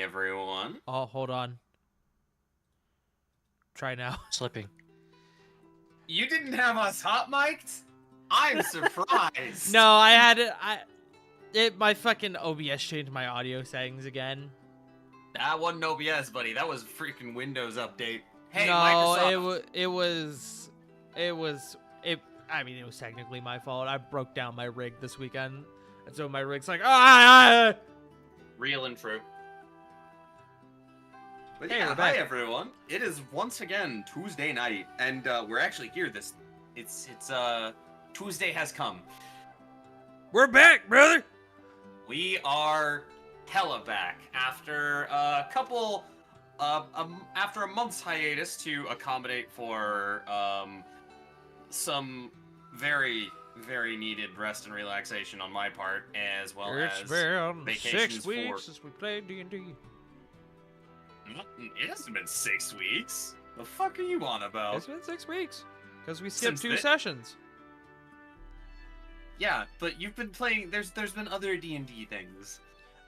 everyone. Oh, hold on. Try now. Slipping. You didn't have us hot mic'd? I'm surprised. No, I had it. My fucking OBS changed my audio settings again. That wasn't OBS, buddy. That was a freaking Windows update. Hey, no, Microsoft. it was. I mean, it was technically my fault. I broke down my rig this weekend, and so my rig's like, Real and true. But Hey, yeah, we're hi back. everyone. It is once again Tuesday night, and we're actually here. It's Tuesday has come. We're back, brother. We are hella back after a couple, after a month's hiatus to accommodate for some very, very needed rest and relaxation on my part, as well It's as been vacations 6 weeks since we played D&D. It hasn't been 6 weeks. The fuck are you on about? It's been 6 weeks because we skipped Since 2 the- sessions. Yeah, but you've been playing. There's been other D&D things.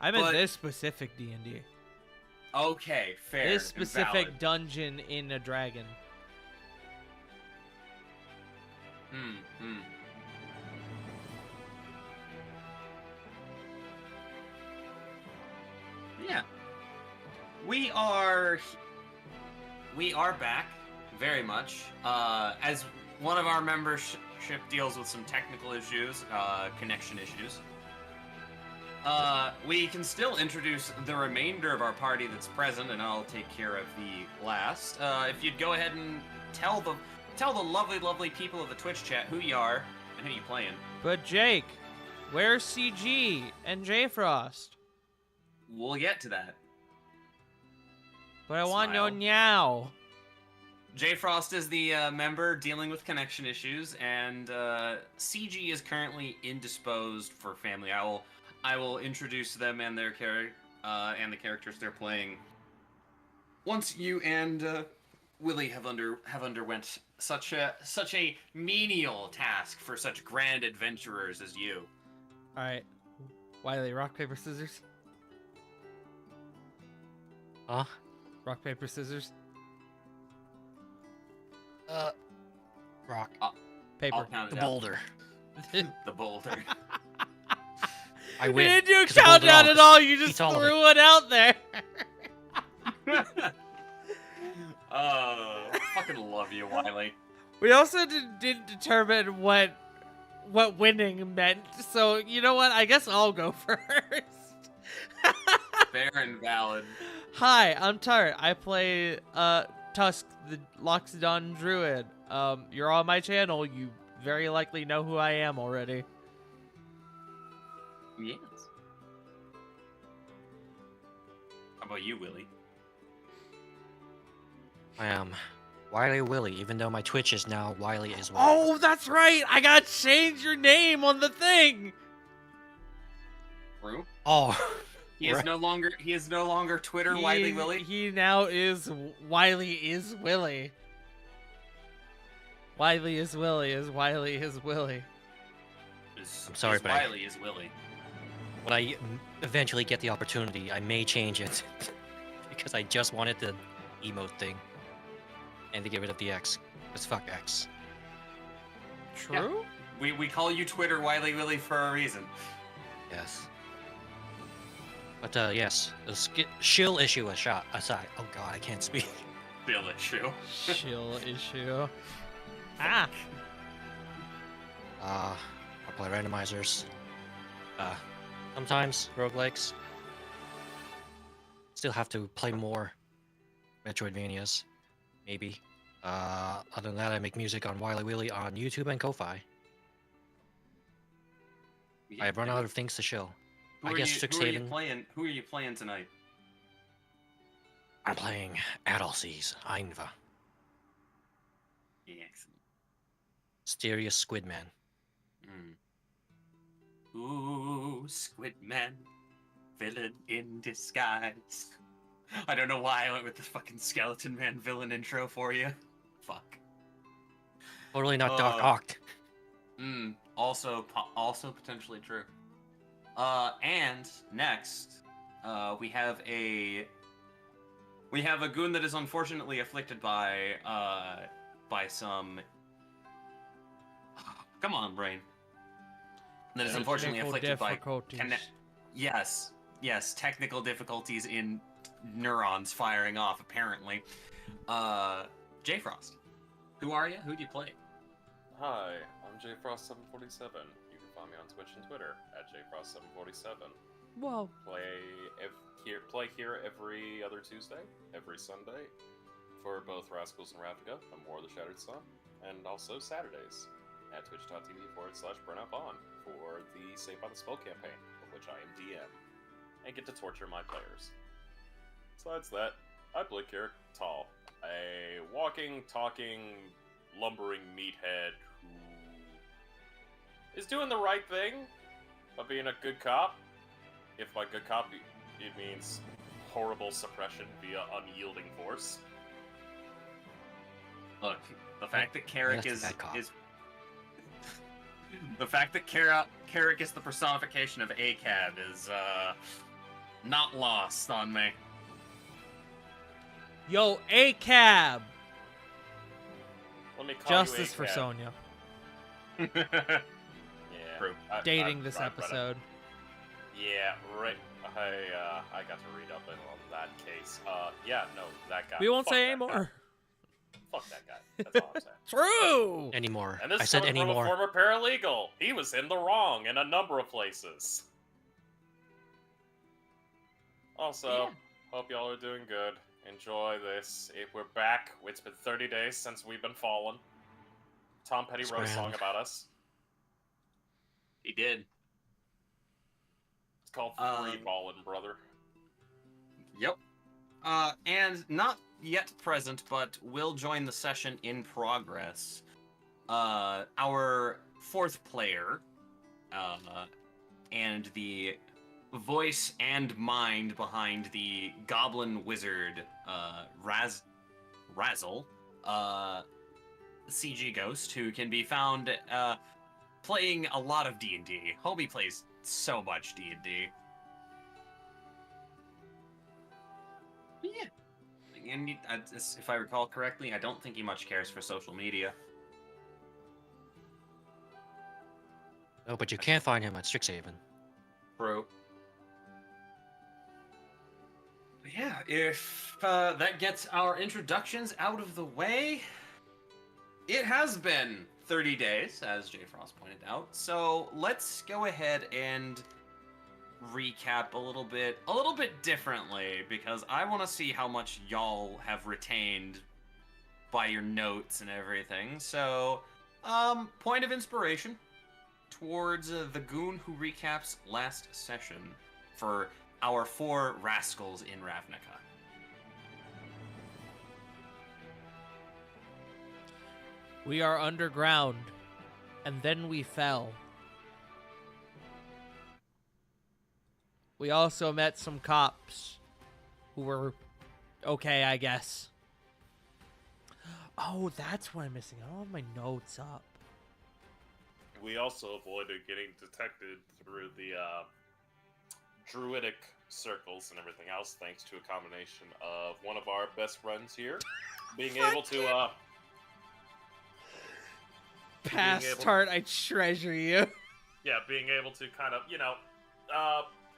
I meant But- this specific D&D. Okay, fair. This and specific valid. dungeon in a dragon. Yeah. We are back, very much. As one of our membership deals with some technical issues, connection issues. We can still introduce the remainder of our party that's present, and I'll take care of the last. If you'd go ahead and tell the lovely, lovely people of the Twitch chat who you are and who you playing. But Jake, where's CG and J Frost? We'll get to that. But I want to know Smile. now. J Frost is the member dealing with connection issues, and CG is currently indisposed for family. I will introduce them and their and the characters they're playing once you and Willie have underwent such a menial task for such grand adventurers as you. All right, Wiley, rock paper scissors. Huh? Rock paper scissors. Rock. Paper. I'll count The it out. boulder. The boulder. I You win. didn't do a 'cause the boulder countdown at always all. You just eats all of threw it out there. Fucking love you, Wiley. We also didn't determine what winning meant. So you know what? I guess I'll go first. Fair and valid. Hi, I'm Tart. I play Tusk, the Loxodon Druid. You're on my channel. You very likely know who I am already. Yes. How about you, Willie? I am Wiley Willie, even though my Twitch is now Wiley is Willie. Oh, that's right. I gotta change your name on the thing. True. Oh. He is Right. no longer Twitter Wiley Willie. He now is Wiley is Willie. Wiley is Willie is Wiley is Willie. I'm sorry, but Wiley is Willie. When I eventually get the opportunity, I may change it. Because I just wanted the emote thing. And to get rid of the X. Because fuck X. True? We call you Twitter Wiley Willie for a reason. Yes. But yes, the shill issue aside. Oh god, I can't speak. Bill issue. Chill issue. Ah. I play randomizers. Sometimes roguelikes. Still have to play more Metroidvanias. Maybe. Other than that, I make music on Wiley Willie on YouTube and Ko-Fi. I've run out of things to show. Who I are guess you, Six who are you Haven. playing? Who are you playing tonight? I'm playing Adalces, Ainva, Yeah, excellent. Mysterious Squidman. Ooh, Squidman, villain in disguise. I don't know why I went with the fucking Skeleton Man villain intro for you. Fuck. Totally not Doc Ock. Also potentially true. And next, we have a goon that is unfortunately afflicted by some. Come on, brain. That is unfortunately Technical afflicted by difficulties. yes, technical difficulties in neurons firing off. Apparently, J Frost. Who are you? Who do you play? Hi, I'm JFrost747. You can find me on Twitch and Twitter at JFrost747. Well, Play here every other Tuesday, every Sunday, for both Rascals and Ravnica, and War of the Shattered Sun, and also Saturdays at twitch.tv/burnoutbond for the Saved by the Spell campaign, of which I am DM, and get to torture my players. Besides that, I play Carrick Tall, a walking, talking, lumbering meathead who is doing the right thing by being a good cop. If by good cop, it means horrible suppression via unyielding force. Look, the fact that Carrick That's a is bad cop. the fact that Carrick is the personification of ACAB is not lost on me. yo, ACAB! Let me call Justice you for ACAB. Sonya. Yeah. True. Dating this I read it. episode. Yeah, right. I got to read up on that case. Yeah, no, that guy. We won't fuck say that anymore. guy. Fuck that guy. That's all I'm saying. True! Anymore. And this I is said coming from a anymore. former paralegal. He was in the wrong in a number of places. Also, Yeah. hope y'all are doing good. Enjoy this. We're back. It's been 30 days since we've been fallen. Tom Petty wrote a song Scram. about us. He did. It's called Um, Free Ballin', brother. Yep. And not yet present, but will join the session in progress. Our fourth player, and the voice and mind behind the Goblin Wizard, Razzle, CG Ghost, who can be found playing a lot of D&D. Homie plays so much D&D. Yeah. And if I recall correctly, I don't think he much cares for social media. Oh, but you can't find him at Strixhaven. Bro. Yeah, if that gets our introductions out of the way, it has been 30 days, as J Frost pointed out. So let's go ahead and recap a little bit differently, because I want to see how much y'all have retained by your notes and everything. So, point of inspiration towards the goon who recaps last session for our 4 rascals in Ravnica. We are underground, and then we fell. We also met some cops who were okay, I guess. Oh, that's what I'm missing. I don't have my notes up. We also avoided getting detected through the druidic circles and everything else, thanks to a combination of one of our best friends here being able to Past able- heart, I treasure you. being able to kind of,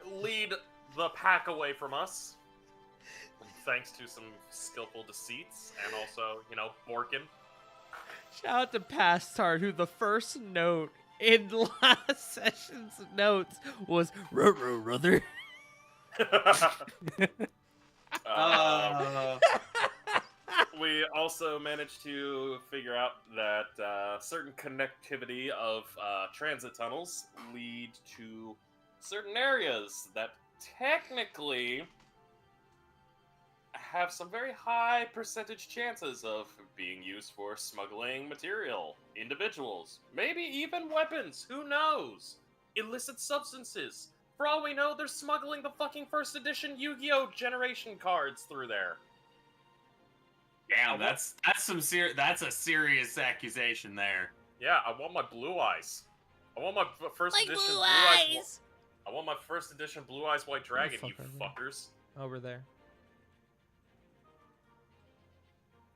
lead the pack away from us, thanks to some skillful deceits, and also, Borkin. Shout out to Past Heart, who the first note in last session's notes was "Ruh-roh, brother." We also managed to figure out that certain connectivity of transit tunnels lead to certain areas that technically have some very high percentage chances of being used for smuggling material, individuals, maybe even weapons, who knows? Illicit substances. For all we know, they're smuggling the fucking first edition Yu-Gi-Oh! Generation cards through there. Yeah, that's a serious accusation there. Yeah, I want my blue eyes. I want my first Like edition blue eyes. eyes. I want my first edition Blue Eyes White Dragon, you fuck are we? fuckers. Over there.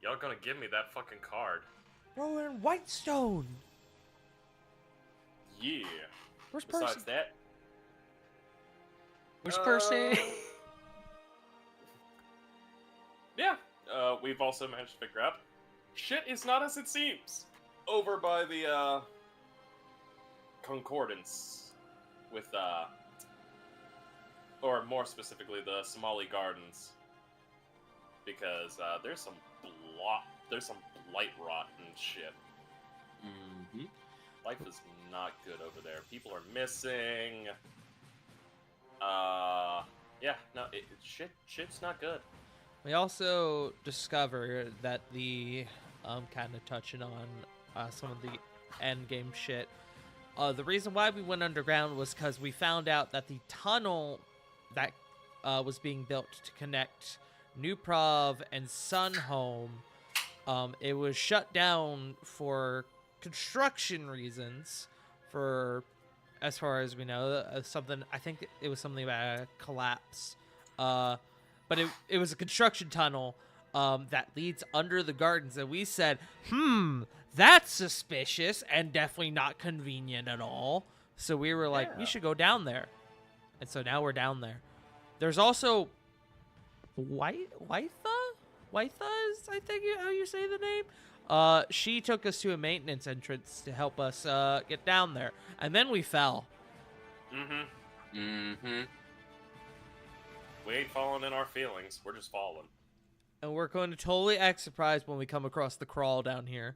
Y'all gonna give me that fucking card. Bro, we're in Whitestone. Yeah. Where's Besides Percy? that, Where's Percy? yeah, we've also managed to figure out shit is not as it seems over by the Concordance with or more specifically the Somali Gardens, because there's some blight rot and shit. Mm-hmm. Life is not good over there. People are missing. Yeah, no, shit's not good. We also discovered that the kind of touching on some of the end game shit. The reason why we went underground was because we found out that the tunnel that was being built to connect New Prov and Sunhome, it was shut down for construction reasons. For as far as we know, something I think it was something about a collapse. But it was a construction tunnel that leads under the gardens, and we said, that's suspicious and definitely not convenient at all. So we were like, we should go down there. And so now we're down there. There's also Waitha is, I think, how you say the name. She took us to a maintenance entrance to help us get down there. And then we fell. Mm-hmm. Mm-hmm. We ain't falling in our feelings. We're just falling. And we're going to totally act surprised when we come across the crawl down here.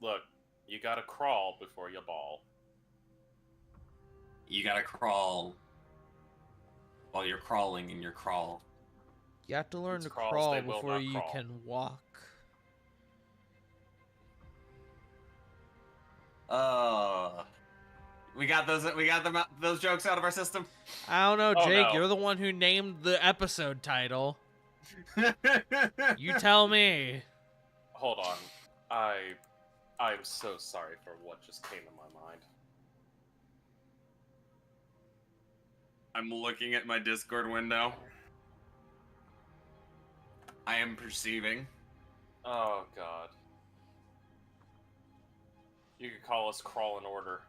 Look, you gotta crawl before you ball. You gotta crawl while you're crawling in your crawl. You have to learn It's to crawls, crawl they will before not you crawl. can walk. We got those jokes out of our system. I don't know, Oh, Jake. no. You're the one who named the episode title. You tell me. Hold on. I'm so sorry for what just came to my mind. I'm looking at my Discord window. I am perceiving. Oh god. You could call us Crawl and Order.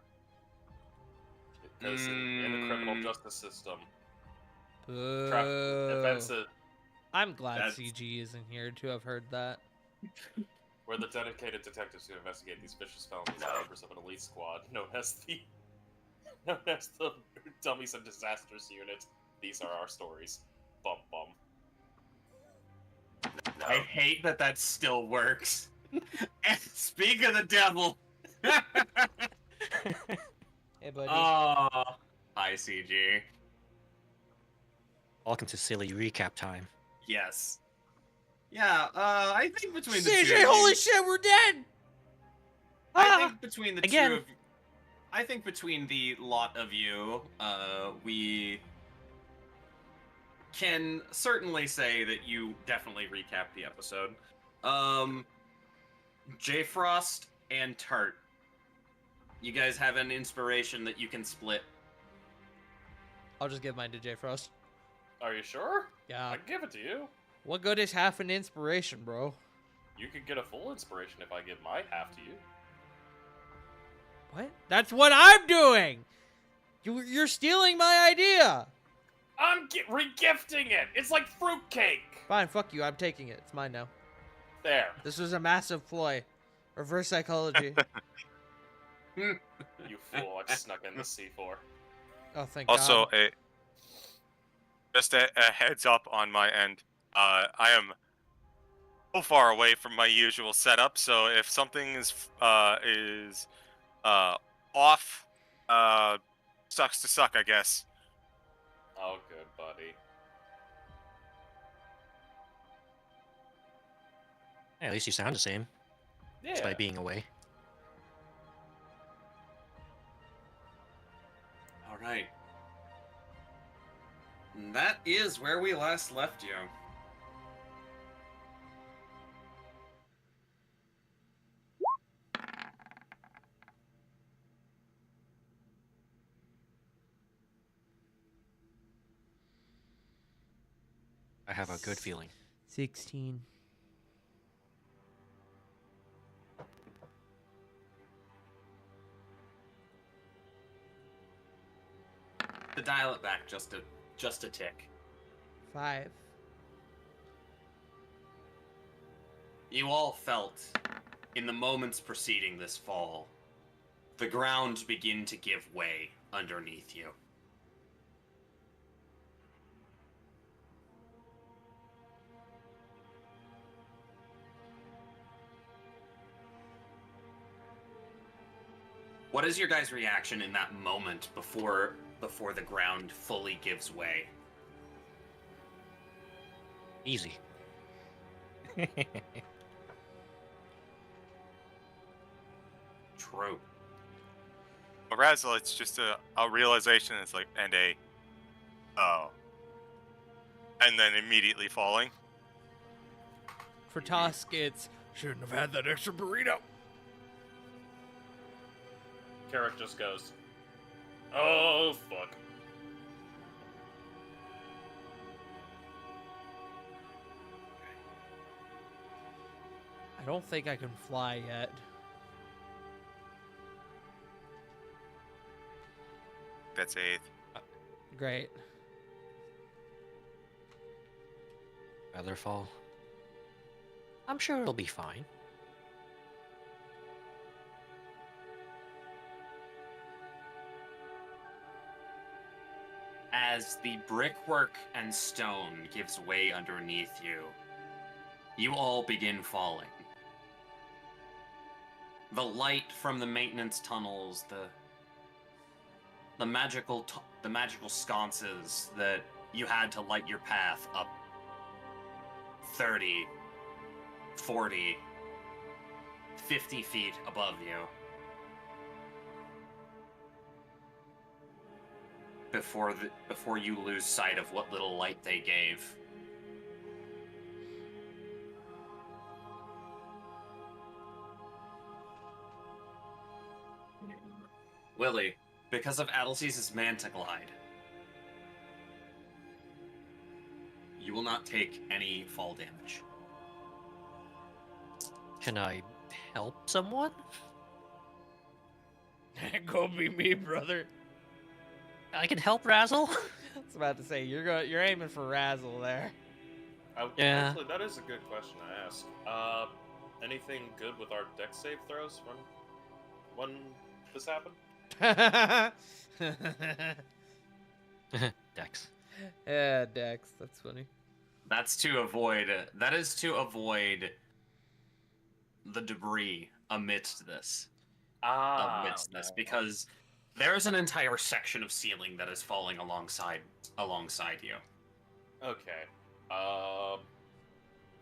Because in the criminal justice system, offensive. I'm glad That's- CG isn't here to have heard that. We're the dedicated detectives who investigate these vicious felonies as members of an elite squad known as the Dummies and Disasters Unit. These are our stories. Bum bum. I hate that still works. And speak of the devil. Hey, buddy. Oh, hi CG. Welcome to silly recap time. Yes. Yeah. I think between the two. CJ, of holy you- shit, we're dead! I think between the Again. two of I think between the lot of you, we can certainly say that you definitely recapped the episode. J Frost and Tart, you guys have an inspiration that you can split. I'll just give mine to J Frost. Are you sure? Yeah. I can give it to you. What good is half an inspiration, bro? You could get a full inspiration if I give my half to you. What? That's what I'm doing! You're stealing my idea! I'm regifting it! It's like fruitcake! Fine, fuck you, I'm taking it. It's mine now. There. This was a massive ploy. Reverse psychology. You fool, I just snuck in the C4. Oh, thank Also, God. just a heads up on my end. I am so far away from my usual setup, so if something is off, sucks to suck, I guess. Oh, good, buddy. Hey, at least you sound the same, Yeah. despite being away. All right. And that is where we last left you. I have a good feeling. 16. To dial it back just a tick. 5. You all felt, in the moments preceding this fall, the ground begin to give way underneath you. What is your guys' reaction in that moment before the ground fully gives way? Easy. True. For Razzle, it's just a realization. It's like, and oh. And then immediately falling. For Tusk, it's shouldn't have had that extra burrito. Carrick just goes, "Oh, fuck." I don't think I can fly yet. That's 8th. Great. Rather fall. I'm sure it'll be fine. As the brickwork and stone gives way underneath you, you all begin falling. The light from the maintenance tunnels, the magical sconces that you had to light your path up 30, 40, 50 feet above you. Before you lose sight of what little light they gave. Willie, because of Adelce's Manta Glide, you will not take any fall damage. Can I help someone? Go be me, brother. I can help Razzle. I was about to say you're aiming for Razzle there. Yeah. Actually, that is a good question to ask. Anything good with our dex save throws when this happened? Dex. Yeah, Dex. That's funny. That is to avoid the debris amidst this. Because there's an entire section of ceiling that is falling alongside you. Okay.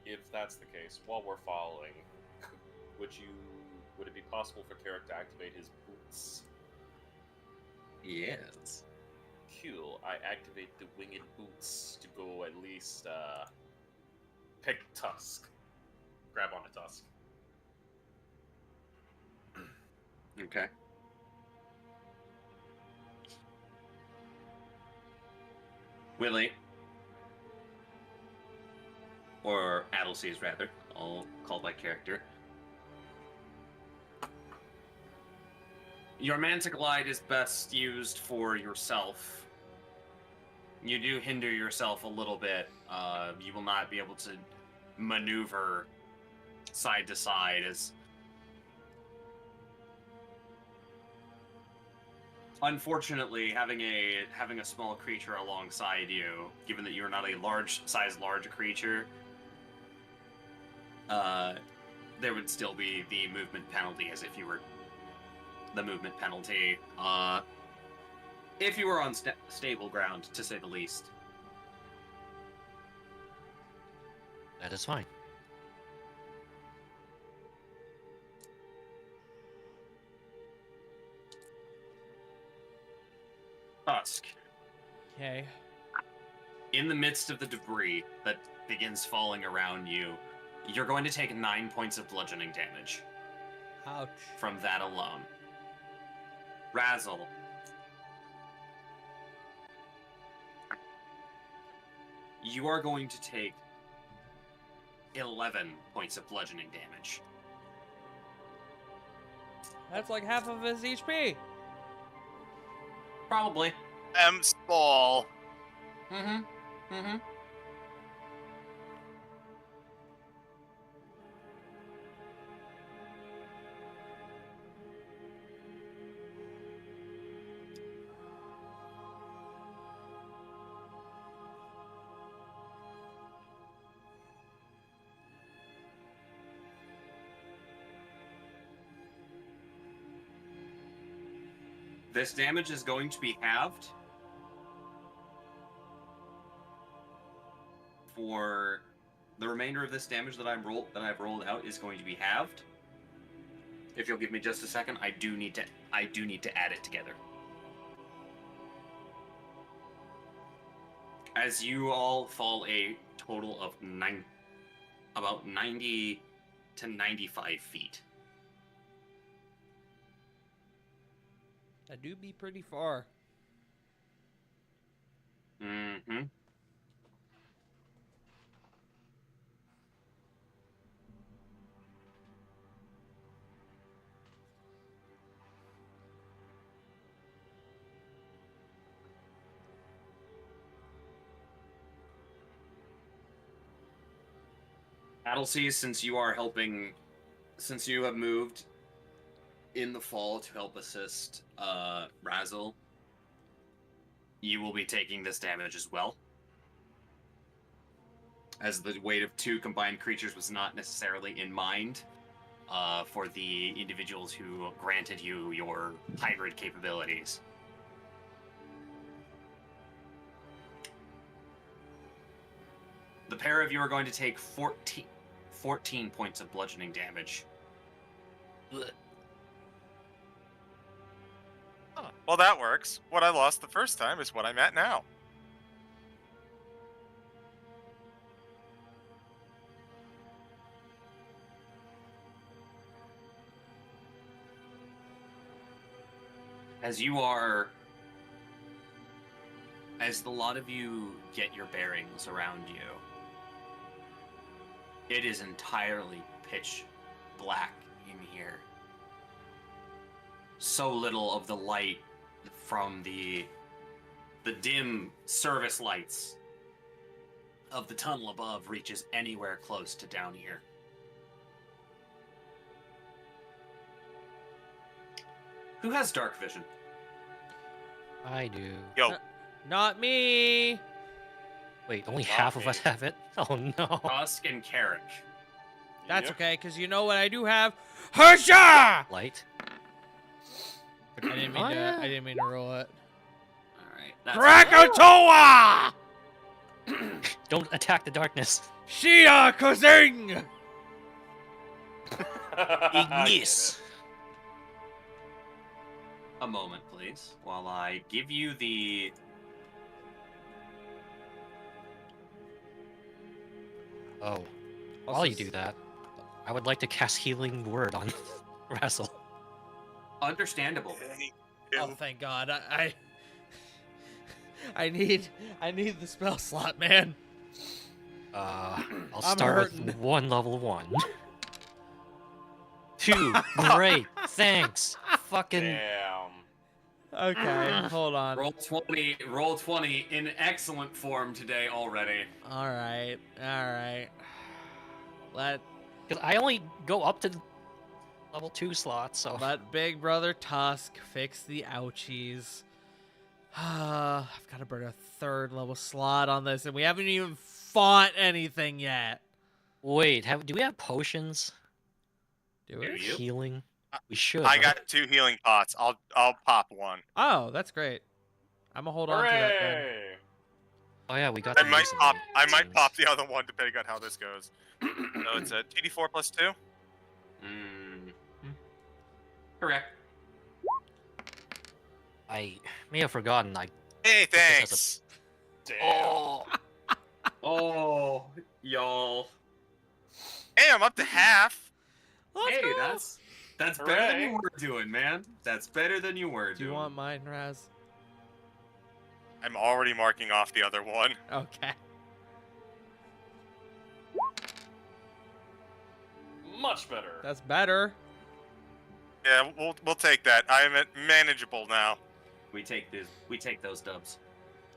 If that's the case, while we're falling, would it be possible for Carrick to activate his boots? Yes. Cool. I activate the winged boots to go at least pick Tusk. Grab on a Tusk. Okay. Willie, or Adelce's rather, I'll call by character. Your Manta Glide is best used for yourself. You do hinder yourself a little bit. You will not be able to maneuver side to side as... Unfortunately, having a small creature alongside you, given that you are not a large creature, there would still be the movement penalty as if you were the movement penalty. If you were on stable ground, to say the least. That is fine. Tusk. Okay. In the midst of the debris that begins falling around you, you're going to take 9 points of bludgeoning damage Ouch. from that alone. Razzle. you are going to take 11 points of bludgeoning damage. That's like half of his HP. Probably. Small. Mm-hmm. This damage is going to be halved for the remainder of this damage that I've rolled out is going to be halved. If you'll give me just a second, I do need to add it together. As you all fall a total of about 90 to 95 feet. That do be pretty far. Mm-hmm. Adelseas, since you have moved in the fall to help assist Razzle, you will be taking this damage as well. As the weight of 2 combined creatures was not necessarily in mind for the individuals who granted you your hybrid capabilities. The pair of you are going to take 14 points of bludgeoning damage. Oh, well, that works. What I lost the first time is what I'm at now. As the lot of you get your bearings around you, it is entirely pitch black in here. So little of the light from the dim service lights of the tunnel above reaches anywhere close to down here. Who has dark vision? I do. Yo, Not me. Wait, only Not half of me. us have it? Oh no. Tusk and Carrick. That's Yep. okay, because you know what I do have? Hersha! Light? I didn't mean Oh, to. yeah. I didn't mean to roll it. All right. That's Krakatoa! Don't attack the darkness. Shia Kazing! I get Ignis. A moment, please, while I give you the... Oh, while you do that, I would like to cast Healing Word on Razzle. Understandable. Oh, thank God! I need the spell slot, man. I'll I'm start hurting. with 1 level 1. 2, great, thanks. it. Fucking Damn. Okay, hold on. Roll 20 in excellent form today already. All right. Let 'cause I only go up to level 2 slots, so let Big Brother Tusk fix the ouchies. I've got to burn a 3rd level slot on this, and we haven't even fought anything yet. wait, do we have potions? Do Do we? you? Healing? We should. I right? got 2 healing pots. I'll pop one. Oh, that's great. I'm gonna hold on to that then. Hooray! Oh yeah, we got. I the might masonry pop. I might things. pop the other one depending on how this goes. So it's a 2d4 plus 2. Correct. I may have forgotten. Hey, this as thanks. Damn. Oh, y'all. Hey, I'm up to half. Let's Hey, go. that's better than Hooray. you were doing, man. That's better than you were Do doing. you want mine, Raz? I'm already marking off the other one. Okay. Much better. That's better. Yeah, we'll take that. I am manageable now. We take those dubs.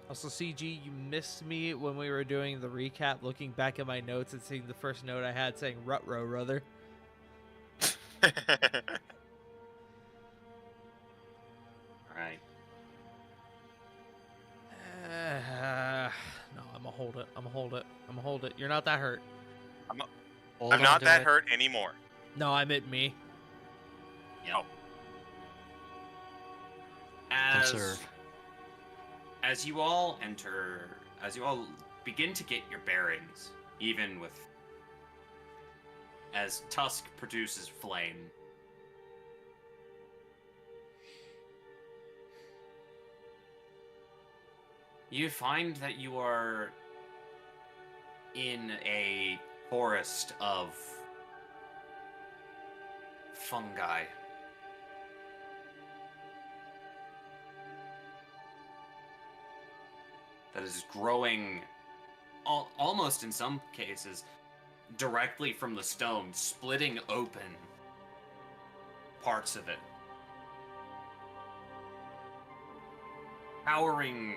Also, CG, you missed me when we were doing the recap, looking back at my notes and seeing the first note I had saying Rutro, brother. Alright. No, I'm gonna hold it. I'm gonna hold it. I'm gonna hold it. You're not that hurt. Hold I'm on not to that it. hurt anymore. No, I meant me. Yep. As Conserve. as you all begin to get your bearings, even with as Tusk produces flame, you find that you are in a forest of fungi. That is growing almost in some cases directly from the stone, splitting open parts of it. Towering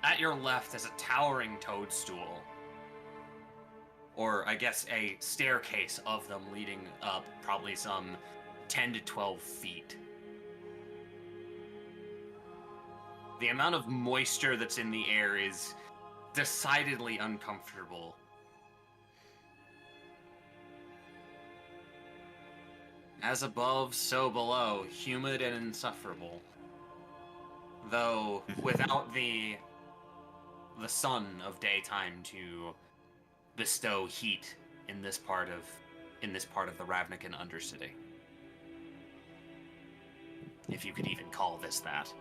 at your left is a towering toadstool. Or I guess a staircase of them leading up probably some 10 to 12 feet. The amount of moisture that's in the air is decidedly uncomfortable. As above, so below, humid and insufferable. Though without the sun of daytime to bestow heat in this part of the Ravnican Undercity. If you could even call this that.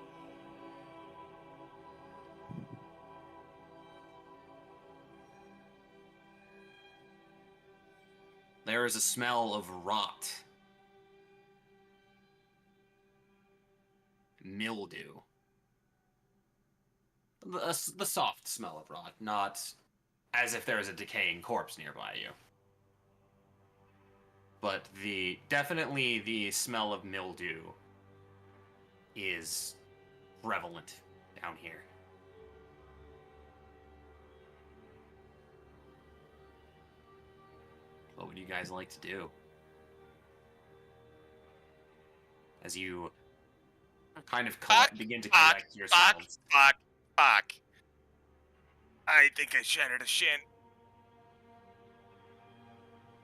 There is a smell of rot. Mildew. The soft smell of rot, not as if there is a decaying corpse nearby you. But definitely the smell of mildew is prevalent down here. What would you guys like to do? As you kind of begin to collect yourselves. Fuck. I think I shattered a shin.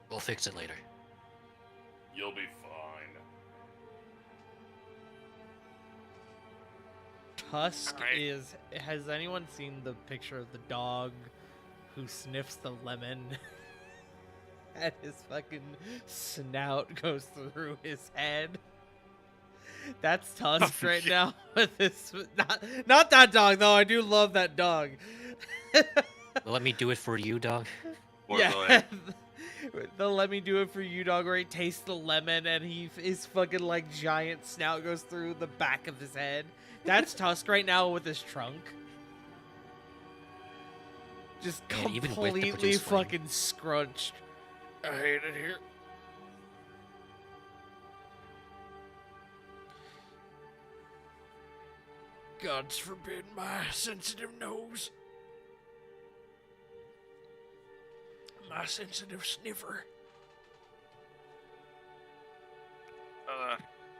We'll fix it later. You'll be fine. Tusk Alright. is... Has anyone seen the picture of the dog who sniffs the lemon and his fucking snout goes through his head? That's Tusk right now. With this, not that dog though. I do love that dog. Let me do it for you, dog. Yeah, the let me do it for you dog, where he tastes the lemon and his fucking like giant snout goes through the back of his head. That's Tusk right now with his trunk. Just Man, even with the completely produced flame. fucking scrunched. I hate it here. Gods forbid my sensitive nose. My sensitive sniffer.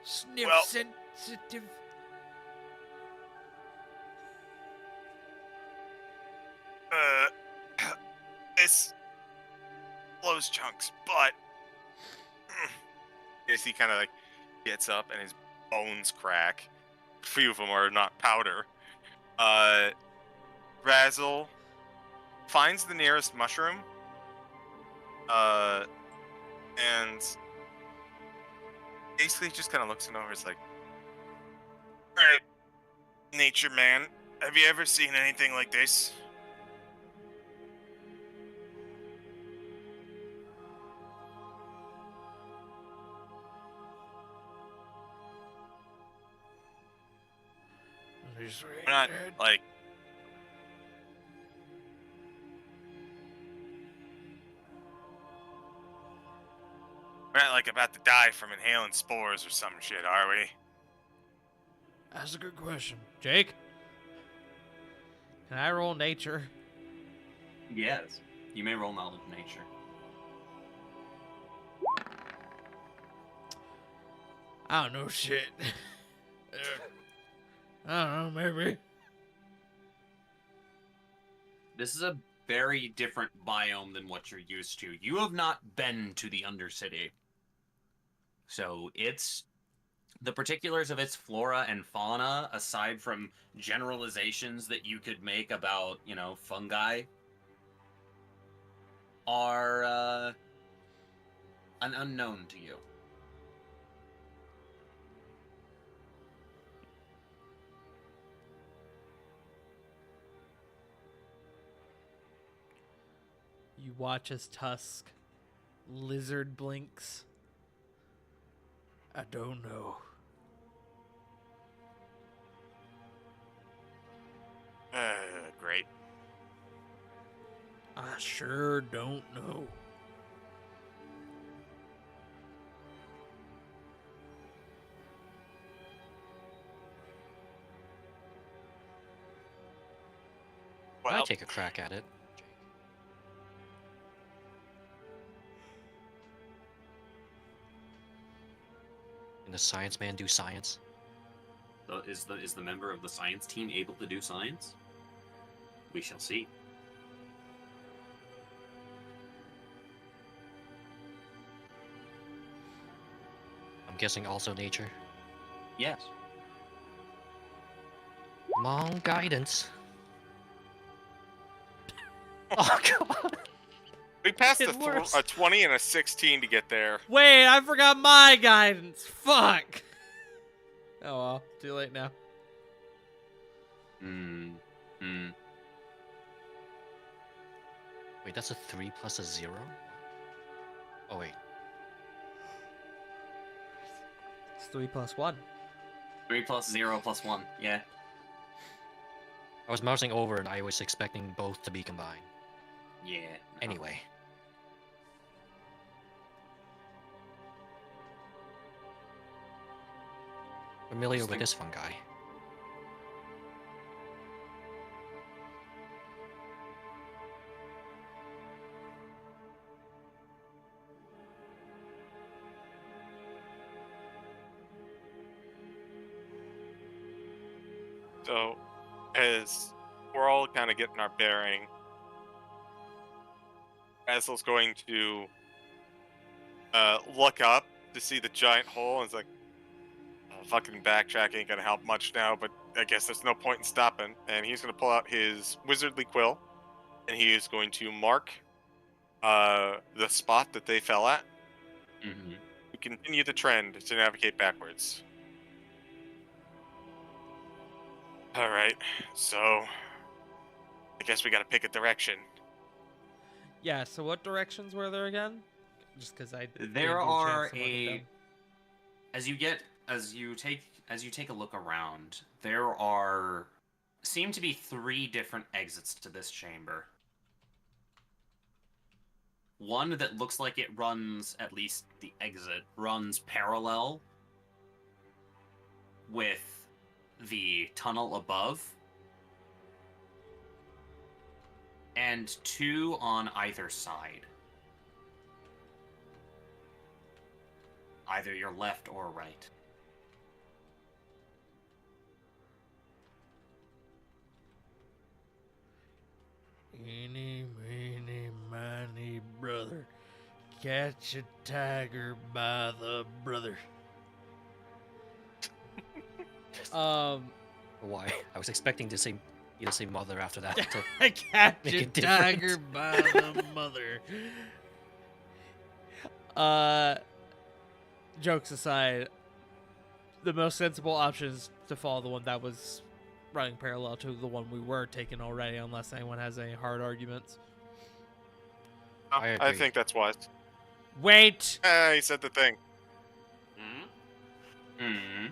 Sniff well- sensitive. This blows chunks, but yes, he kind of like gets up and his bones crack. A few of them are not powder. Razzle finds the nearest mushroom, and basically just kind of looks it over. It's like, all right, nature man, have you ever seen anything like this? We're not like like about to die from inhaling spores or some shit, are we? That's a good question. Jake? Can I roll nature? Yes. You may roll knowledge of nature. I don't know shit. I don't know, maybe. This is a very different biome than what you're used to. You have not been to the Undercity. So it's the particulars of its flora and fauna, aside from generalizations that you could make about, fungi, are an unknown to you. You watch as Tusk lizard blinks. I don't know. Great. I sure don't know. Can I Well, take a crack at it? Can the science man do science? Is the member of the science team able to do science? We shall see. I'm guessing also nature. Yes. Come on, guidance. Oh god. we passed It works. a 20 and a 16 to get there. Wait, I forgot my guidance. Fuck. Oh well, too late now. Wait, that's a 3 plus a 0? Oh wait. It's 3 plus 1. 3 plus 0 plus 1. Yeah. I was mousing over and I was expecting both to be combined. Yeah. Anyway. Familiar with this fungi. So, as we're all kind of getting our bearing, Basil's going to look up to see the giant hole, and it's like, fucking backtrack ain't gonna help much now, but I guess there's no point in stopping. And he's gonna pull out his wizardly quill, and he is going to mark the spot that they fell at Mm-hmm. to continue the trend to navigate backwards. Alright, so I guess we gotta pick a direction. Yeah, so what directions were there again? Just because I didn't There get a are chance to mark it down. as you take a look around, there seem to be 3 different exits to this chamber. One that looks like it runs, at least the exit, runs parallel with the tunnel above, and 2 on either side. Either your left or right. Eeny, meeny, miny, brother. Catch a tiger by the brother. Why? I was expecting to say you to say mother after that. To Catch make a it different. tiger by the mother. Jokes aside, the most sensible option is to follow the one that was running parallel to the one we were taking already, unless anyone has any hard arguments. I I agree. think that's wise. Wait! He said the thing. Mm-hmm.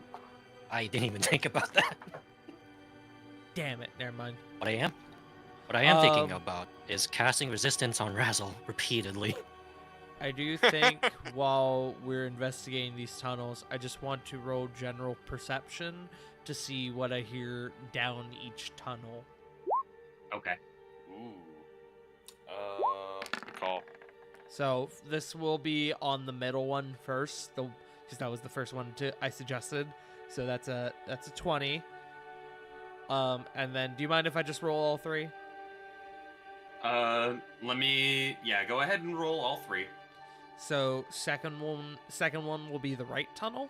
I didn't even think about that. Damn it, never mind. What I am thinking Um, about is casting resistance on Razzle repeatedly. I do think while we're investigating these tunnels, I just want to roll general perception to see what I hear down each tunnel. Okay. Ooh. Good call. So this will be on the middle one first, because that was the first one I suggested. So that's a 20. And then do you mind if I just roll all three? Go ahead and roll all three. So second one will be the right tunnel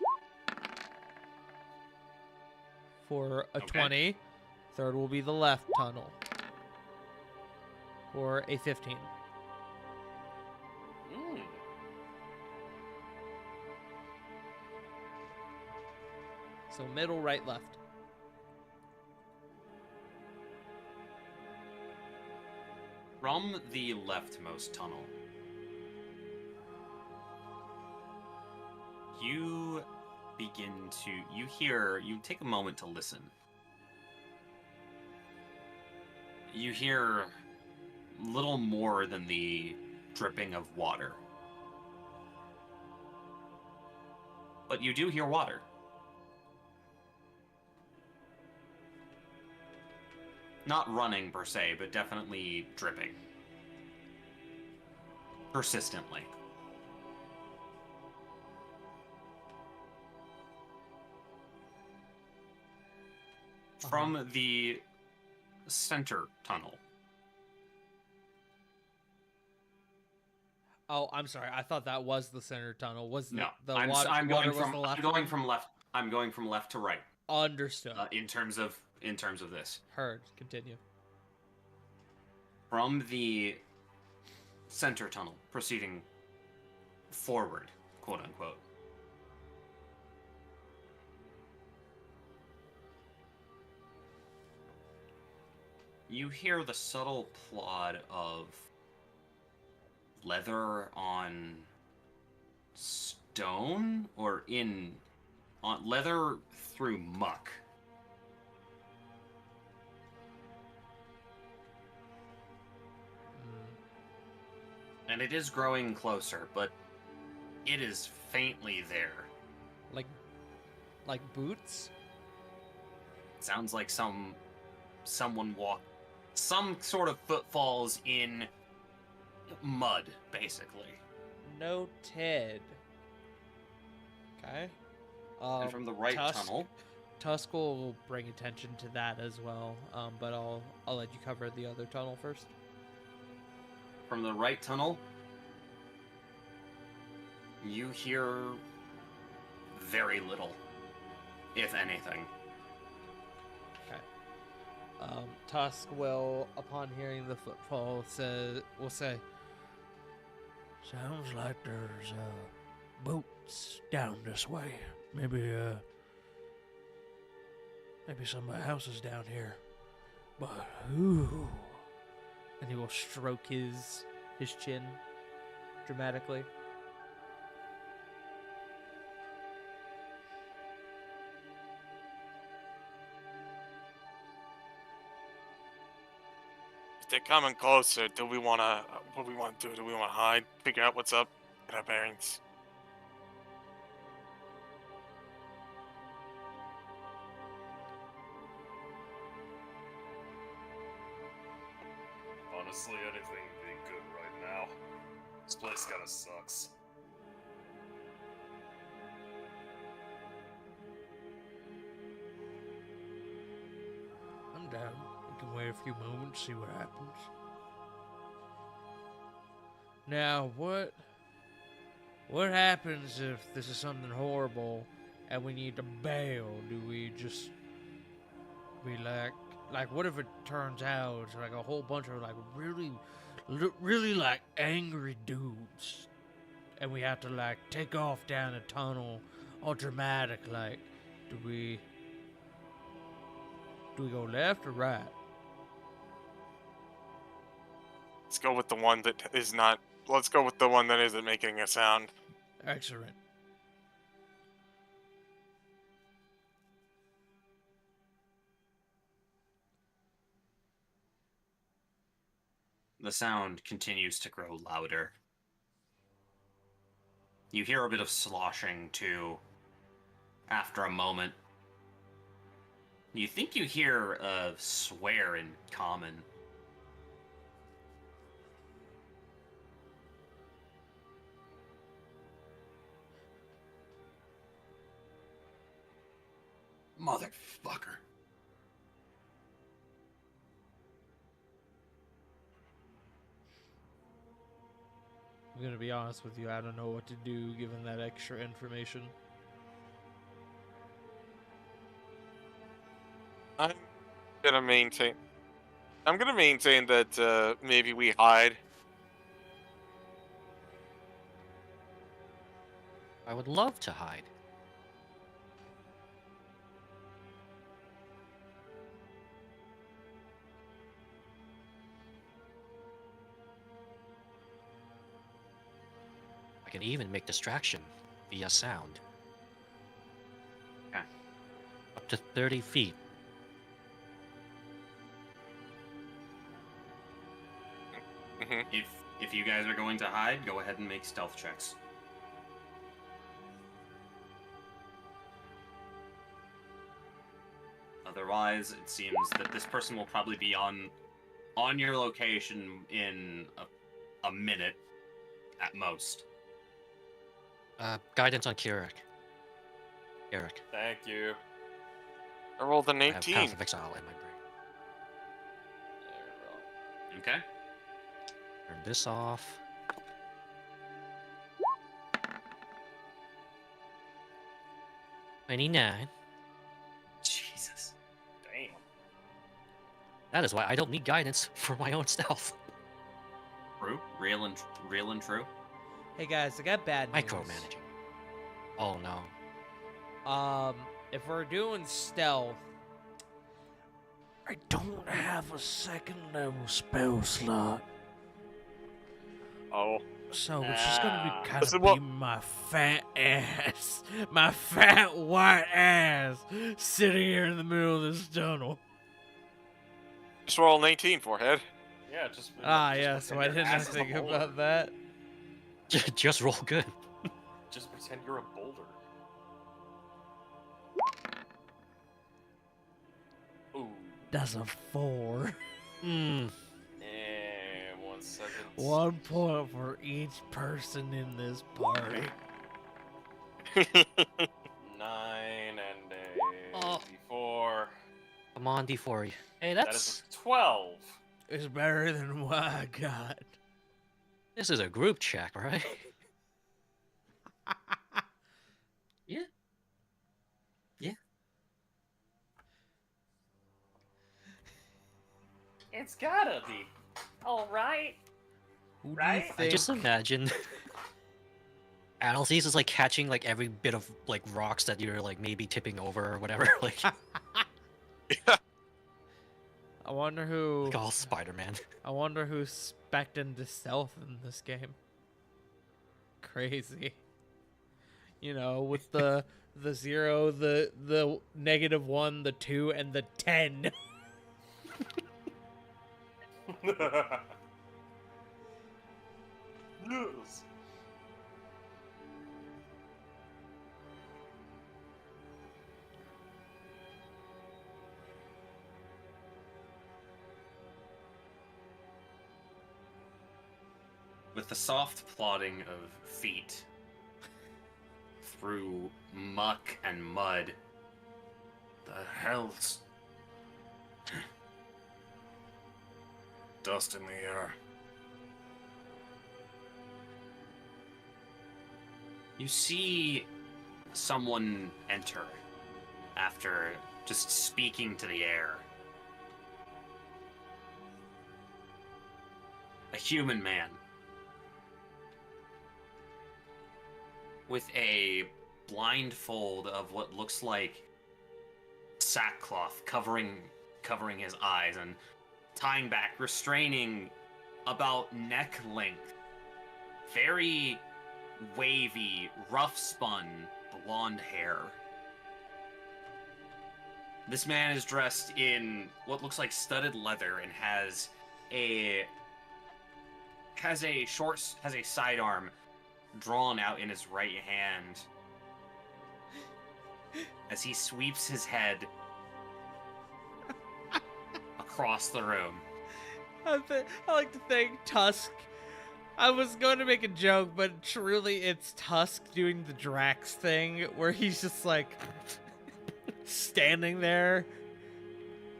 for a Okay. 20. Third will be the left tunnel for a 15. Mm. So middle, right, left. From the leftmost tunnel, you take a moment to listen. You hear little more than the dripping of water. But you do hear water. Not running per se, but definitely dripping. Persistently. From the center tunnel. Oh, I'm sorry. I thought that was the center tunnel. Was No, the I'm water, going water was from the left I'm going one? from left. I'm going from left to right. Understood. In terms of this. Heard. Continue. From the center tunnel, proceeding forward, quote unquote. You hear the subtle plod of leather on stone or on leather through muck. And it is growing closer, but it is faintly there. Like boots? It sounds like someone walked, some sort of footfalls in mud, basically. Noted. Okay. And from the right tunnel, Tusk will bring attention to that as well. But I'll let you cover the other tunnel first. from the right tunnel, you hear very little, if anything. Okay. Tusk will, upon hearing the footfall, will say, Sounds like there's boats down this way. Maybe some of the houses down here. But ooh. and he will stroke his chin dramatically. If they're coming closer, what do we want to do? Do we want to hide? Figure out what's up? Get our bearings. Honestly, anything would be good right now. This place kinda sucks. I'm down. We can wait a few moments, see what happens. Now, what happens if this is something horrible and we need to bail? Do we just be like what if it turns out it's like a whole bunch of like really like angry dudes and we have to like take off down a tunnel all dramatic, like do we go left or right? Let's go with the one that is not. Let's go with the one that isn't making a sound. Excellent. The sound continues to grow louder. You hear a bit of sloshing, too, after a moment. You think you hear a swear in common. Motherfucker. I'm gonna be honest with you, I don't know what to do given that extra information. I'm gonna maintain. I'm gonna maintain that maybe we hide. I would love to hide. I can even make distraction via sound. Okay. Up to 30 feet. Hmm. If you guys are going to hide, go ahead and make stealth checks. Otherwise, it seems that this person will probably be on your location in a minute at most. Guidance on Kirik. Kirik. Thank you. I rolled an I have 18. Path of Exile in my brain. There we go. Okay. Turn this off. $29. Jesus. Damn. That is why I don't need guidance for my own stealth. True. Real and true. Hey guys, I got bad news. Micromanaging. Oh no. If we're doing stealth, I don't have a second level spell slot. Oh. So it's just gonna Ah. be kind Listen, of what- be my fat ass, my fat white ass, sitting here in the middle of this tunnel. Just roll an 18, forehead. Yeah, just. Ah, just yeah. pretend So I your didn't ass is a think boulder. about that. Just roll good. Just pretend you're a boulder. Ooh. That's a 4. Hmm. And 1 second. 1 point for each person in this party. 9 and a Oh. D4. Come on, D4. Hey, That that's... is a 12. It's better than what I got. This is a group check, right? Yeah. Yeah. It's gotta be. Alright. Who do you Right? think? I just imagine Analyses is like catching like every bit of like rocks that you're like maybe tipping over or whatever. Like, I wonder who. like all Spider-Man. I wonder who's spec'd into stealth in this game. Crazy. You know, with the 0, the -1, the 2, and the 10. Yes. With the soft plodding of feet through muck and mud, the hell's dust in the air. You see someone enter after just speaking to the air. A human man with a blindfold of what looks like sackcloth covering his eyes and tying back, restraining about neck length. Very wavy, rough spun, blonde hair. This man is dressed in what looks like studded leather and has a sidearm drawn out in his right hand as he sweeps his head across the room. I like to thank Tusk. I was going to make a joke, but truly it's Tusk doing the Drax thing where he's just like standing there,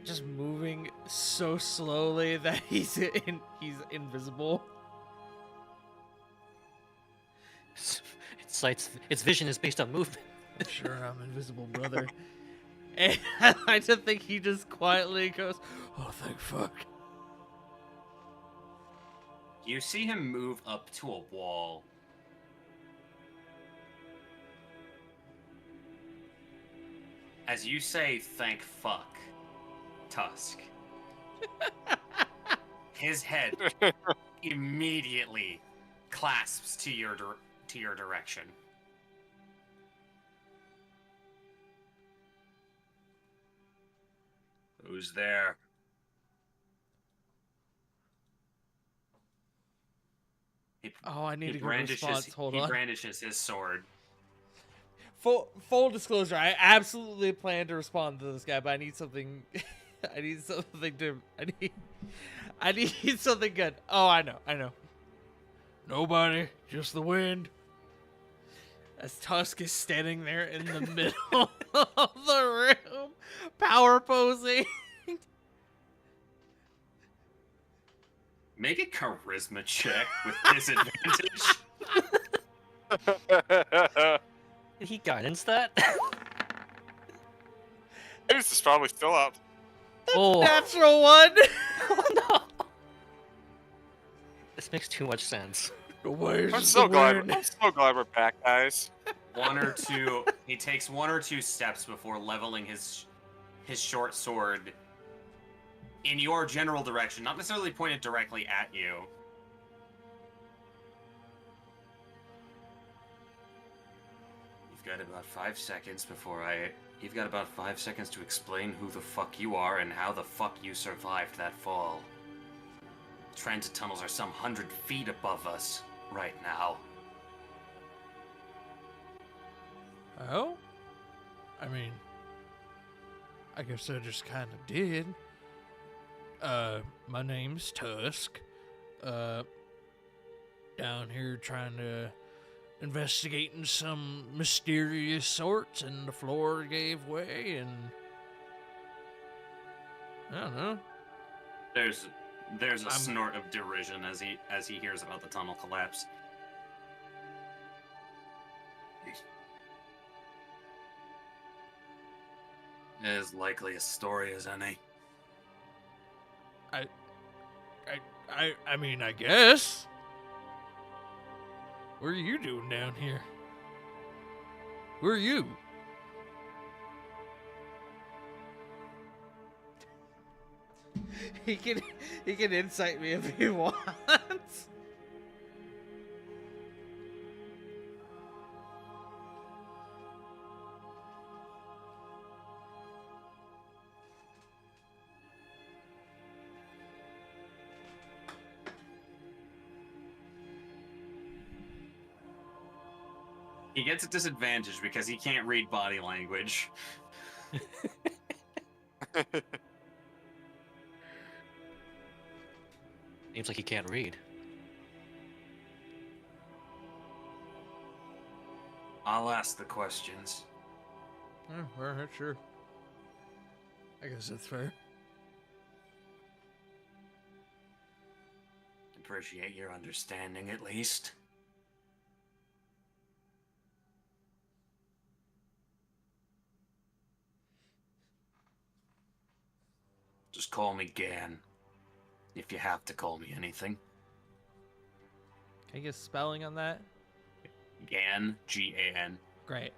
just moving so slowly that he's invisible. It's like its vision is based on movement. Sure, I'm invisible, brother. And I just think he just quietly goes, "Oh, thank fuck." You see him move up to a wall. As you say, thank fuck, Tusk, his head immediately clasps to your direction. Who's there? Oh, I need a good response. Hold he on. brandishes his sword. Full disclosure, I absolutely plan to respond to this guy, but I need something. I need something good. Oh, I know. Nobody, just the wind. As Tusk is standing there in the middle of the room, power posing. Make a charisma check with disadvantage. Did he guidance that? This is probably still up. Oh. Natural one. Oh no! This makes too much sense. I'm so glad we're back, guys. He takes one or two steps before leveling his short sword in your general direction, not necessarily pointed directly at you. You've got about 5 seconds You've got about 5 seconds to explain who the fuck you are and how the fuck you survived that fall. Transit tunnels are some 100 feet above us right now. Oh? I mean, I guess I just kind of did. My name's Tusk. Down here trying to investigating some mysterious sorts, and the floor gave way, and I don't know. There's a snort of derision as he hears about the tunnel collapse. As likely a story as any. I mean, I guess. What are you doing down here? Who are you? He can incite me if he wants. He gets a disadvantage because he can't read body language. Seems like he can't read. I'll ask the questions. Oh, all right, sure. I guess that's fair. Appreciate your understanding, at least. Just call me Gan, if you have to call me anything. Can I get spelling on that? Gan, G-A-N. Great.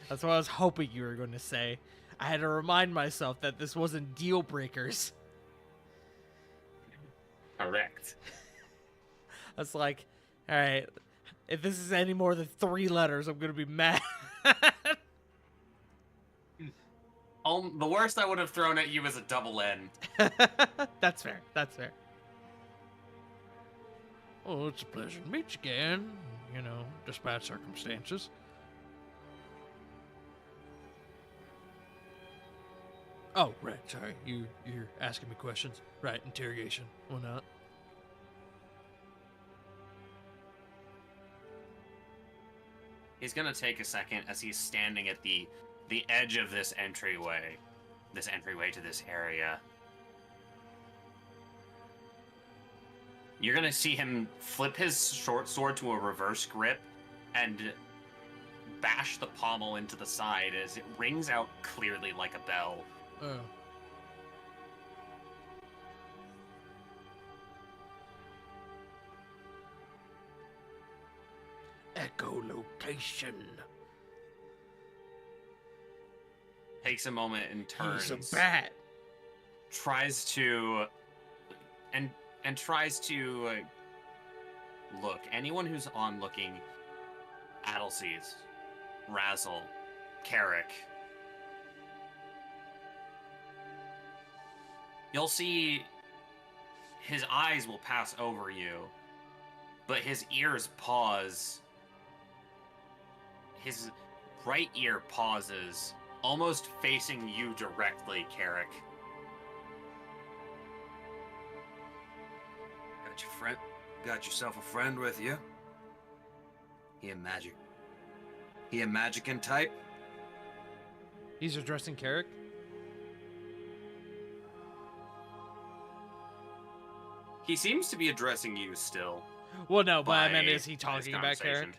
That's what I was hoping you were going to say. I had to remind myself that this wasn't deal breakers. Correct. I was like, all right, if this is any more than 3 letters, I'm going to be mad. The worst I would have thrown at you is a double N. That's fair. That's fair. Oh, it's a pleasure to meet you again. You know, despite circumstances. Oh, right. Sorry. You're asking me questions. Right. Interrogation. Or not. He's gonna take a second as he's standing at the edge of this entryway to this area. You're gonna see him flip his short sword to a reverse grip and bash the pommel into the side as it rings out clearly like a bell. Oh. Echolocation. Takes a moment and turns. He's a bat. Tries to look. Anyone who's onlooking, Addleseas, Razzle, Carrick. You'll see his eyes will pass over you, but his ears pause. His right ear pauses, almost facing you directly, Carrick. Got yourself a friend with you. He a magicking type? He's addressing Carrick? He seems to be addressing you still. Well, no, but I by meant, is he this talking about Carrick? conversation.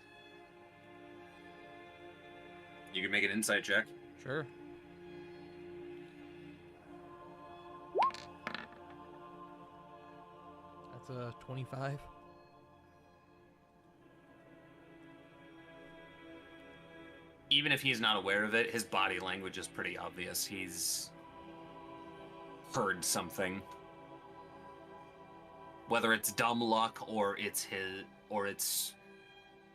You can make an insight check. Sure. That's a 25. Even if he's not aware of it, his body language is pretty obvious. He's heard something. Whether it's dumb luck or it's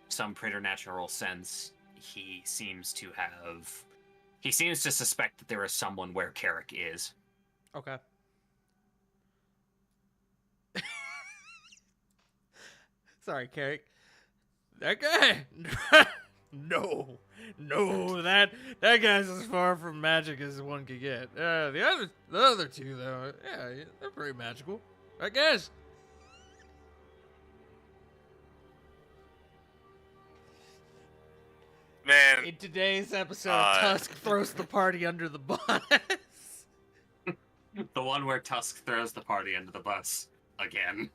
some preternatural sense, he seems to suspect that there is someone where Carrick is. Okay. Sorry, Carrick. That guy. No, that guy's as far from magic as one could get. The other two though, yeah, they're pretty magical, I guess. Man, In today's episode, Tusk throws the party under the bus. The one where Tusk throws the party under the bus again.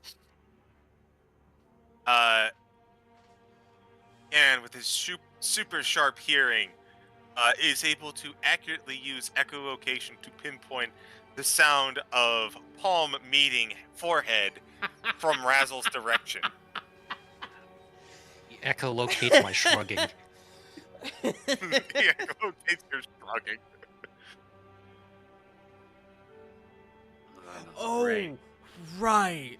and with his super sharp hearing, is able to accurately use echolocation to pinpoint the sound of palm meeting forehead from Razzle's direction. He echolocates my shrugging. He echolocates your shrugging. Oh, Great. right.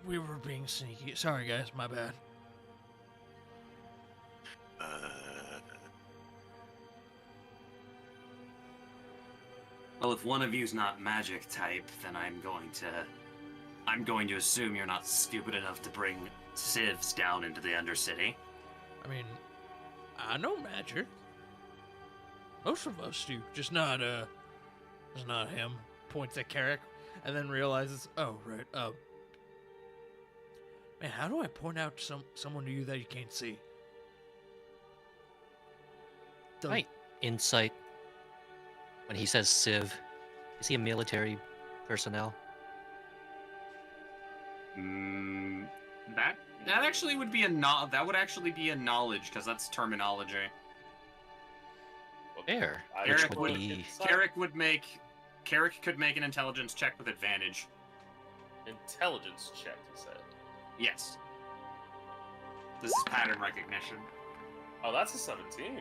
We were being sneaky. Sorry, guys. My bad. Well, if one of you's not magic type, then I'm going to assume you're not stupid enough to bring civs down into the Undercity. I mean, I know magic. Most of us do. Just not him. Points at Carrick and then realizes, oh, right. Man, how do I point out someone to you that you can't see? Right. Insight. When he says civ, is he a military personnel? That actually would be that would actually be a knowledge, because that's terminology. Fair. I- Which would be... Carrick could make an intelligence check with advantage. Intelligence check, he said. Yes. This is pattern recognition. Oh, that's a 17.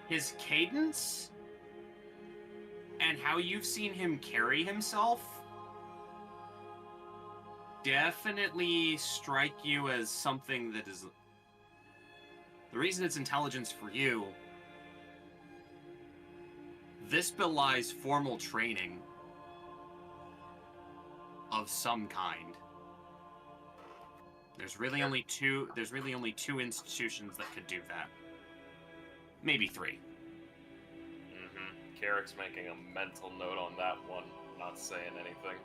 His cadence and how you've seen him carry himself definitely strike you as something that is... The reason it's intelligence for you, This belies formal training of some kind. There's really only two institutions that could do that. Maybe 3. Carrick's making a mental note on that one, not saying anything.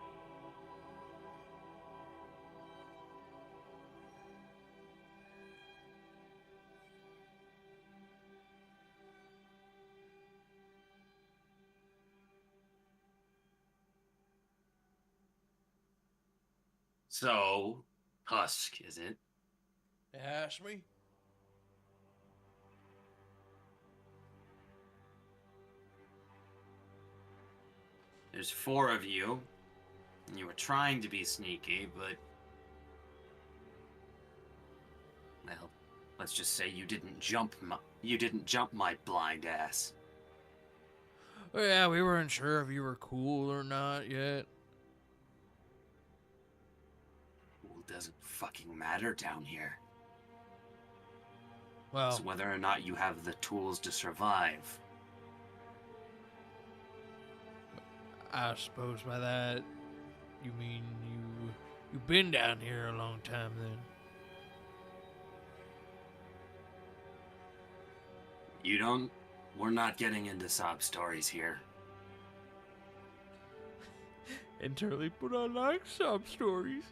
So, Husk, is it? Ask me. There's 4 of you. And you were trying to be sneaky, but... Well, let's just say you didn't jump my blind ass. Well, yeah, we weren't sure if you were cool or not yet. Well, it doesn't fucking matter down here. Well, It's whether or not you have the tools to survive. I suppose by that you mean you've been down here a long time then. We're not getting into sob stories here. Internally, but I like sob stories.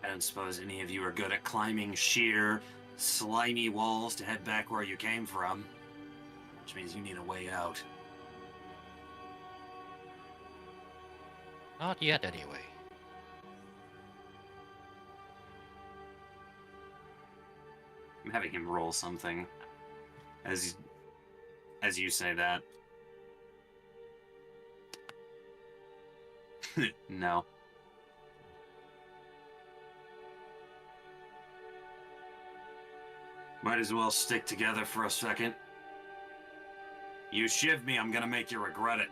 I don't suppose any of you are good at climbing sheer, slimy walls to head back where you came from. Which means you need a way out. Not yet, anyway. I'm having him roll something. As you say that. No. Might as well stick together for a second. You shiv me, I'm gonna make you regret it.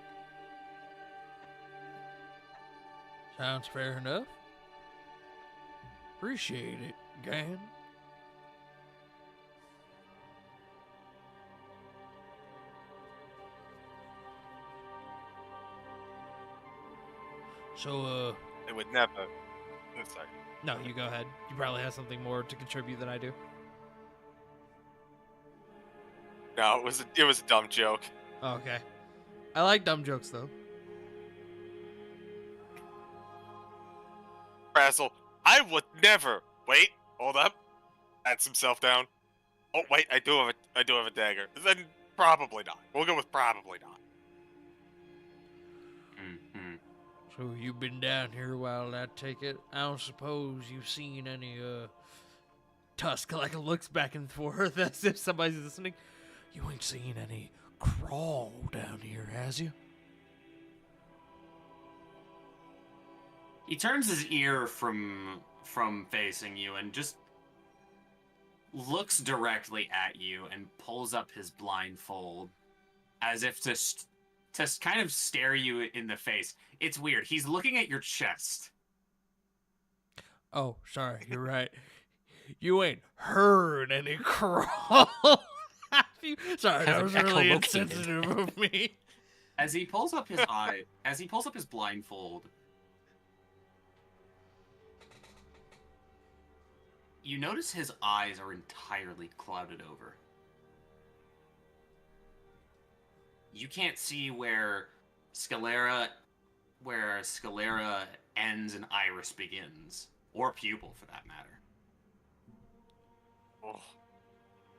Sounds fair enough. Appreciate it, Gan. So, It would never. Oh, sorry. no, you go ahead. You probably have something more to contribute than I do. No, it was a dumb joke. Oh, okay. I like dumb jokes, though. Frazzle, I would never. Wait, hold up. Pats himself down. Oh wait, I do have a dagger. Then probably not. We'll go with probably not. Mm-hmm. So you've been down here a while, I take it. I don't suppose you've seen any, Tusk, like, looks back and forth as if somebody's listening. You ain't seen any crawl down here, has you? He turns his ear from facing you and just looks directly at you and pulls up his blindfold as if to kind of stare you in the face. It's weird. He's looking at your chest. Oh, sorry, you're right. You ain't heard any crawl. Have you? Sorry, that was really insensitive of me. As he pulls up his blindfold, you notice his eyes are entirely clouded over. You can't see where sclera ends and iris begins, or pupil for that matter. Oh.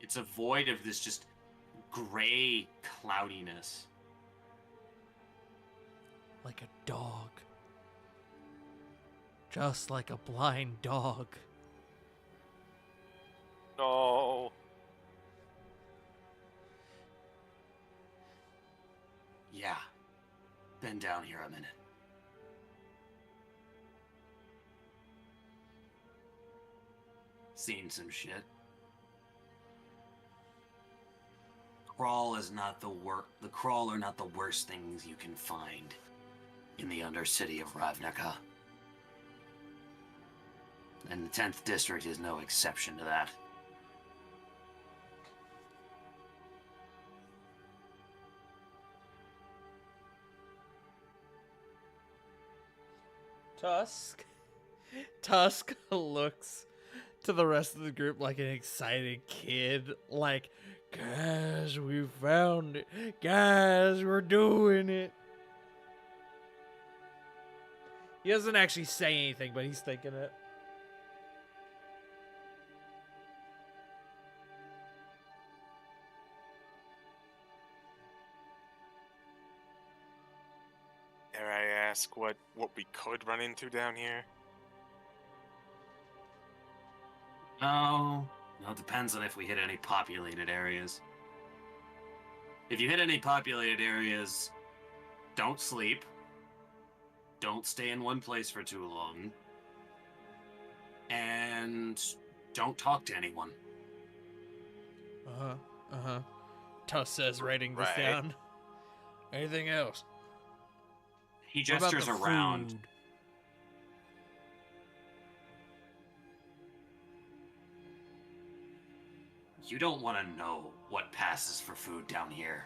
It's a void of this just gray cloudiness. Like a dog. Just like a blind dog. No. Yeah. Been down here a minute. Seen some shit. The crawl are not the worst things you can find in the Undercity of Ravnica. And the 10th District is no exception to that. Tusk looks to the rest of the group like an excited kid. Like, guys, we found it. Guys, we're doing it. He doesn't actually say anything, but he's thinking it. Dare I ask what we could run into down here? No, it depends on if we hit any populated areas. If you hit any populated areas, don't sleep. Don't stay in one place for too long. And don't talk to anyone. Tusk says, writing this Right. down. Anything else? He What about gestures the around. food? You don't want to know what passes for food down here.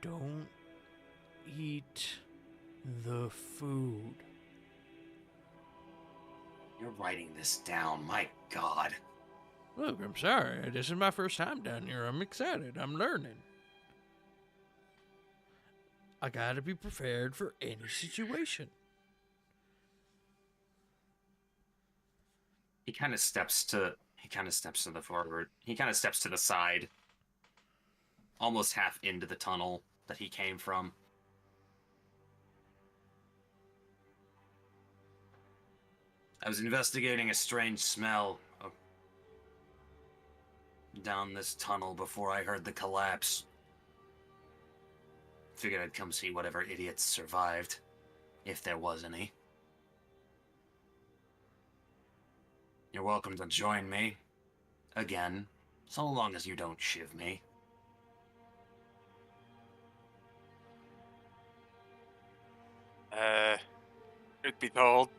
Don't eat the food. You're writing this down, my God. Look, I'm sorry. This is my first time down here. I'm excited. I'm learning. I gotta be prepared for any situation. He kind of steps to the forward. He kind of steps to the side, almost half into the tunnel that he came from. I was investigating a strange smell down this tunnel before I heard the collapse. Figured I'd come see whatever idiots survived, if there was any. You're welcome to join me. Again, so long as you don't shiv me. Truth be told,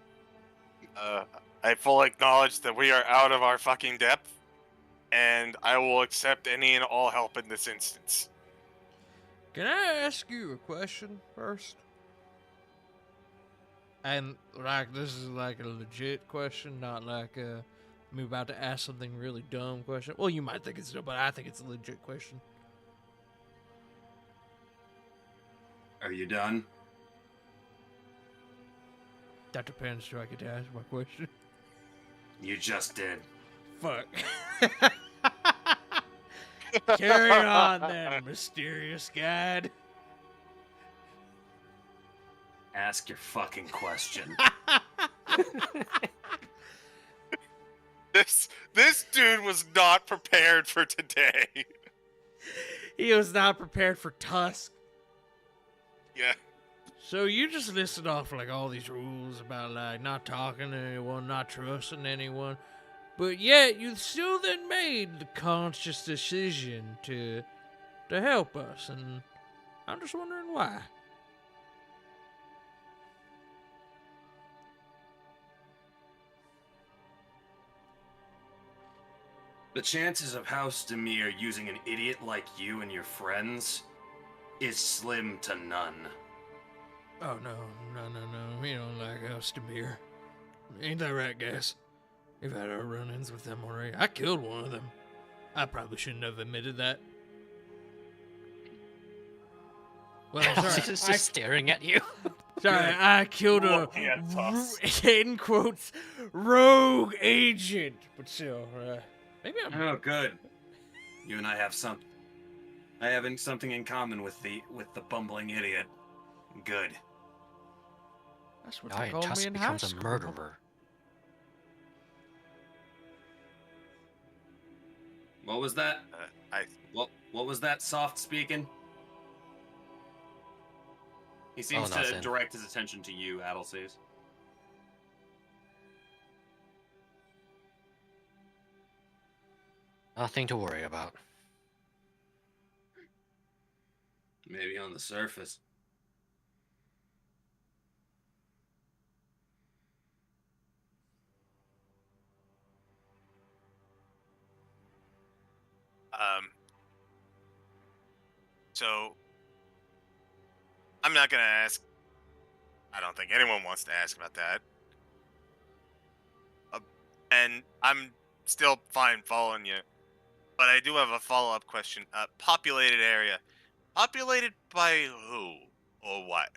I fully acknowledge that we are out of our fucking depth, and I will accept any and all help in this instance. Can I ask you a question first? And, like, this is like a legit question, not like me about to ask something really dumb question. Well, you might think it's dumb, but I think it's a legit question. Are you done? That depends. Do I get to ask my question? You just did. Fuck. Carry on then, mysterious guide. Ask your fucking question. This dude was not prepared for today. He was not prepared for Tusk. Yeah. So you just listed off like all these rules about like not talking to anyone, not trusting anyone, but yet you still then made the conscious decision to help us, and I'm just wondering why. The chances of House Demir using an idiot like you and your friends is slim to none. Oh no, we don't like House Demir. Ain't that right, guys? We've had our run-ins with them already. I killed one of them. I probably shouldn't have admitted that. Well, I'm sorry. He's just staring at you. Sorry, I killed a, Looking at Tusk. in quotes, rogue agent. But still, maybe I'm... Oh, good. You and I have something in common with the bumbling idiot. Good. That's what they Giant called me Tusk in high becomes a school. murderer. What was that? I What was that soft speaking? He seems to nothing. direct his attention to you, Adelseas. Nothing to worry about. Maybe on the surface. So, I'm not gonna ask. I don't think anyone wants to ask about that. And I'm still fine following you. But I do have a follow-up question. Populated area. Populated by who? Or what?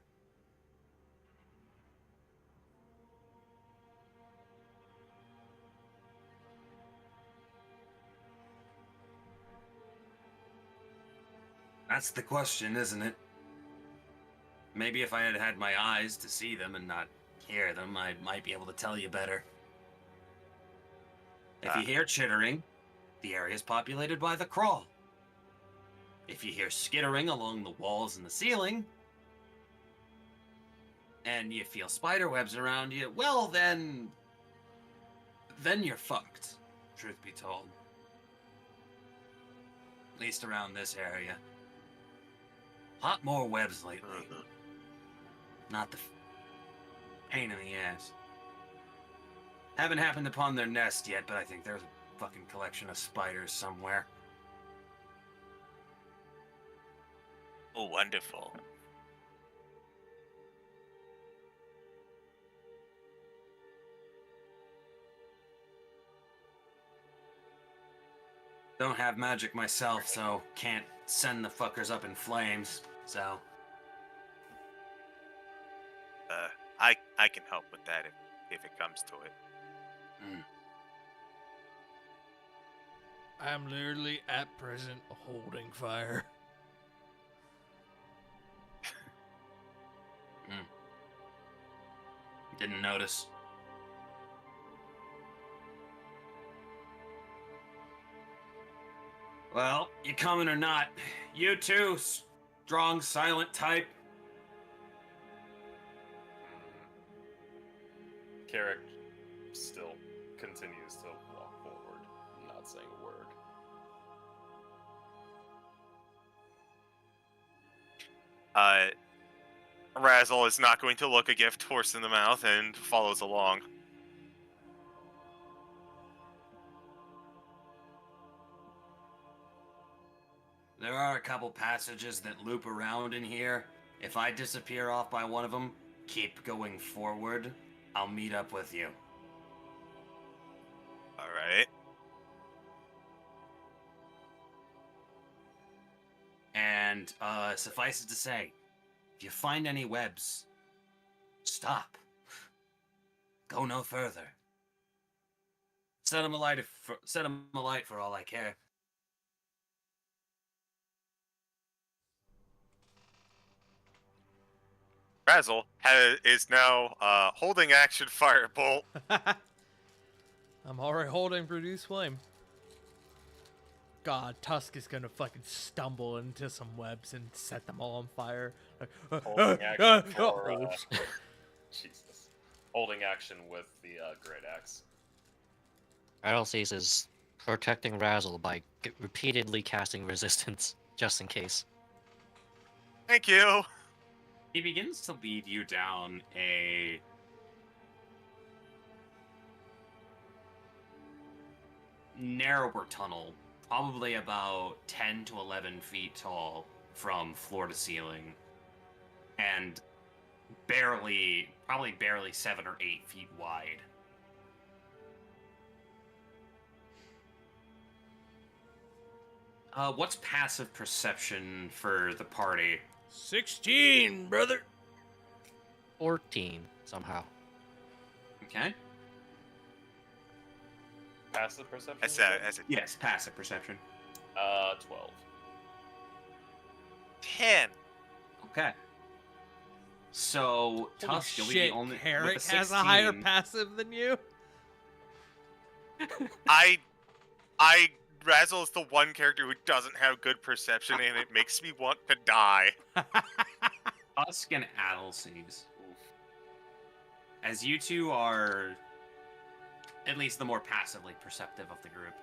That's the question, isn't it? Maybe if I had had my eyes to see them and not hear them, I might be able to tell you better. If you hear chittering, the area is populated by the crawl. If you hear skittering along the walls and the ceiling, and you feel spider webs around you, well then you're fucked, truth be told. At least around this area. Lot more webs lately. Not the pain in the ass. Haven't happened upon their nest yet, but I think there's a fucking collection of spiders somewhere. Oh, wonderful. Don't have magic myself, so can't send the fuckers up in flames, so... I can help with that if it comes to it. I'm literally at present holding fire. Didn't notice. Well, you coming or not? You too, strong, silent type. Carrick still continues to walk forward, not saying a word. Razzle is not going to look a gift horse in the mouth and follows along. There are a couple passages that loop around in here. If I disappear off by one of them, keep going forward. I'll meet up with you. Alright. And, suffice it to say, if you find any webs, stop. Go no further. Set 'em alight for all I care. Razzle is now holding action firebolt. I'm already holding produce flame. God, Tusk is gonna fucking stumble into some webs and set them all on fire. Holding action for, Jesus. Holding action with the great axe. Rattlesnake is protecting Razzle by repeatedly casting resistance, just in case. Thank you. He begins to lead you down a narrower tunnel, probably about 10 to 11 feet tall from floor to ceiling, and probably barely 7 or 8 feet wide. What's passive perception for the party? 16, brother. 14, somehow. Okay. Passive perception? As a Yes, passive perception. 12. 10. Okay. So, Holy Tusk, you'll be shit, the only. Carrick with has a higher 16. passive than you? Razzle is the one character who doesn't have good perception, and it makes me want to die. Tusk and Addleseas. As you two are at least the more passively perceptive of the group,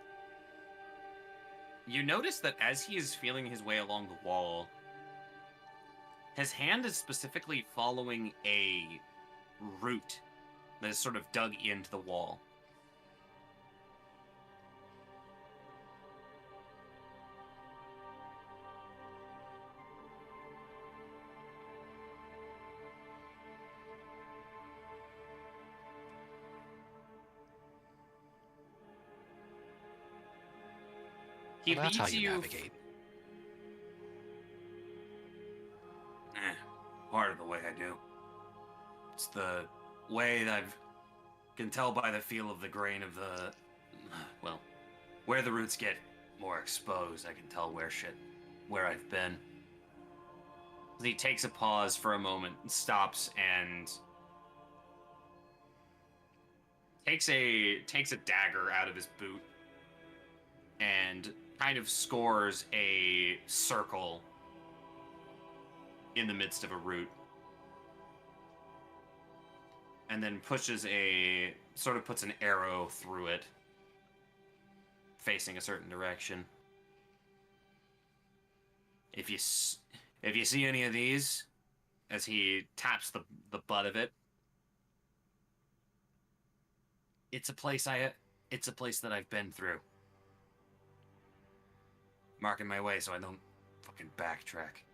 you notice that as he is feeling his way along the wall, his hand is specifically following a root that is sort of dug into the wall. He Well, that's how leads you you. navigate. Part of the way I do. It's the way that I can tell by the feel of the grain of the. Well, where the roots get more exposed, I can tell where I've been. He takes a pause for a moment, stops, and takes a dagger out of his boot and kind of scores a circle in the midst of a root. And then puts an arrow through it, facing a certain direction. If you see any of these, as he taps the butt of it, it's a place that I've been through. Marking my way so I don't fucking backtrack.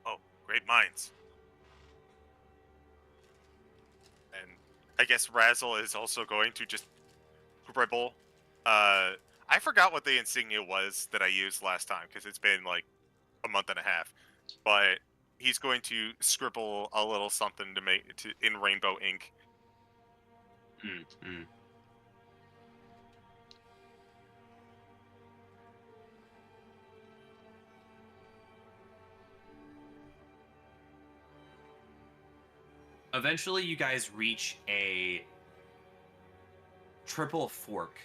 Oh, great minds. And I guess Razzle is also going to just scribble. I forgot what the insignia was that I used last time because it's been like a month and a half. But he's going to scribble a little something in rainbow ink. Eventually, you guys reach a triple fork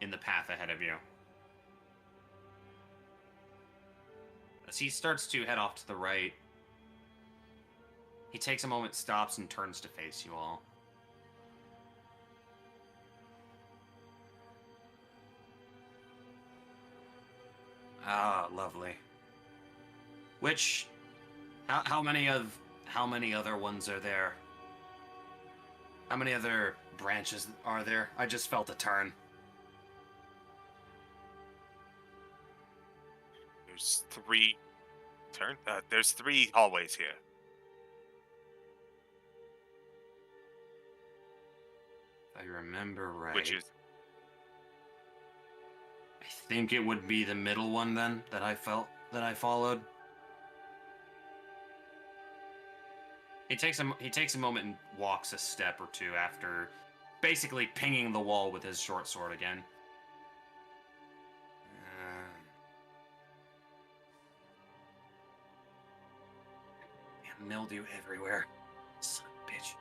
in the path ahead of you. As he starts to head off to the right, he takes a moment, stops, and turns to face you all. Ah, lovely. How many other ones are there? How many other branches are there? I just felt a turn. There's three. There's three hallways here. If I remember right. Which is I think it would be the middle one then that I followed. He takes a moment and walks a step or two after basically pinging the wall with his short sword again. Mildew everywhere. Son of a bitch.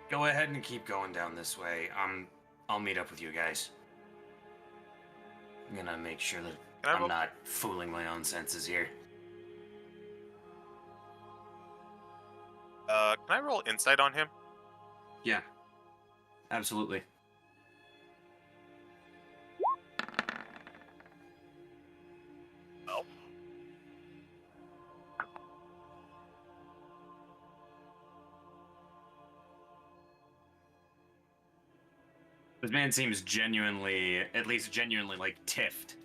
Go ahead and keep going down this way. I'll meet up with you guys. I'm gonna make sure that I'm not fooling my own senses here. Can I roll insight on him? Yeah. Absolutely. Oh. This man seems genuinely, at least genuinely, like, tiffed.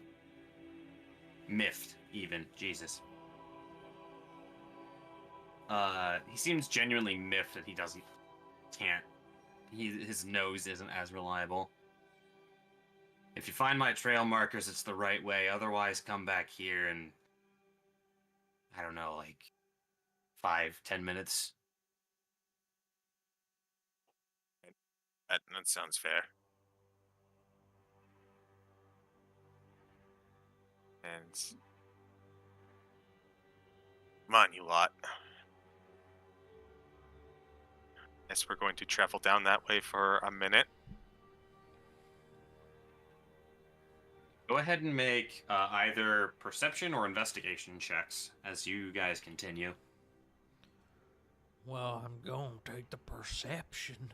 Miffed, even. Jesus. He seems genuinely miffed that his nose isn't as reliable. If you find my trail markers, it's the right way. Otherwise, come back here and, I don't know, like 5-10 minutes. That sounds fair. And come on, you lot. Guess we're going to travel down that way for a minute. Go ahead and make either perception or investigation checks as you guys continue. Well, I'm gonna take the perception.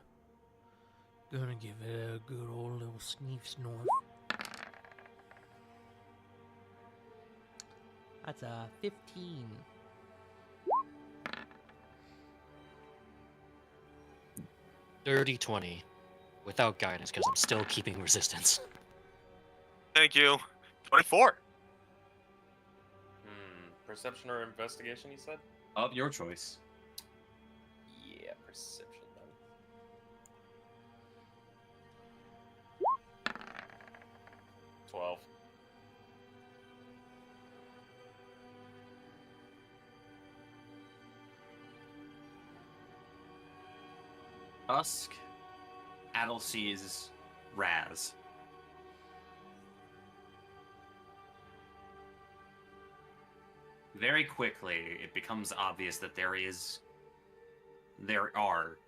Gonna give it a good old little sneef snorf. That's a 15. Dirty 20. Without guidance, because I'm still keeping resistance. Thank you. 24. Perception or investigation, you said? Of your choice. Yeah, perception then. $12. Tusk, Adel sees Raz. Very quickly, it becomes obvious that there are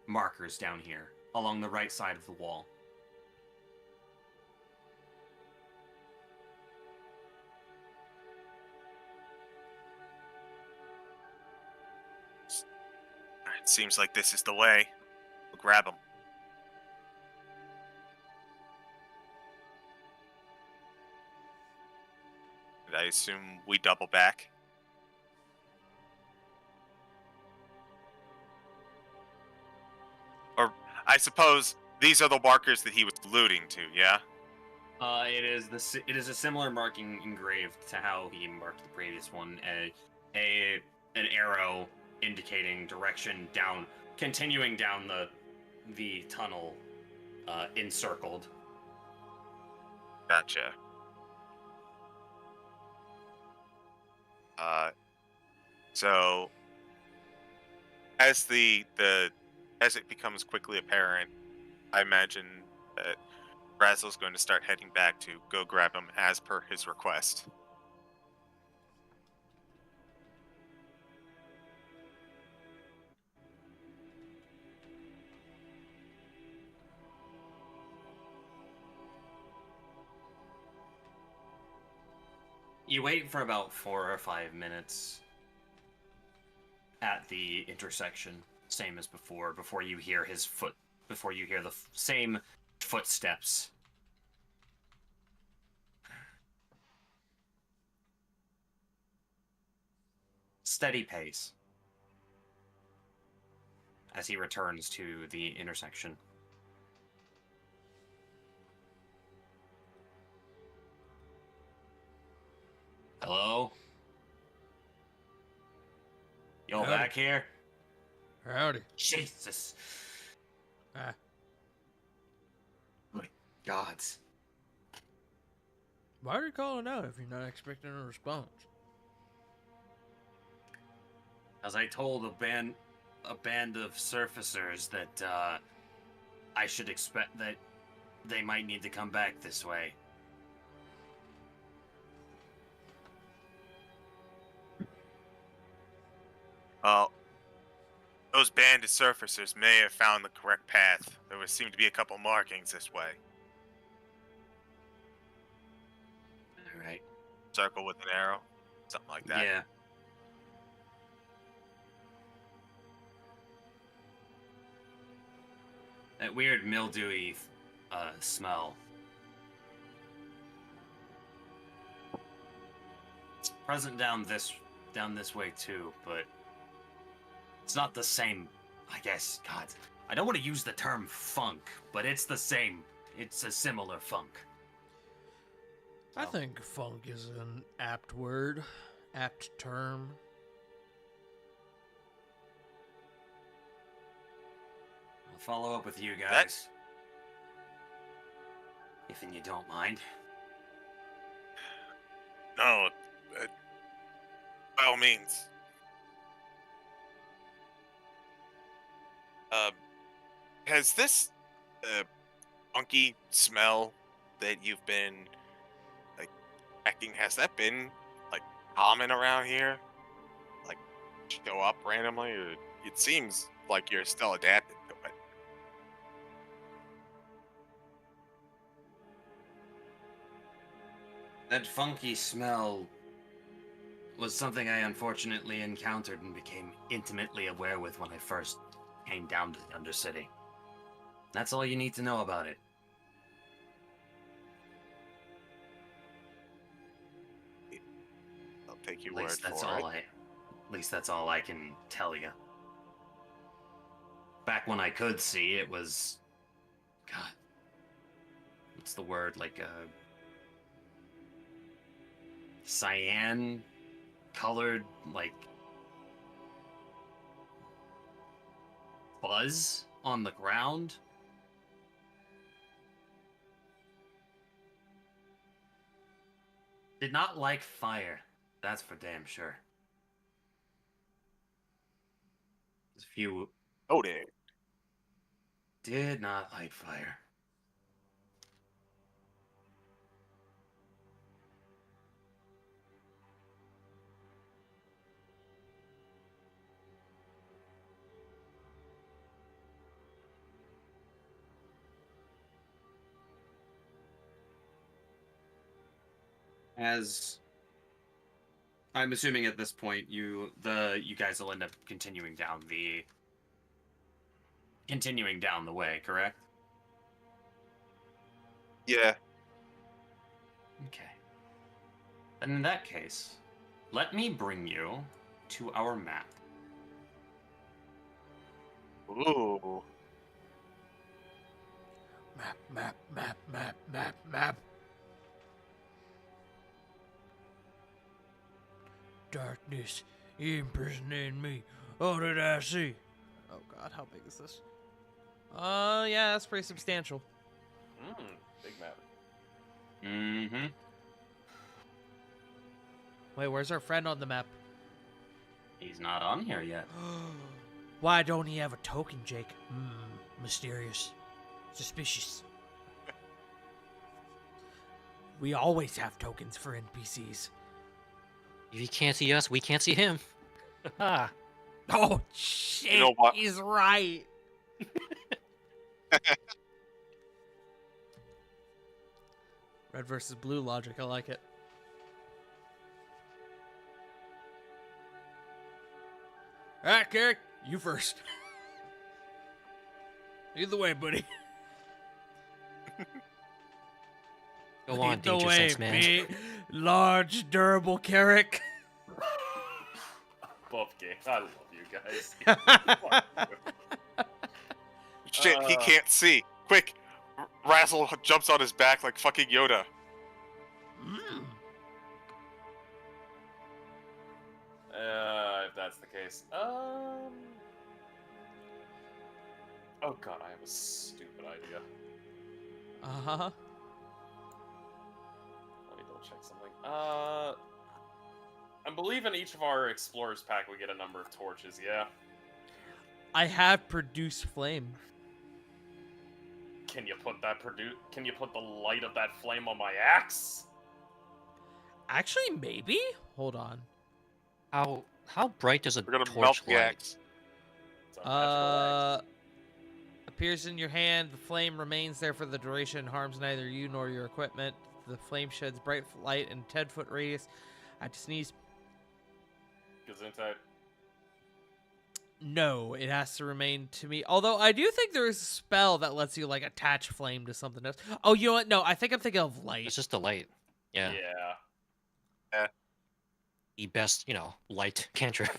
markers down here along the right side of the wall. It seems like this is the way. We'll grab him. And I assume we double back. Or I suppose these are the markers that he was alluding to, yeah? It is a similar marking engraved to how he marked the previous one. An arrow indicating direction down, continuing down the tunnel, encircled. Gotcha. So as as it becomes quickly apparent, I imagine that Razzle's going to start heading back to go grab him as per his request. You wait for about 4 or 5 minutes at the intersection, same as before you hear the same footsteps. Steady pace as he returns to the intersection. Hello? Y'all Howdy. back here? Howdy. Jesus. Ah, My gods. why are you calling out if you're not expecting a response? As I told a band of surfacers that I should expect that they might need to come back this way. Well, those band of surfacers may have found the correct path. There would seem to be a couple markings this way. Alright. Circle with an arrow, something like that. Yeah. That weird mildewy smell. It's present down this way too, but it's not the same, I guess. God, I don't want to use the term funk, but it's the same. It's a similar funk. I So, think funk is an apt word, apt term. I'll follow up with you guys. If you don't mind. No, by all means. Has this funky smell that you've been like acting, has that been like common around here? Like show up randomly? Or it seems like you're still adapted to it. That funky smell was something I unfortunately encountered and became intimately aware with when I first came down to the Undercity. That's all you need to know about it. I'll take your At word least that's for all it. at least that's all I can tell you. Back when I could see, it was, God, what's the word? Like a cyan colored, like buzz on the ground. Did not like fire. That's for damn sure. There's a few Oh, dang. did not like fire. As I'm assuming at this point, you guys will end up continuing down the way, correct? Yeah. Okay. Then in that case, let me bring you to our map. Ooh. Map. Darkness imprisoning me. All that I see. Oh god, how big is this? Yeah, that's pretty substantial. Big map. Mm-hmm. Wait, where's our friend on the map? He's not on here yet. Why don't he have a token, Jake? Mysterious. Suspicious. We always have tokens for NPCs. If he can't see us, we can't see him. Ah. Oh, shit. You know what? He's right. Red versus blue logic, I like it. Alright, Carrick, you first. Either way, buddy. Go on, Either Danger way, Sense Man. big, large, durable Carrick. Buff game. I love you guys. Shit, he can't see. Quick! Razzle jumps on his back like fucking Yoda. If that's the case. Oh god, I have a stupid idea. Uh-huh. Let me double check something. I believe in each of our explorers pack we get a number of torches, yeah? I have produced flame. Can you put the light of that flame on my axe? Actually, maybe? Hold on. How bright does a We're gonna torch melt the light? axe. It's a magical axe. Appears in your hand. The flame remains there for the duration and harms neither you nor your equipment. The flame sheds bright light in 10-foot radius. I had to sneeze. Gesundheit. No, it has to remain to me. Although I do think there is a spell that lets you like attach flame to something else. Oh, you know what? No, I think I'm thinking of light. It's just the light. Yeah. Yeah. The best, light cantrip.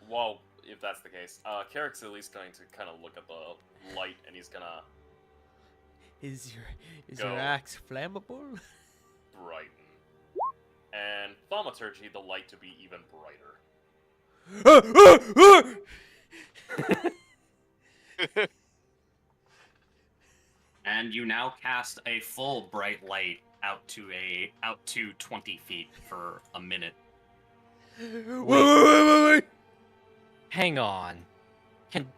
Well, if that's the case, Carrick's at least going to kind of look at the light, and he's gonna Is Go. your axe flammable? brighten. And thaumaturgy, the light to be even brighter. And you now cast a full bright light out to 20 feet for a minute. Wait. Hang on.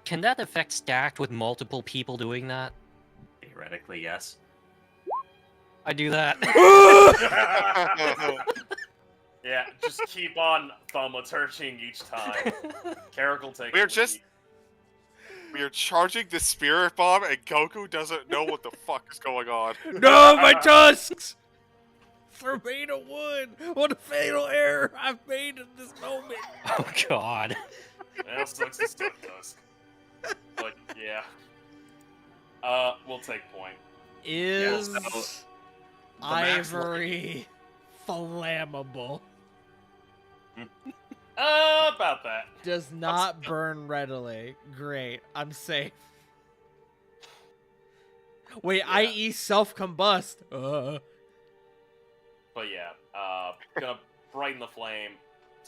Can that effect stacked with multiple people doing that? Theoretically, yes. I do that. Yeah, just keep on thaumaturging each time. Carrick will take. We're the just- lead. We are charging the spirit bomb, and Goku doesn't know what the fuck is going on. No, my tusks! For me to win! What a fatal error I've made in this moment! Oh god. Well, sucks to suck, Tusk. But yeah. We'll take point. Is Yeah, so the max ivory flammable? About that. Does not burn readily. Great. I'm safe. Wait, Yeah. i.e. self-combust. But yeah, gonna brighten the flame,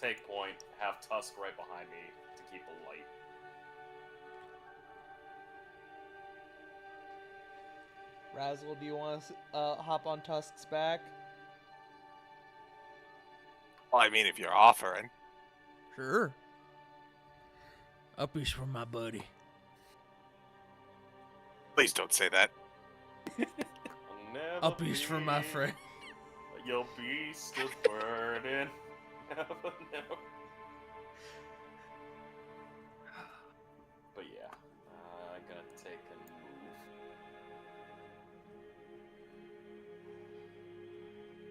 take point, have Tusk right behind me to keep a light. Razzle, do you want to hop on Tusk's back? Well, I mean, if you're offering. Sure. Uppies for my buddy. Please don't say that. I'll never Uppies for my be friend. Your beast is burning. Never know. But yeah, I'm gonna take a move.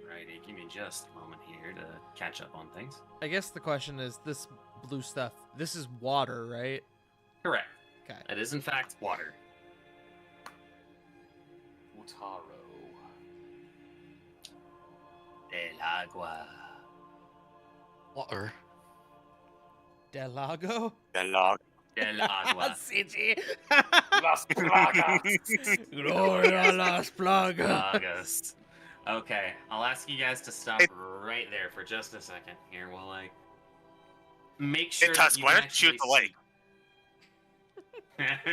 Righty, give me just a moment here to catch up on things. I guess the question is, this blue stuff, this is water, right? Correct. Okay. It is in fact water. Utaro. Del agua. Water. Del Lago? The log. Del agua. CG! Las Plagas! Gloria las plagas. August. Okay, I'll ask you guys to stop It- right there for just a second here while I make sure that Tusk, you why can don't you shoot actually the lake?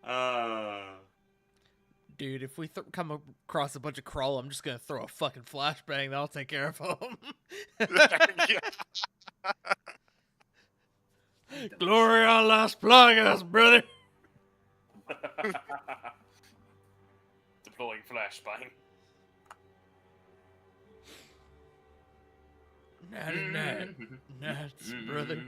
see. Dude, if we come across a bunch of crawl, I'm just gonna throw a fucking flashbang. That'll take care of them. Yeah. Gloria las plagas, brother. Deploying flashbang. Natty nat. Nuts, brother.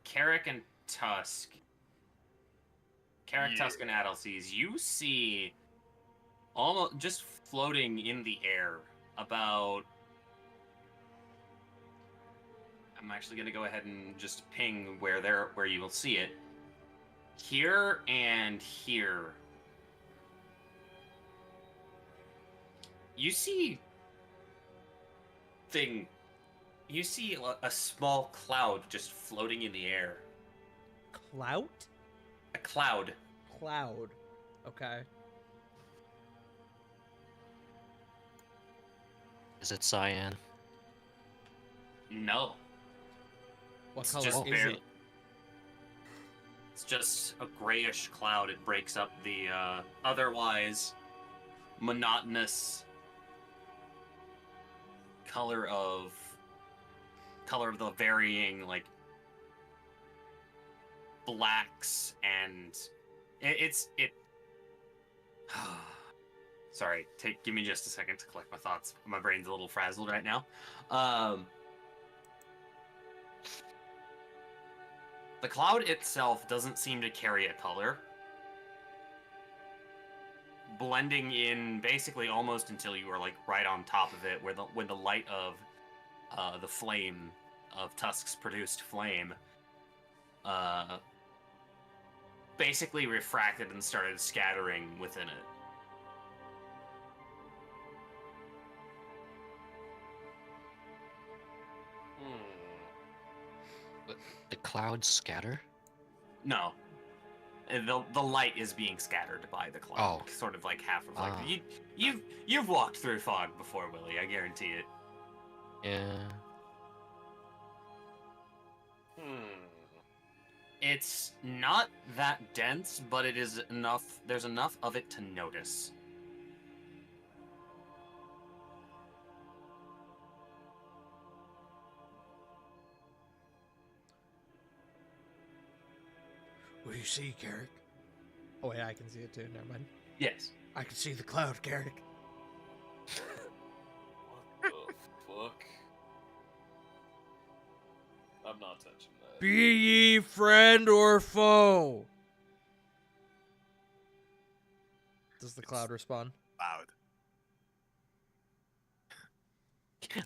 Carrick and Tusk. Carrick, Yeah. Tusk, and Adelsees, you see almost just floating in the air about. I'm actually gonna go ahead and just ping where you will see it. Here and here. You see a small cloud just floating in the air. Clout? A cloud. Cloud. Okay. Is it cyan? No. What It's color just is barely. it? It's just a grayish cloud. It breaks up the otherwise monotonous color of the varying like blacks and it sorry, give me just a second to collect my thoughts. My brain's a little frazzled right now. The cloud itself doesn't seem to carry a color, blending in basically almost until you are like right on top of it, where when the light of the flame of Tusk's produced flame basically refracted and started scattering within it. The clouds scatter? No. The light is being scattered by the cloud. Oh. Sort of like half reflected. Ah. You've walked through fog before, Willie, I guarantee it. Yeah. It's not that dense, but it is enough. There's enough of it to notice. What do you see, Carrick? Oh wait, I can see it too. Never mind. Yes. I can see the cloud, Carrick. What the fuck? I'm not touching that. Be ye friend or foe? Does the cloud respond? Loud.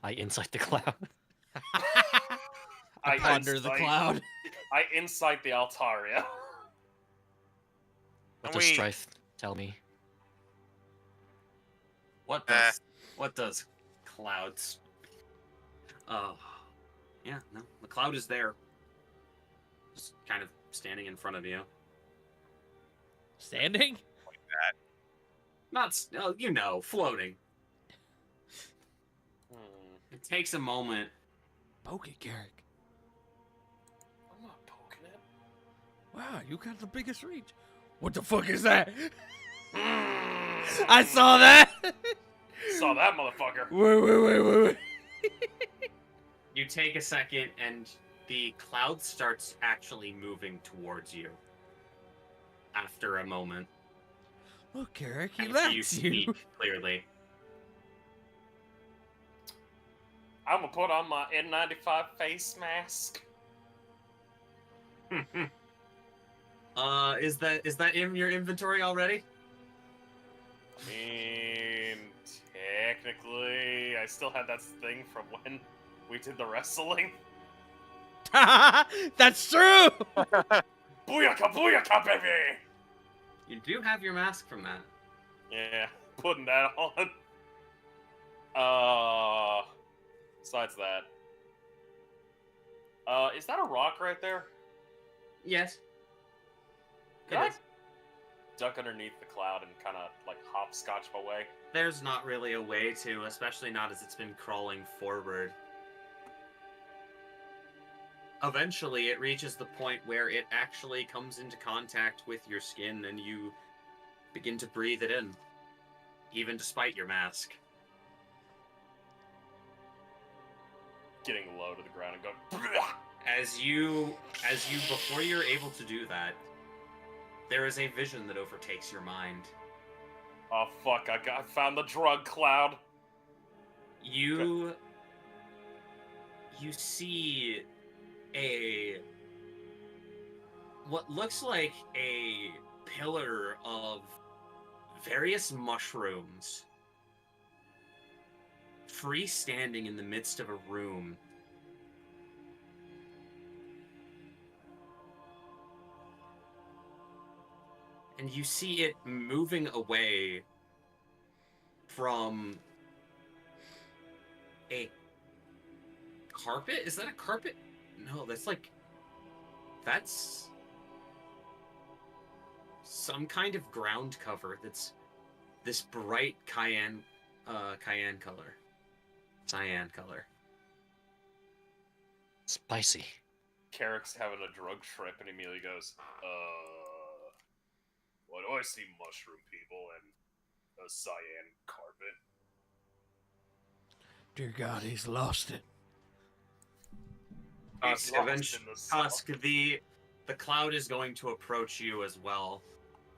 I insight the cloud. I Ponder the insight- cloud. I insight the Altaria. What And does we- Strife tell me? What Eh. does clouds? Oh, yeah. No, the cloud is there, just kind of standing in front of you. Standing? Not, floating. Hmm. It takes a moment. Poke it, Garrick. I'm not poking it. Wow, you got the biggest reach. What the fuck is that? Mm. I saw that! Saw that motherfucker. Wait. You take a second, and the cloud starts actually moving towards you. After a moment, Look, Garrick, he after you lets speak you. clearly. I'm gonna put on my N95 face mask. Is that in your inventory already? I mean, technically, I still had that thing from when we did the wrestling. That's true! Booyaka, booyaka, baby! You do have your mask from that. Yeah, putting that on. Besides that. Is that a rock right there? Yes. Can It I is. duck underneath the cloud and kind of, like, hopscotch my way? There's not really a way to, especially not as it's been crawling forward. Eventually, it reaches the point where it actually comes into contact with your skin, and you begin to breathe it in, even despite your mask. Getting low to the ground and going, As you, before you're able to do that, there is a vision that overtakes your mind. oh fuck, I found the drug cloud. You see what looks like a pillar of various mushrooms freestanding in the midst of a room. And you see it moving away from a carpet? Is that a carpet? No, that's some kind of ground cover that's this bright cyan color. Cyan color. Spicy. Carrick's having a drug trip and immediately goes, why do I see mushroom people and a cyan carpet? Dear God, he's lost it. He's lost in the sun. Tusk, the cloud is going to approach you as well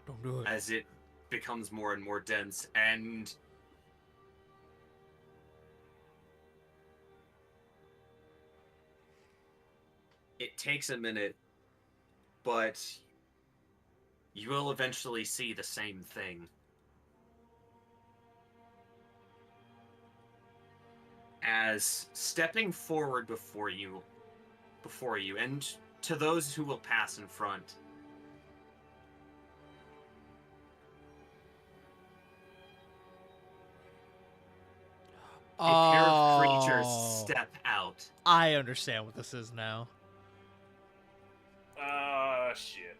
Don't do it. as it becomes more and more dense, and it takes a minute, but you will eventually see the same thing. As stepping forward before you, and to those who will pass in front, a pair of creatures step out. I understand what this is now. Shit.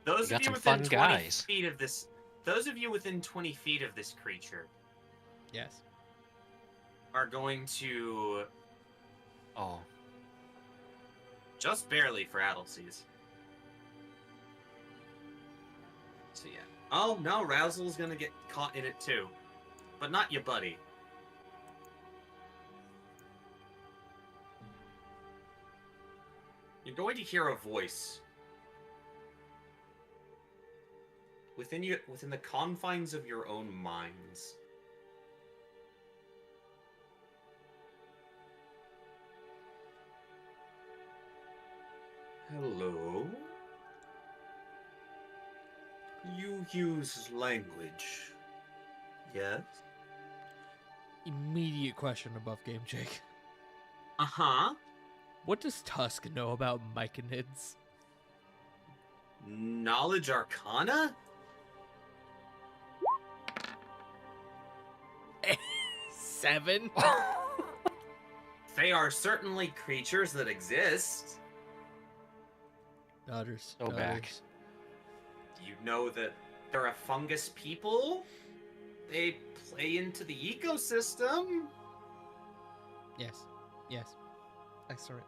Those You of got you some within fun 20 guys. feet of this, those of you within 20 feet of this creature Yes. are going to Oh. just barely for Adelseas. So yeah. Oh no, Razzle's gonna get caught in it too, but not your buddy. You're going to hear a voice within the confines of your own minds. Hello? You use language. Yes? Immediate question above game, Jake. Uh-huh. What does Tusk know about myconids? Knowledge Arcana? 7? They are certainly creatures that exist. Dodgers. Go back. You You know that they're a fungus people. They play into the ecosystem. Yes. Yes. Excellent.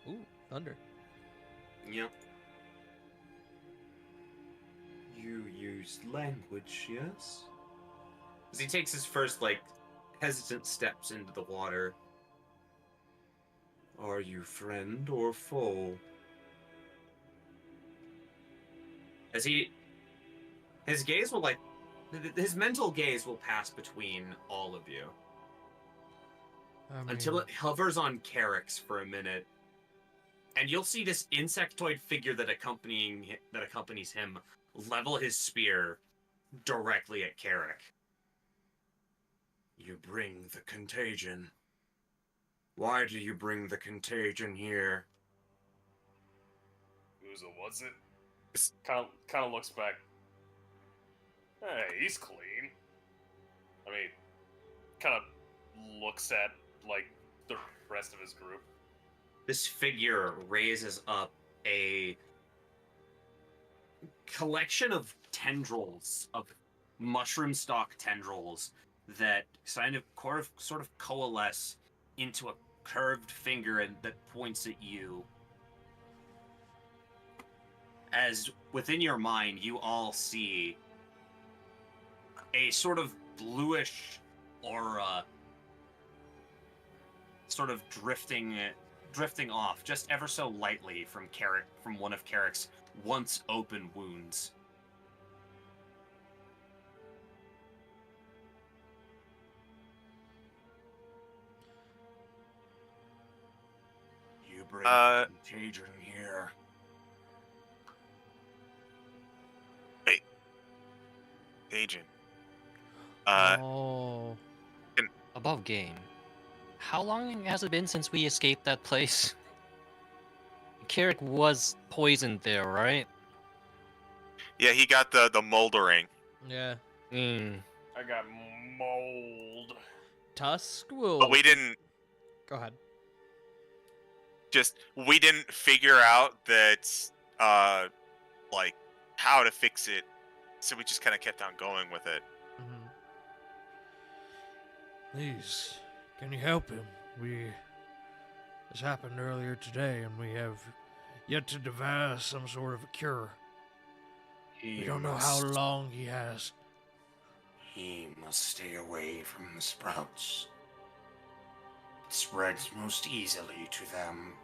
Ooh, thunder. Yep. You used language, yes? As he takes his first, hesitant steps into the water. Are you friend or foe? As his gaze will, his mental gaze will pass between all of you. Until it hovers on Carrick's for a minute. And you'll see this insectoid figure that accompanies him level his spear directly at Carrick. You bring the contagion. Why do you bring the contagion here? Uzo, was it? Kind of looks back. Hey, he's clean. I mean, kind of looks at, the rest of his group. This figure raises up a collection of tendrils, of mushroom stalk tendrils that sort of coalesce into a curved finger that points at you. As within your mind, you all see a sort of bluish aura sort of drifting off just ever so lightly from one of Carrick's once open wounds. You bring contagion here. Wait. Agent. Oh. Above game. How long has it been since we escaped that place? Carrick was poisoned there, right? Yeah, he got the moldering. Yeah. Hmm. I got mold. Tusk will. But we didn't Go ahead. we didn't figure out that how to fix it. So we just kind of kept on going with it. Mm-hmm. Please, can you help him? This happened earlier today, and we have yet to devise some sort of a cure. We don't know how long he has. He must stay away from the sprouts. It spreads most easily to them.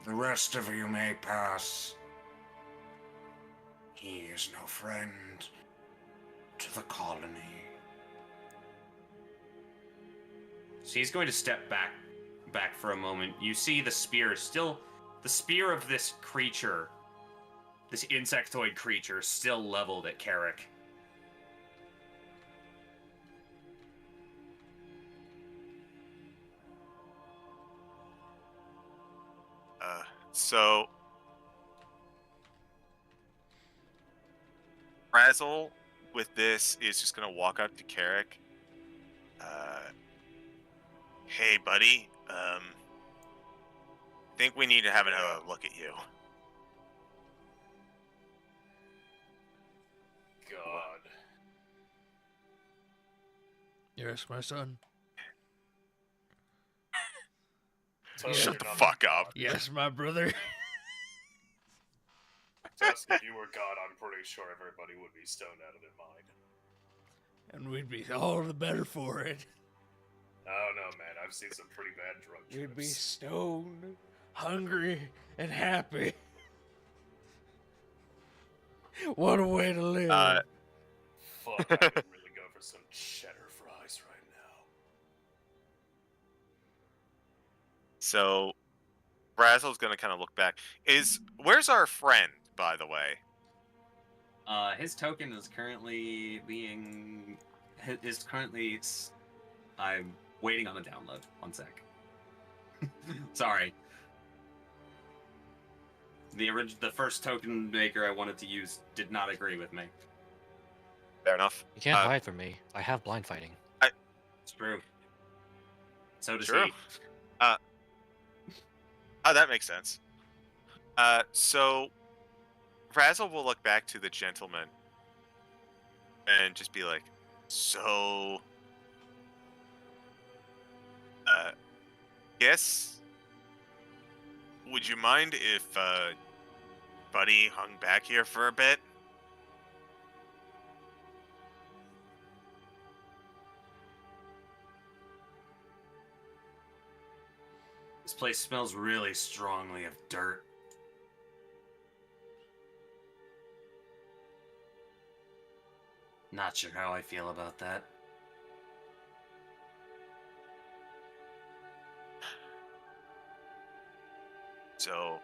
The rest of you may pass. He is no friend to the colony. So he's going to step back for a moment. You see the spear of this creature, this insectoid creature, still leveled at Carrick. So Razzle with this is just gonna walk up to Carrick. Hey buddy, think we need to have another look at you. God. Yes, my son. Tusk, Shut you're the not- fuck up. Yes, my brother. Tusk, if you were God, I'm pretty sure everybody would be stoned out of their mind. And we'd be all the better for it. Oh no, man, I've seen some pretty bad drug trips. We'd be stoned, hungry, and happy. What a way to live. Fuck, I would really go for some cheddar fries right now. So Razzle's gonna kind of look back. Where's our friend, by the way? His token is currently I'm waiting on the download. 1 sec. Sorry. The first token maker I wanted to use did not agree with me. Fair enough. You can't hide from me. I have blind fighting. It's true. So does True. he. Oh, that makes sense. So Razzle will look back to the gentleman and just be like, so, yes, would you mind if, Buddy hung back here for a bit? This place smells really strongly of dirt. Not sure how I feel about that. So,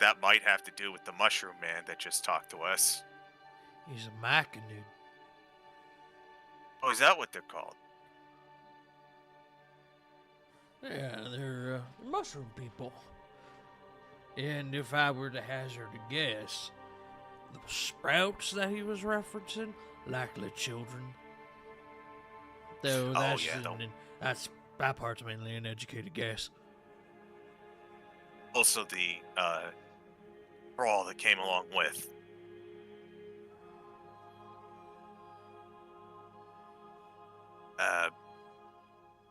that might have to do with the mushroom man that just talked to us. He's a Mackinoo. Oh, is that what they're called? Yeah, they're mushroom people. And if I were to hazard a guess, the sprouts that he was referencing, likely children. Though Oh, that's yeah, don't- that part's mainly an educated guess. Also the, brawl that came along with.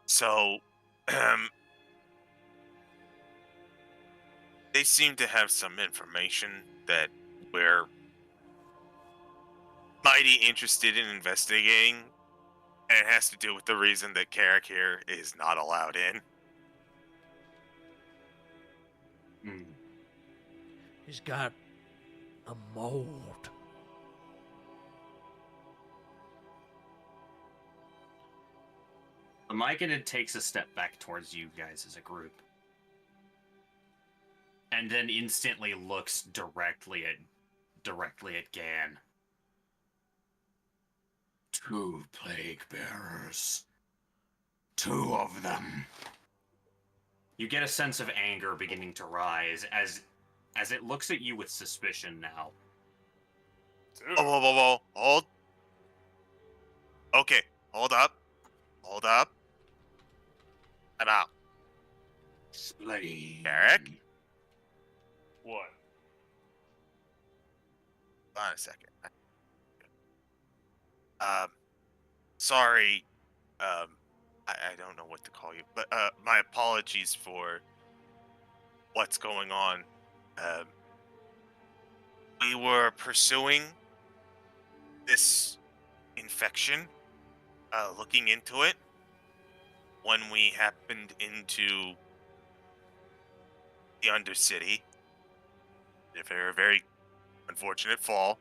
So, they seem to have some information that we're mighty interested in investigating, and it has to do with the reason that Carrick here is not allowed in. Hmm. He's got a mold. The Myconid takes a step back towards you guys as a group. And then instantly looks directly at Gan. 2 plague bearers. 2 of them. You get a sense of anger beginning to rise as it looks at you with suspicion now. Dude. Whoa, whoa, whoa, whoa. Hold. Okay, hold up. Hold up. I'm out. Splitting. Carrick? What? Hold on a second. Sorry. I don't know what to call you, but my apologies for what's going on. We were pursuing this infection, looking into it, when we happened into the Undercity. A very, very unfortunate fall.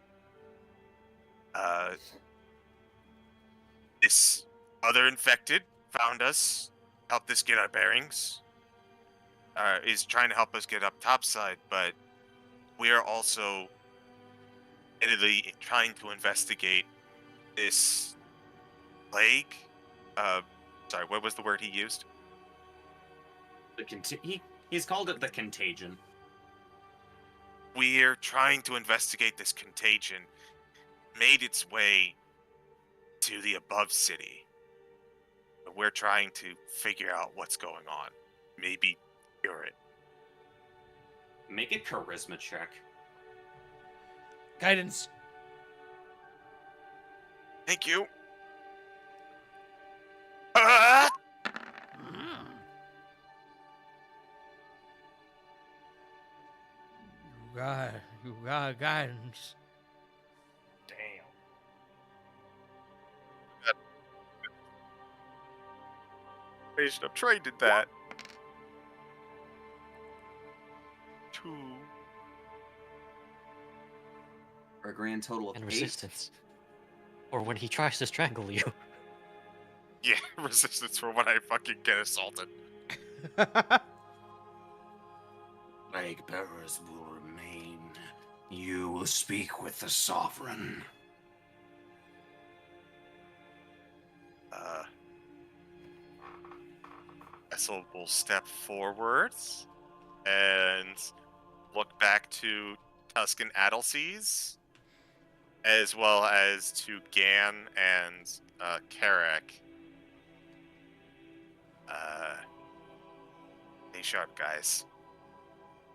This other infected found us, helped us get our bearings, is trying to help us get up topside, but we are also admittedly trying to investigate this plague. Sorry, what was the word he used? He's called it the contagion. We're trying to investigate this contagion. Made its way to the above city. But we're trying to figure out what's going on. Maybe cure it. Make a charisma check. Guidance. Thank you. You got guidance. Damn. I should have traded that. 2. For a grand total of And 8. resistance. Or when he tries to strangle you. Yeah, resistance for when I fucking get assaulted. Plague bearers will remain. You will speak with the sovereign. Vessel will step forwards and look back to Tuscan Adelseas, as well as to Gan and Carrick. Stay sharp, guys.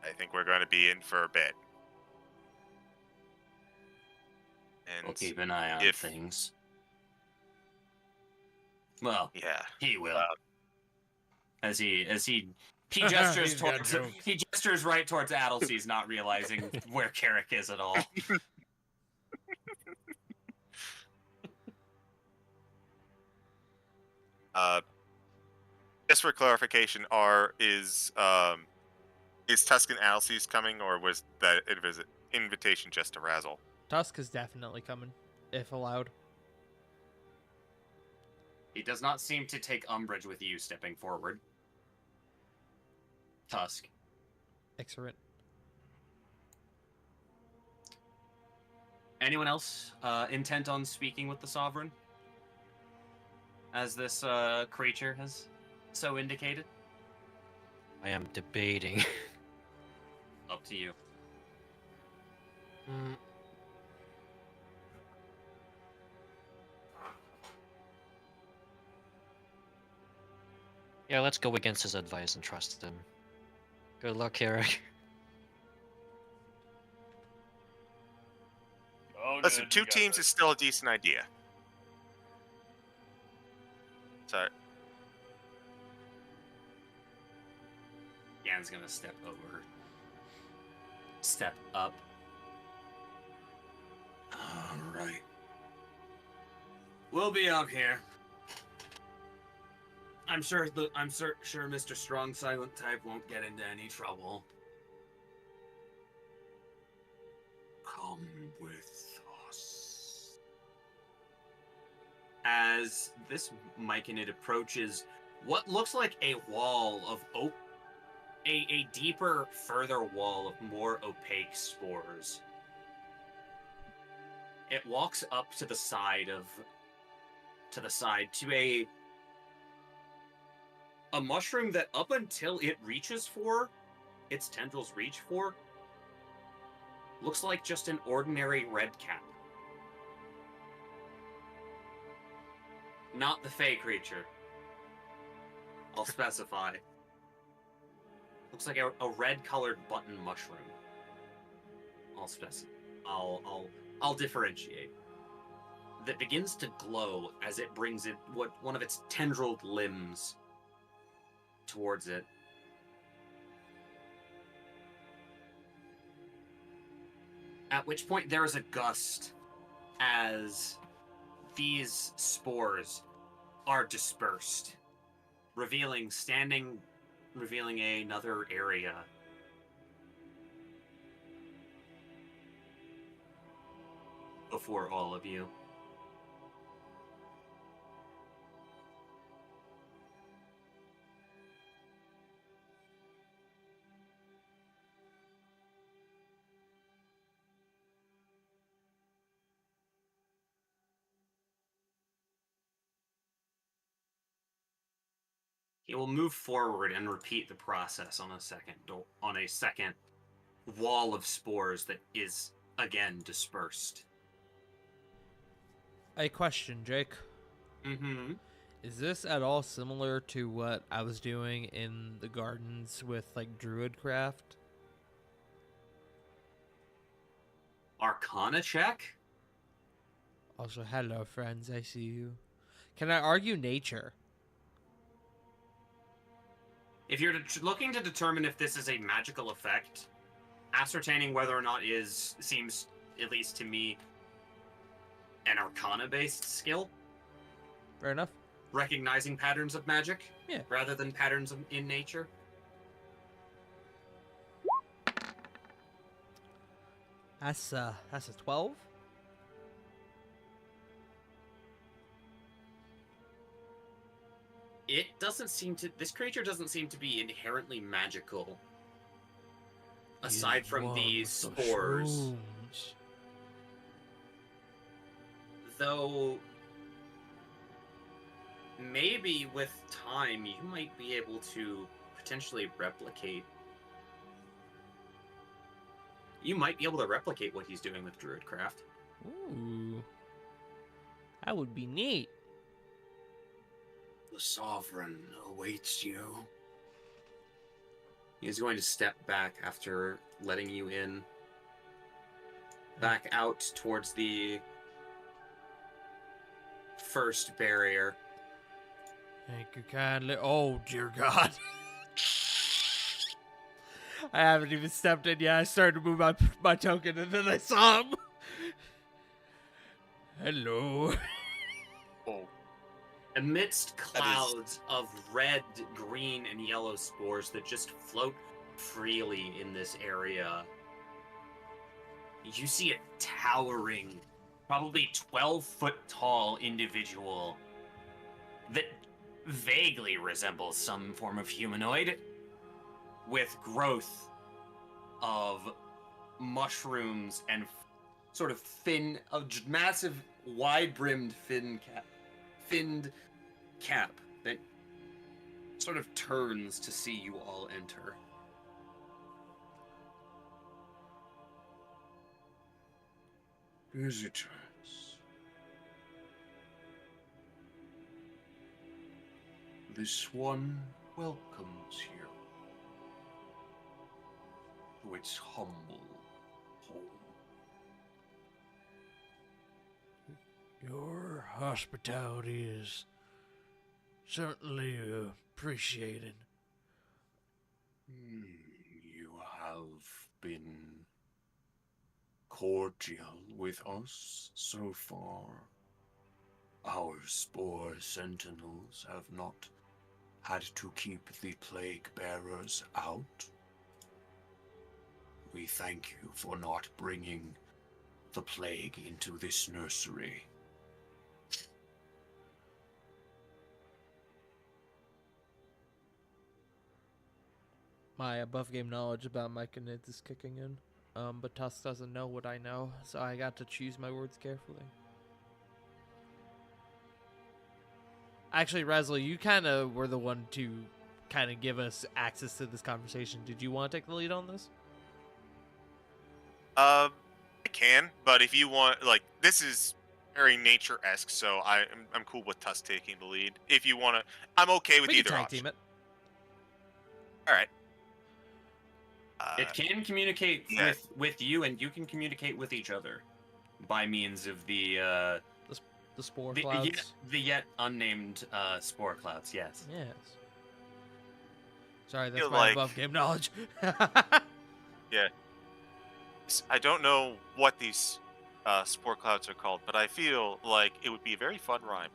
I think we're going to be in for a bit. And We'll keep an eye on if- things. Well, yeah, he will. As he He's gestures got towards jokes. he gestures right towards Adelsees, not realizing where Carrick is at all. just for clarification, is Tuscan Alces coming, or was that invitation just to Razzle? Tusk is definitely coming, if allowed. He does not seem to take umbrage with you stepping forward. Tusk. Excellent. Anyone else intent on speaking with the Sovereign? As this creature has so indicated? I am debating. Up to you. Mm, yeah, let's go against his advice and trust him. Good luck, Eric. Oh, Listen, good, you 2 got teams this. is still a decent idea. So, Yan's gonna step over. Step up. Alright. We'll be out here. I'm sure sure Mr. Strong Silent Type won't get into any trouble. Come with us. As this Myconid approaches what looks like a wall of a deeper, further wall of more opaque spores. It walks up to the side to a mushroom that up until it reaches for, its tendrils reach for, looks like just an ordinary red cap. Not the fey creature. I'll specify. Looks like a red-colored button mushroom. I'll differentiate. That begins to glow as it brings it one of its tendrilled limbs towards it. At which point there is a gust as these spores are dispersed, revealing another area. Before all of you. He will move forward and repeat the process on a second wall of spores that is again dispersed. A question, Jake. Mm-hmm. Is this at all similar to what I was doing in the gardens with, like, Druidcraft? Arcana check? Also, hello, friends, I see you. Can I argue nature? If you're looking to determine if this is a magical effect, ascertaining whether or not seems, at least to me, an Arcana-based skill. Fair enough. Recognizing patterns of magic, Yeah. rather than patterns in nature. That's a 12. This creature doesn't seem to be inherently magical. Aside from these spores. Though, maybe with time, you might be able to potentially replicate. You might be able to replicate what he's doing with Druidcraft. Ooh. That would be neat. The Sovereign awaits you. He's going to step back after letting you in. Back out towards the first barrier. Thank you kindly. Oh, dear God. I haven't even stepped in yet. I started to move my token, and then I saw him. Hello. Oh, Amidst That is- clouds of red, green, and yellow spores that just float freely in this area, you see a towering, probably 12-foot tall individual that vaguely resembles some form of humanoid with growth of mushrooms and sort of massive, wide-brimmed finned cap that sort of turns to see you all enter. Visitors. This one welcomes you to its humble home. Your hospitality is certainly appreciated. You have been cordial with us so far. Our spore sentinels have not had to keep the plague bearers out. We thank you for not bringing the plague into this nursery. My above game knowledge about Myconids is kicking in. But Tusk doesn't know what I know, so I got to choose my words carefully. Actually, Razzle, you kind of were the one to kind of give us access to this conversation. Did you want to take the lead on this? I can, but if you want, like, this is very nature-esque, so I'm cool with Tusk taking the lead. If you want to, I'm okay with We either can tag option. team it. All right. It can communicate yeah. with you, and you can communicate with each other by means of the The spore clouds. the yet unnamed spore clouds. Yes. Yes. Sorry, that's Feel my like- above game knowledge. I don't know what these spore clouds are called, but I feel like it would be a very fun rhyme.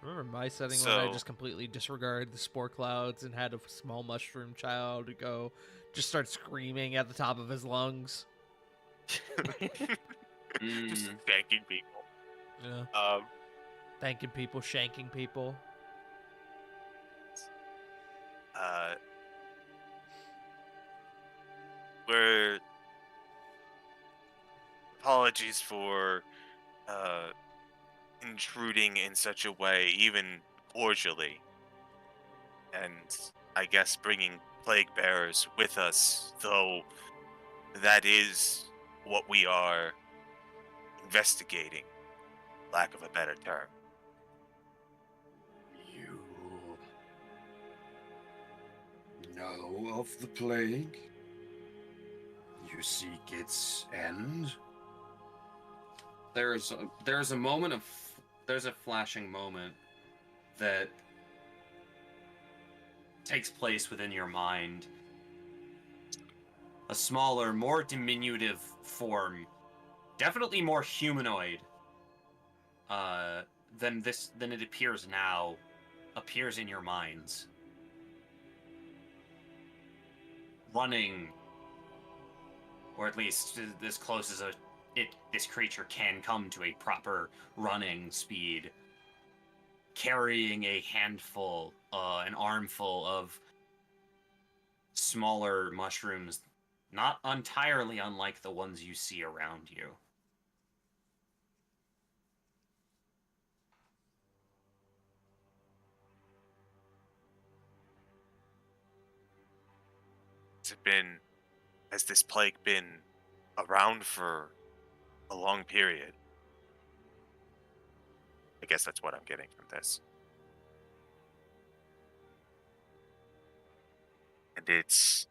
Remember my setting when I So- just completely disregarded the spore clouds and had a small mushroom child go just start screaming at the top of his lungs? Just thanking people. Yeah. Thanking people, shanking people. We're apologies for intruding in such a way, even cordially, and I guess bringing plague bearers with us, though that is what we are investigating, lack of a better term. You know of the plague? You seek its end? There's a flashing moment that takes place within your mind. A smaller, more diminutive form, definitely more humanoid than it appears now, appears in your minds. Running, or at least as close as this creature can come to a proper running speed, carrying a handful, an armful of smaller mushrooms, not entirely unlike the ones you see around you. Has this plague been around for a long period? I guess that's what I'm getting from this. and it's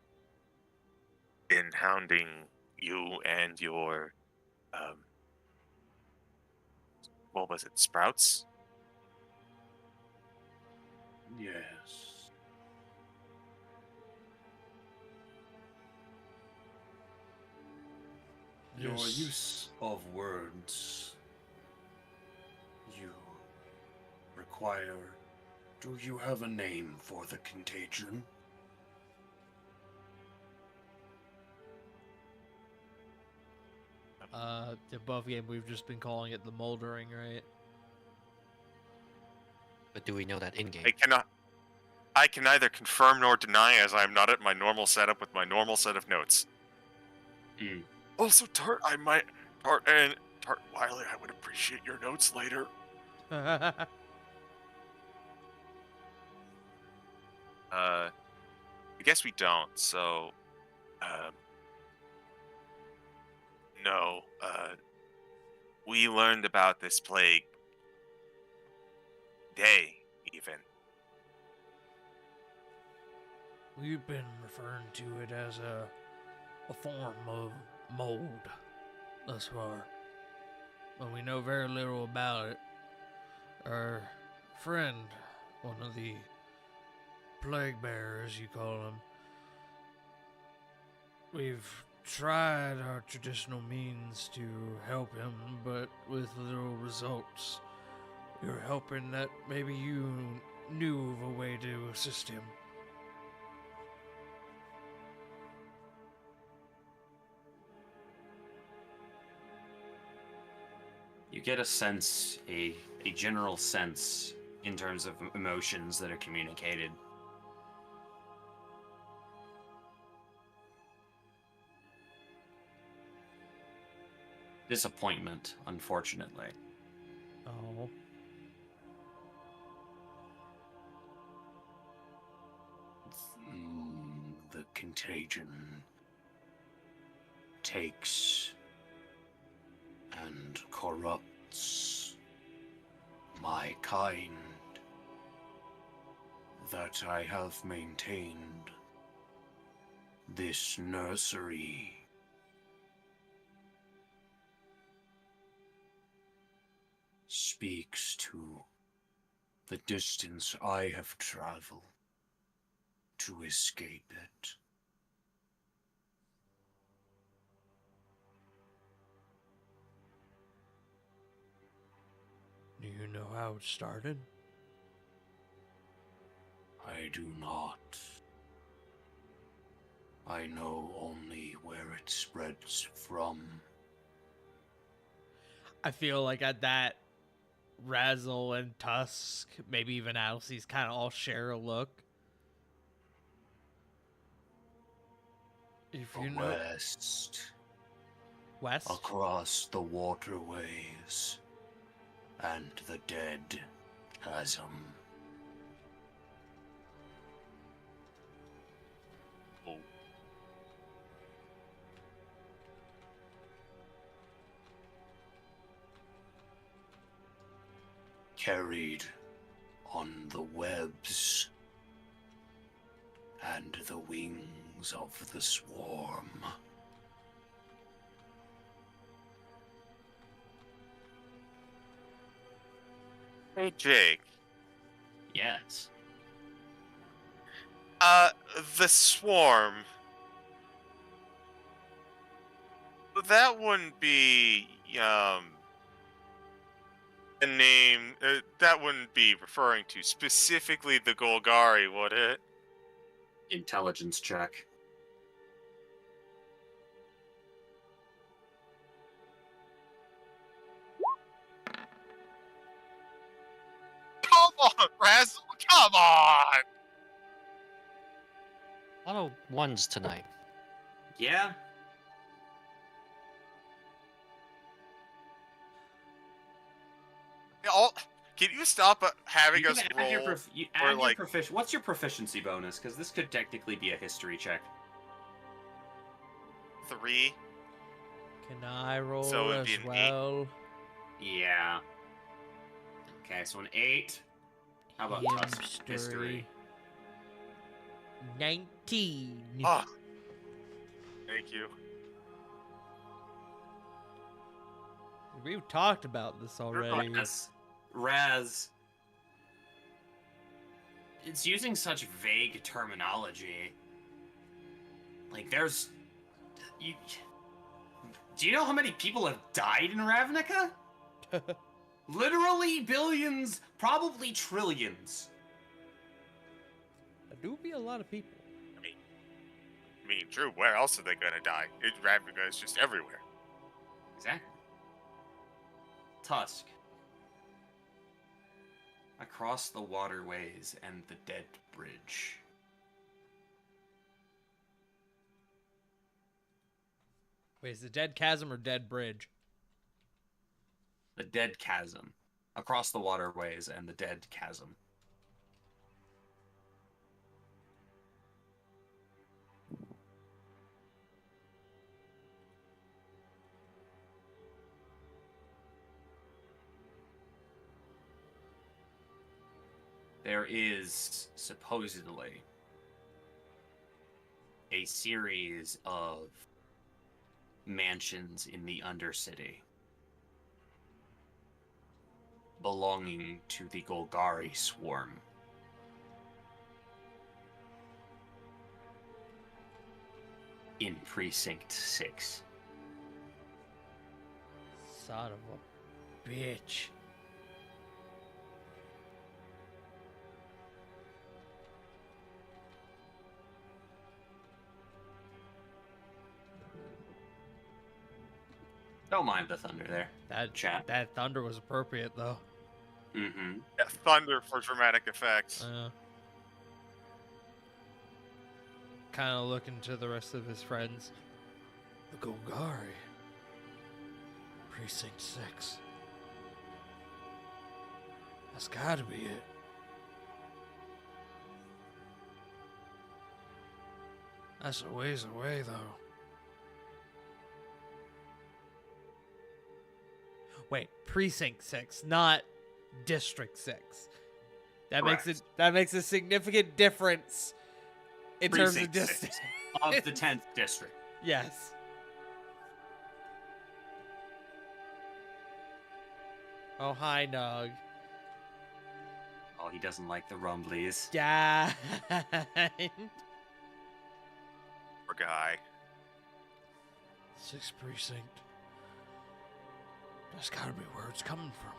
been hounding you and your, what was it, Sprouts? Yes. Your Yes. use of words. You require. Do you have a name for the contagion? The above game, we've just been calling it the moldering, right? But do we know that in game? I can neither confirm nor deny, as I am not at my normal setup with my normal set of notes. Also, Tart Wiley, I would appreciate your notes later. I guess we don't, so, no, we learned about this plague day, even. We've been referring to it as a form of mold thus far, but we know very little about it. Our friend, one of the plague bearers, you call him, we've tried our traditional means to help him, but with little results. We were hoping that maybe you knew of a way to assist him. You get a sense, a general sense, in terms of emotions that are communicated. Disappointment, unfortunately. Oh. The contagion takes and corrupts my kind that I have maintained this nursery. Speaks to the distance I have traveled to escape it. Do you know how it started? I do not. I know only where it spreads from. I feel like at that, Razzle and Tusk, maybe even Alcys, kind of all share a look. If you know, West? Across the waterways and the dead chasm. Oh. Carried on the webs and the wings of the swarm. Hey, Jake. Yes. The swarm. That wouldn't be, a name, that wouldn't be referring to specifically the Golgari, would it? Intelligence check. Come on, Razzle, come on! A lot of ones tonight. Yeah. Can you stop having You us can roll? add your like- What's your proficiency bonus? Because this could technically be a history check. 3. Can I roll So it'd as be an 8. well? Yeah. Okay, so an 8. How about Tusk? History? 19. Ah, thank you. We've talked about this already. Raz. It's using such vague terminology. Like, there's... Do you know how many people have died in Ravnica? Literally billions, probably trillions. That do be a lot of people. I mean, Drew, where else are they gonna die? Ravnica is just everywhere. Exactly. Tusk. Across the waterways and the dead bridge. Wait, is it Dead Chasm or Dead Bridge? The dead chasm. Across the waterways and the dead chasm. There is supposedly a series of mansions in the Undercity belonging to the Golgari swarm. In Precinct 6. Son of a bitch. Don't mind the thunder there. That thunder was appropriate, though. Mm-hmm. Yeah, thunder for dramatic effects. Kind of looking to the rest of his friends. The Golgari. Precinct 6. That's gotta be it. That's a ways away, though. Wait, Precinct 6, not District 6. That makes a significant difference in terms of Precinct distance. 6 of the 10th district. Yes. Oh, hi, Nug. Oh, he doesn't like the rumblies. Yeah. Poor guy. 6th Precinct. That's gotta be where it's coming from.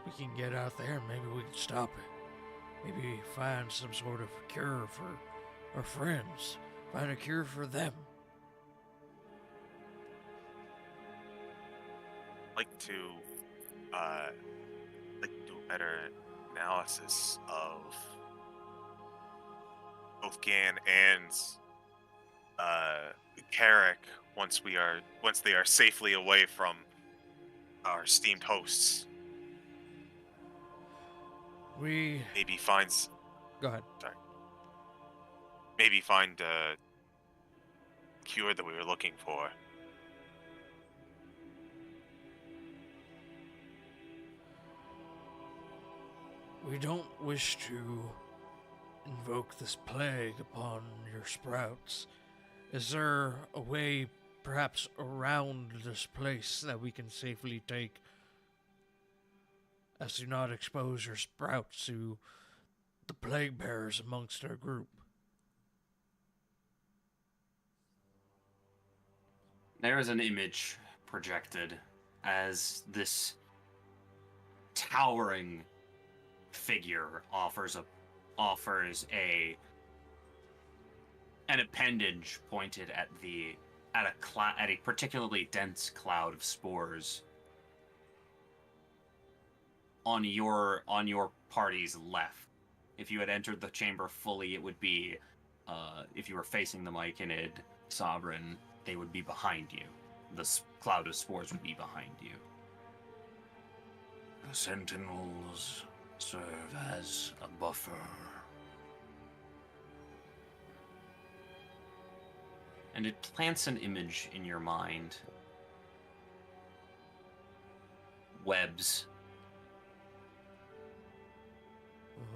We can get out there and maybe we can stop it. Maybe find some sort of cure for our friends. Find a cure for them. Like to do a better analysis of both Gan and Carrick once they are safely away from our esteemed hosts. We... Maybe finds Go ahead. maybe find a cure that we were looking for. We don't wish to invoke this plague upon your sprouts. Is there a way, perhaps, around this place that we can safely take as to not expose your sprouts to the plague bearers amongst our group? There is an image projected as this towering figure offers an appendage pointed at a particularly dense cloud of spores on your party's left. If you had entered the chamber fully, it would be if you were facing the Myconid Sovereign, they would be behind you. The cloud of spores would be behind you. The sentinels serve as a buffer. And it plants an image in your mind. Webs.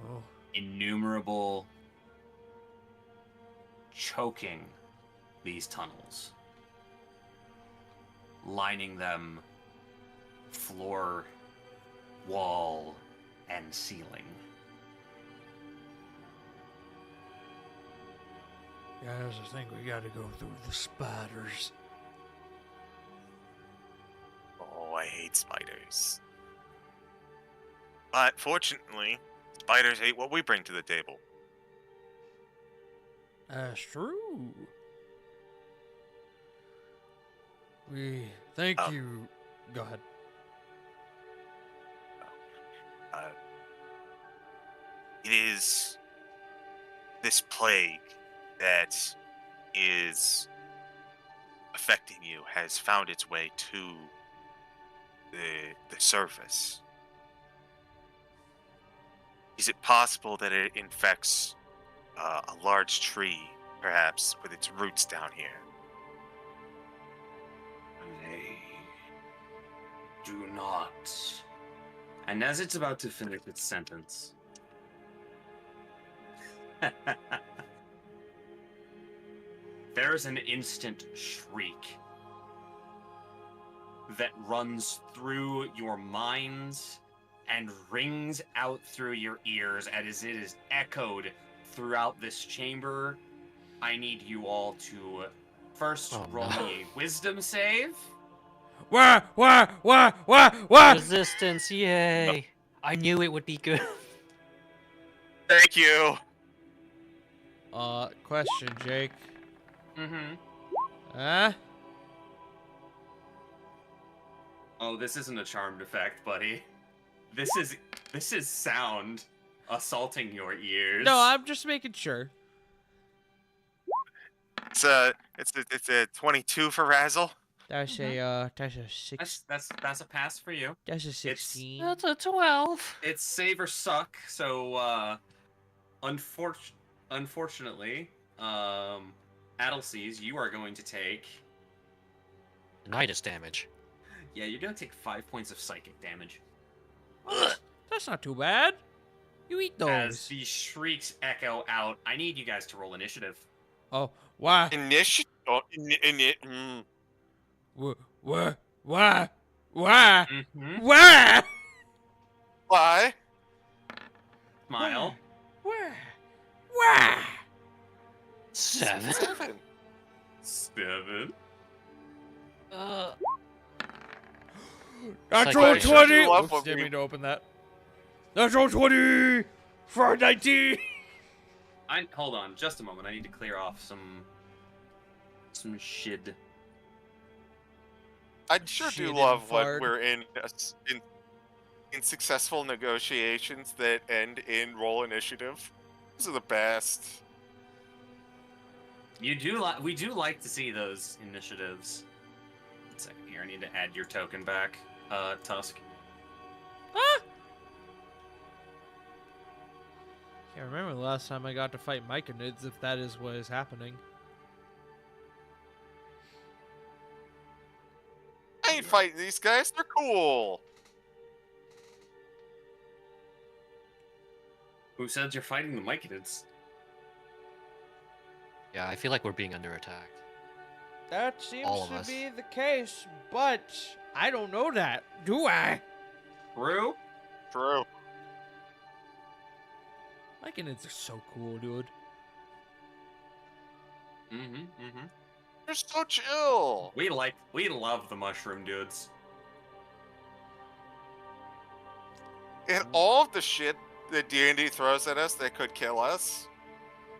Oh. Innumerable choking these tunnels, lining them floor, wall, and ceiling. Guys, I think we gotta go through the spiders. Oh, I hate spiders. But fortunately, spiders hate what we bring to the table. That's true. We thank you. Go ahead. It is this plague that is affecting you has found its way to the surface. Is it possible that it infects a large tree, perhaps, with its roots down here? They do not. And as it's about to finish its sentence, there is an instant shriek that runs through your minds and rings out through your ears as it is echoed throughout this chamber. I need you all to first roll me a wisdom save. Wah! Resistance, yay! I knew it would be good. Thank you. Question, Jake. Mm-hmm. Huh? Oh, this isn't a charmed effect, buddy. This is sound assaulting your ears. No, I'm just making sure. It's a 22 for Razzle. That's a six. That's a pass for you. That's a 16. That's a 12. It's save or suck. So, unfortunately, Adelsees, you are going to take. Tinnitus damage. Yeah, you're gonna take 5 points of psychic damage. That's not too bad. You eat As those. the shrieks echo out, I need you guys to roll initiative. Oh, why? Initiative. Why? Mm-hmm. Why? Why? Smile. Why? 7. 7. Natural Like, 20! love Oops, what didn't we- mean to open that. Natural 20! For 19! Hold on, just a moment. I need to clear off some shit. I sure Shit do and love fart. when we're in successful negotiations that end in roll initiative. Those are the best. We do like to see those initiatives. 1 second here. I need to add your token back, Tusk. Can't remember the last time I got to fight Myconids, if that is what is happening. I ain't fighting these guys. They're cool. Who said you're fighting the Myconids? Yeah, I feel like we're being under attack. That seems All of to us. be the case, but I don't know that, do I? Rue? True. Myconids are so cool, dude. Mm-hmm. They're so chill. We love the mushroom dudes. And all of the shit that D&D throws at us that could kill us.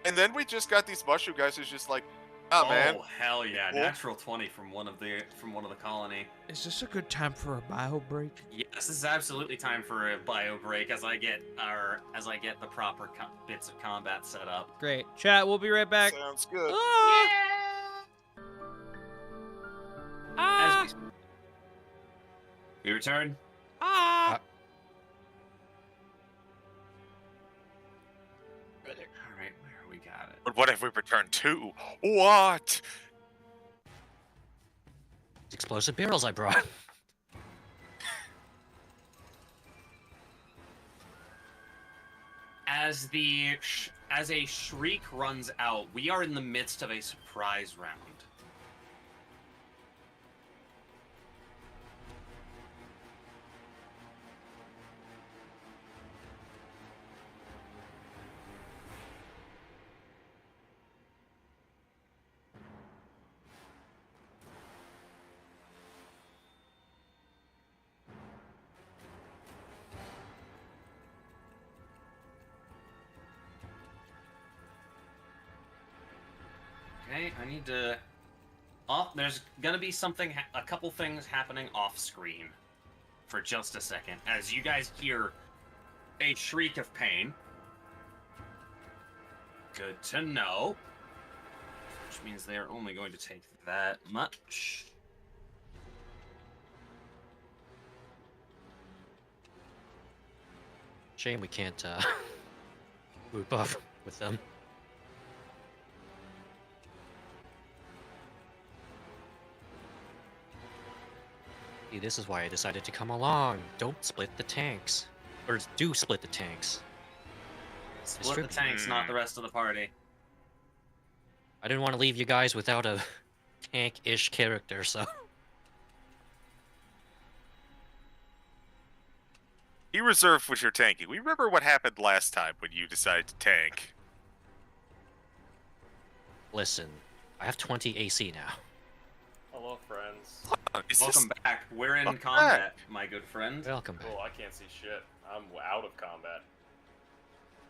And then we just got these mushroom guys who's just like, oh man. Hell yeah! Cool. Natural 20 from one of the colony. Is this a good time for a bio break? Yes, this is absolutely time for a bio break as I get the proper bits of combat set up. Great. Chat, we'll be right back. Sounds good. Ah! Ah! As we return. Ah! All right, where we got it. But what if we return to? What? Explosive barrels I brought. as a shriek runs out, we are in the midst of a surprise round. Okay, I need to. There's gonna be something, a couple things happening off screen for just a second as you guys hear a shriek of pain. Good to know. Which means they are only going to take that much. Shame we can't group up with them. See, this is why I decided to come along. Don't split the tanks. Or do split the tanks. Split the Distribute. tanks, not the rest of the party. I didn't want to leave you guys without a tank-ish character, so... Be reserved with your tanking. We remember what happened last time when you decided to tank. Listen, I have 20 AC now. Hello, friends. Welcome back. We're in Welcome combat, my good friend. Welcome back. Cool, I can't see shit. I'm out of combat.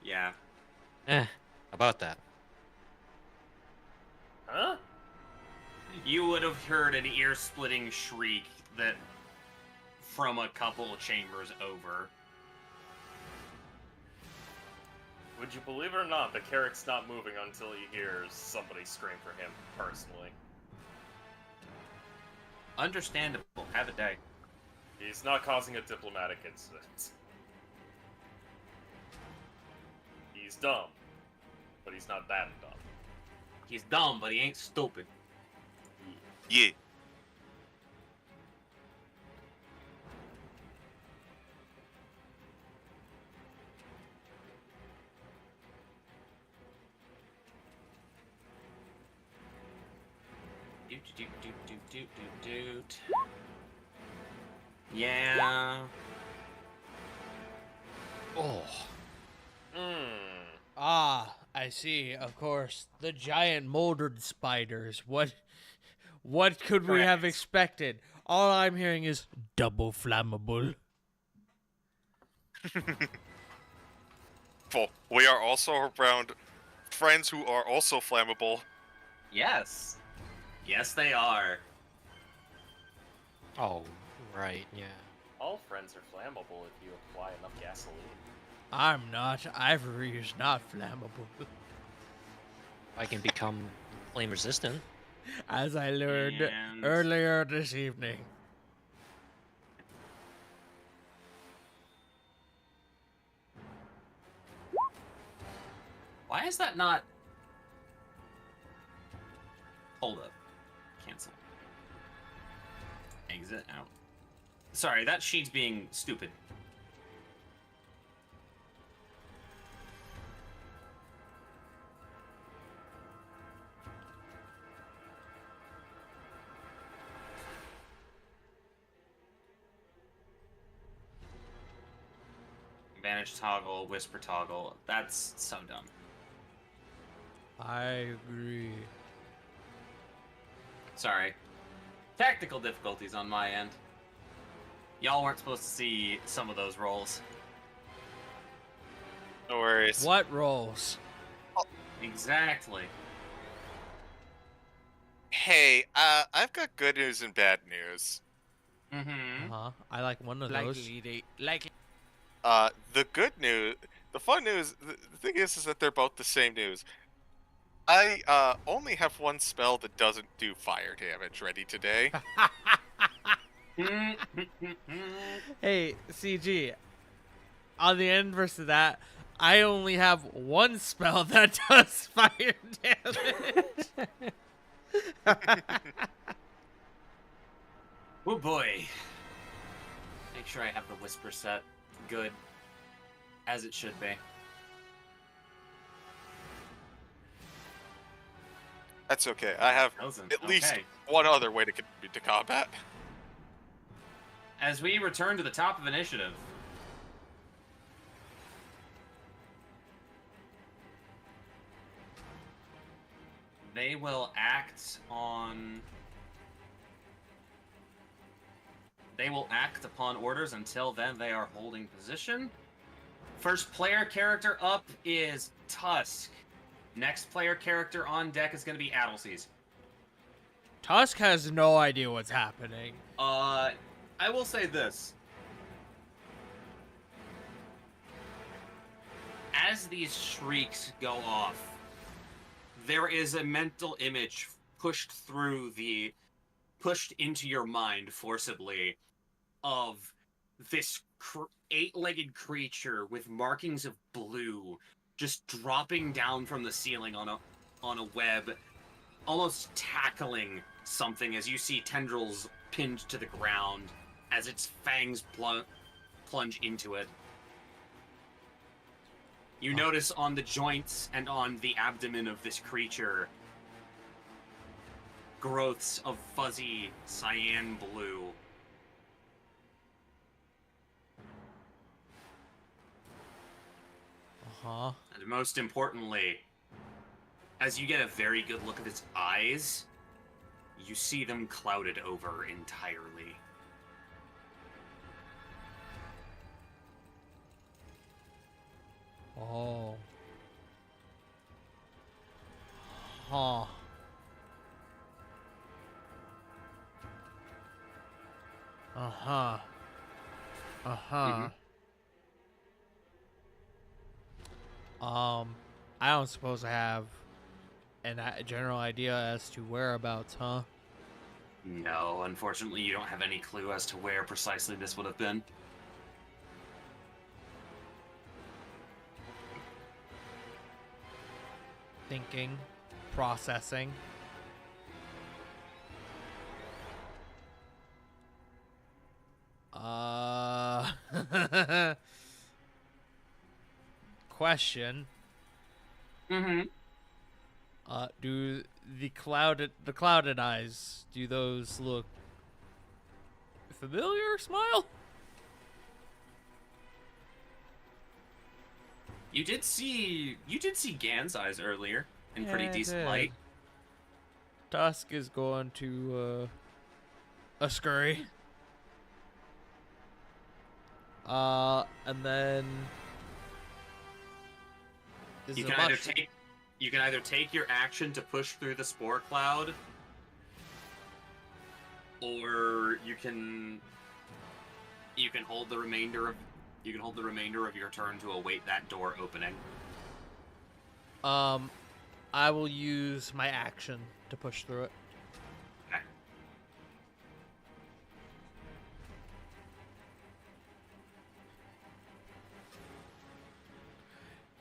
Yeah. About that. Huh? You would have heard an ear-splitting shriek that from a couple of chambers over. Would you believe it or not, the Carrick's not moving until he hears somebody scream for him, personally. Understandable. Have a day. He's not causing a diplomatic incident. He's dumb, but he's not that dumb. He's dumb, but he ain't stupid. Yeah. Doot. Yeah. Oh. Ah, I see. Of course, the giant molded spiders. What could we have Correct. expected? All I'm hearing is double flammable. Well, we are also around friends who are also flammable. Yes. Yes, they are. Oh, right, yeah. All friends are flammable if you apply enough gasoline. I'm not. Ivory is not flammable. I can become flame resistant. As I learned And- earlier this evening. Why is that not... Hold up. Cancel. Exit out. Sorry, that sheet's being stupid. Vanish toggle, whisper toggle. That's so dumb. I agree. Sorry. Technical difficulties on my end. Y'all weren't supposed to see some of those rolls. No worries. What rolls? Exactly. Hey, I've got good news and bad news. Mm-hmm. Huh? I like one of those. The good news, the fun news, the thing is that they're both the same news. I only have one spell that doesn't do fire damage ready today. Hey, CG. On the inverse of that, I only have one spell that does fire damage. Oh boy. Make sure I have the whisper set good. As it should be. That's okay. I have Doesn't. at least Okay. one other way to contribute to combat. As we return to the top of initiative. They will act on... They will act upon orders. Until then, they are holding position. First player character up is Tusk. Next player character on deck is going to be Addleseas. Tusk has no idea what's happening. I will say this. As these shrieks go off, there is a mental image pushed into your mind forcibly of this eight-legged creature with markings of blue just dropping down from the ceiling on a web, almost tackling something as you see tendrils pinned to the ground as its fangs plunge into it. You notice on the joints and on the abdomen of this creature growths of fuzzy cyan blue. Uh-huh. And most importantly, as you get a very good look at its eyes, you see them clouded over entirely. Oh. Huh. Uh-huh. Uh-huh. I don't suppose I have a general idea as to whereabouts, huh? No, unfortunately, you don't have any clue as to where precisely this would have been. Thinking, processing. Question. Mm-hmm. Do the clouded eyes, do those look familiar? Smile? You did see Gan's eyes earlier in pretty Yeah, I decent did. light. Tusk is going to a scurry. And then is You it can much- either take your action to push through the spore cloud, or you can hold the remainder of your turn to await that door opening. I will use my action to push through it. Okay.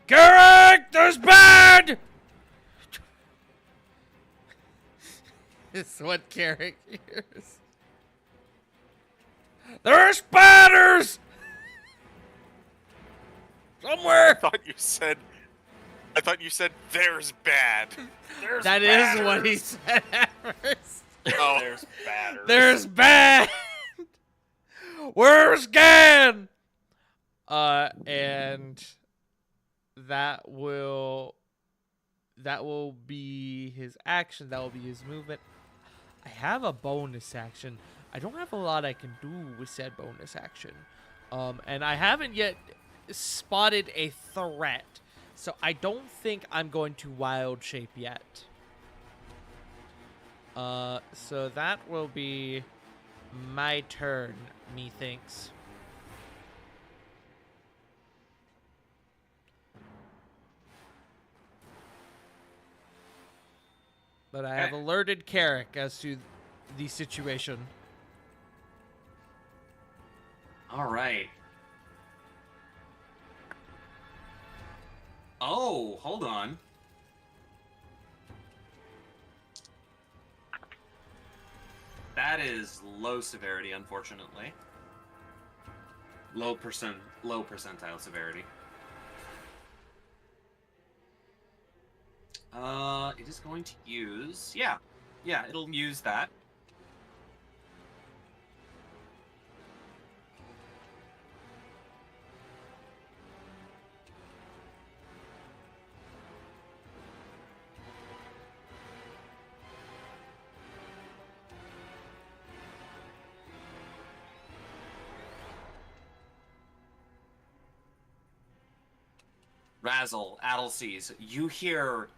Character's bad! It's what Carrick hears. There's spiders! Somewhere! I thought you said there's bad. There's That is what he batters. said at first. Oh, There's batters. There's bad! Where's Gan? And that will be his action. That will be his movement. I have a bonus action. I don't have a lot I can do with said bonus action. And I haven't yet spotted a threat. So I don't think I'm going to wild shape yet. So that will be my turn, methinks. But I have alerted Carrick as to the situation. All right. Oh, hold on. That is low severity, unfortunately. Low percentile severity. it is going to use... Yeah, it'll use that. Razzle, Addleseas, you hear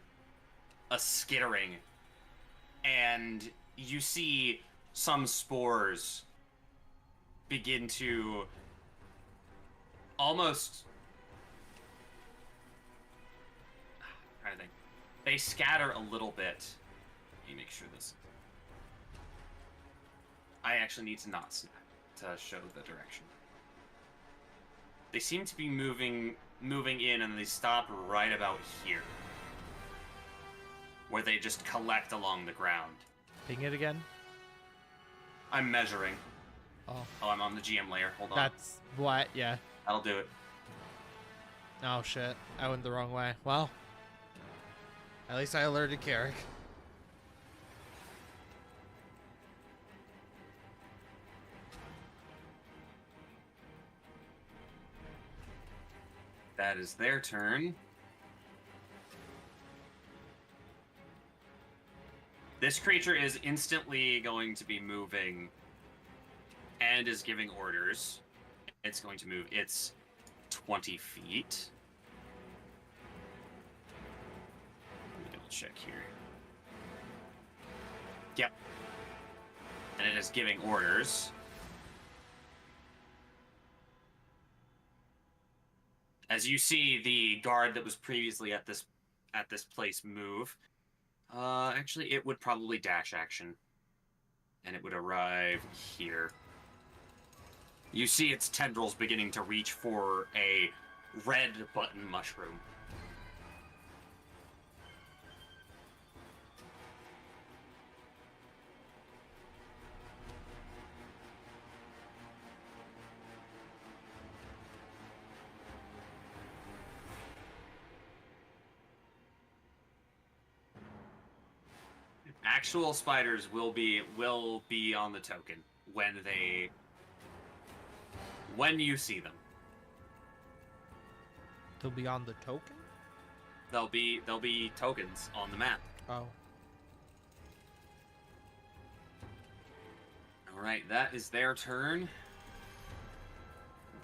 a skittering, and you see some spores begin to almost... I'm trying to think. They scatter a little bit. Let me make sure this... I actually need to not snap to show the direction. They seem to be moving in, and they stop right about here, where they just collect along the ground. Ping it again. I'm measuring. Oh, I'm on the GM layer. Hold on. that's what? Yeah. That'll do it. Oh shit, I went the wrong way. Well, at least I alerted Carrick. That is their turn. This creature is instantly going to be moving and is giving orders. It's going to move its 20 feet. Let me double check here. Yep. And it is giving orders. As you see the guard that was previously at this place move, actually it would probably dash action, and it would arrive here. You see its tendrils beginning to reach for a red button mushroom. Actual spiders will be on the token when you see them. They'll be on the token? There'll be tokens on the map. Oh. Alright, that is their turn.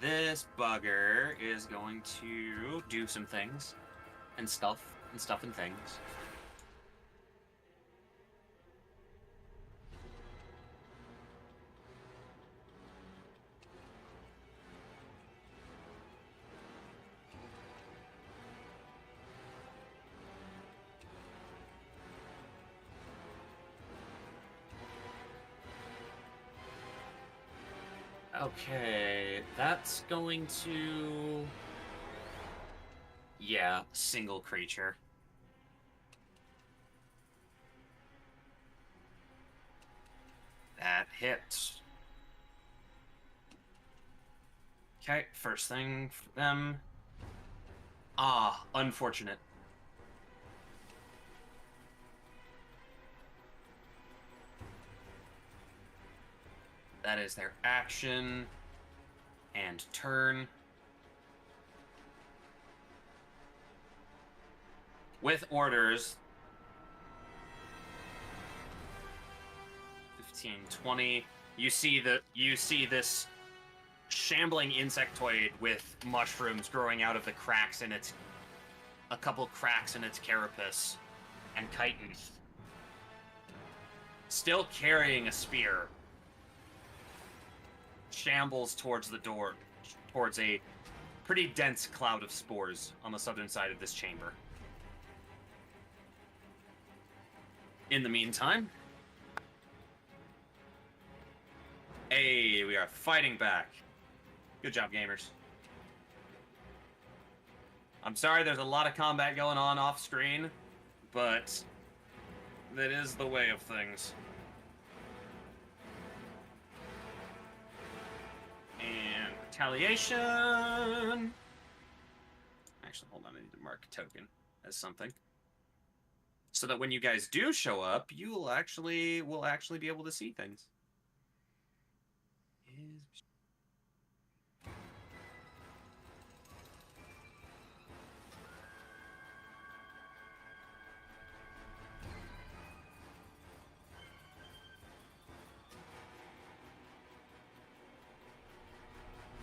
This bugger is going to do some things. And stuff and things. Okay, that's going to... Yeah, single creature. That hits. Okay, first thing for them. Ah, unfortunate. That is their action and turn. With orders, 15, 20. You see this shambling insectoid with mushrooms growing out of the cracks in a couple cracks in its carapace, and chitin, still carrying a spear, shambles towards the door, towards a pretty dense cloud of spores on the southern side of this chamber. In the meantime, hey, we are fighting back. Good job, gamers. I'm sorry there's a lot of combat going on off screen, but that is the way of things. And retaliation. Actually, hold on, I need to mark a token as something. so that when you guys do show up, you will actually be able to see things.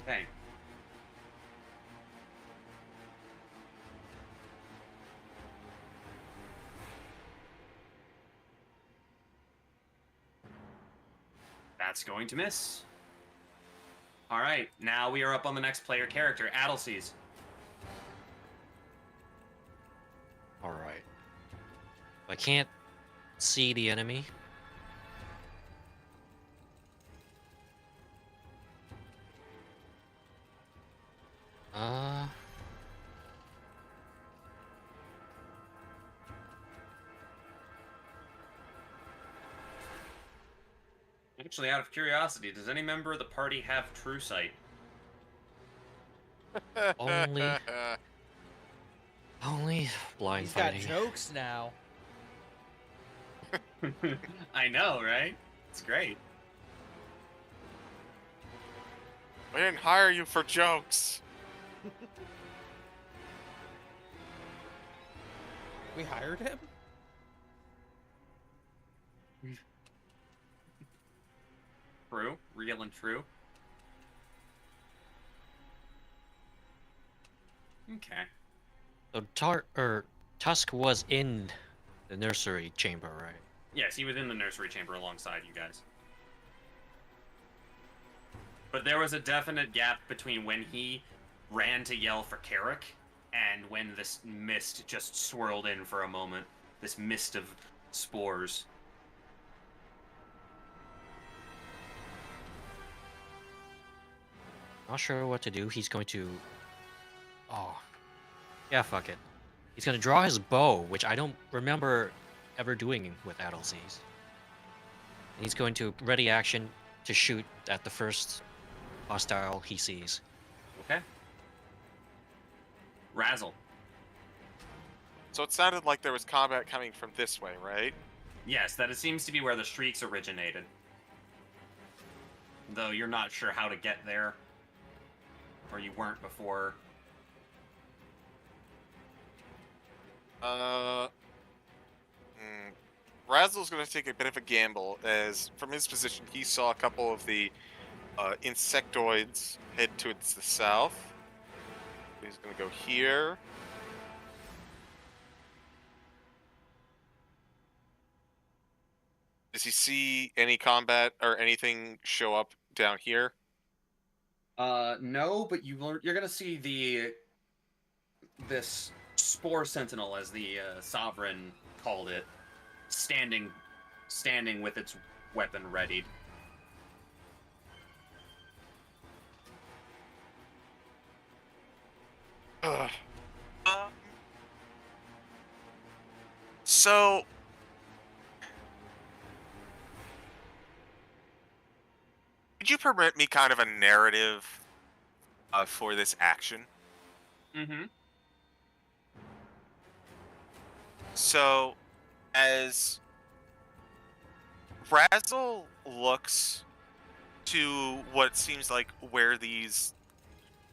Okay. That's going to miss. All right, now we are up on the next player character, Adelseas. All right. I can't see the enemy. Uh, Actually, out of curiosity, does any member of the party have true sight? only blind He's got fighting. jokes now. I know, right? It's great. We didn't hire you for jokes. We hired him? True, real and true. Okay. So Tusk was in the nursery chamber, right? Yes, he was in the nursery chamber alongside you guys. But there was a definite gap between when he ran to yell for Carrick and when this mist just swirled in for a moment. This mist of spores. Not sure what to do. He's going to... Oh. Yeah, fuck it. He's going to draw his bow, which I don't remember ever doing with Adelseas. He's going to ready action to shoot at the first hostile he sees. Okay. Razzle. So it sounded like there was combat coming from this way, right? Yes, that it seems to be where the streaks originated. Though you're not sure how to get there. Or you weren't before. Razzle's going to take a bit of a gamble, as from his position he saw a couple of the insectoids head towards the south. He's going to go here. Does he see any combat or anything show up down here? No, but you're gonna see this spore sentinel, as the sovereign called it, standing with its weapon readied. So could you permit me kind of a narrative for this action? Mm-hmm. So, as Razzle looks to what seems like where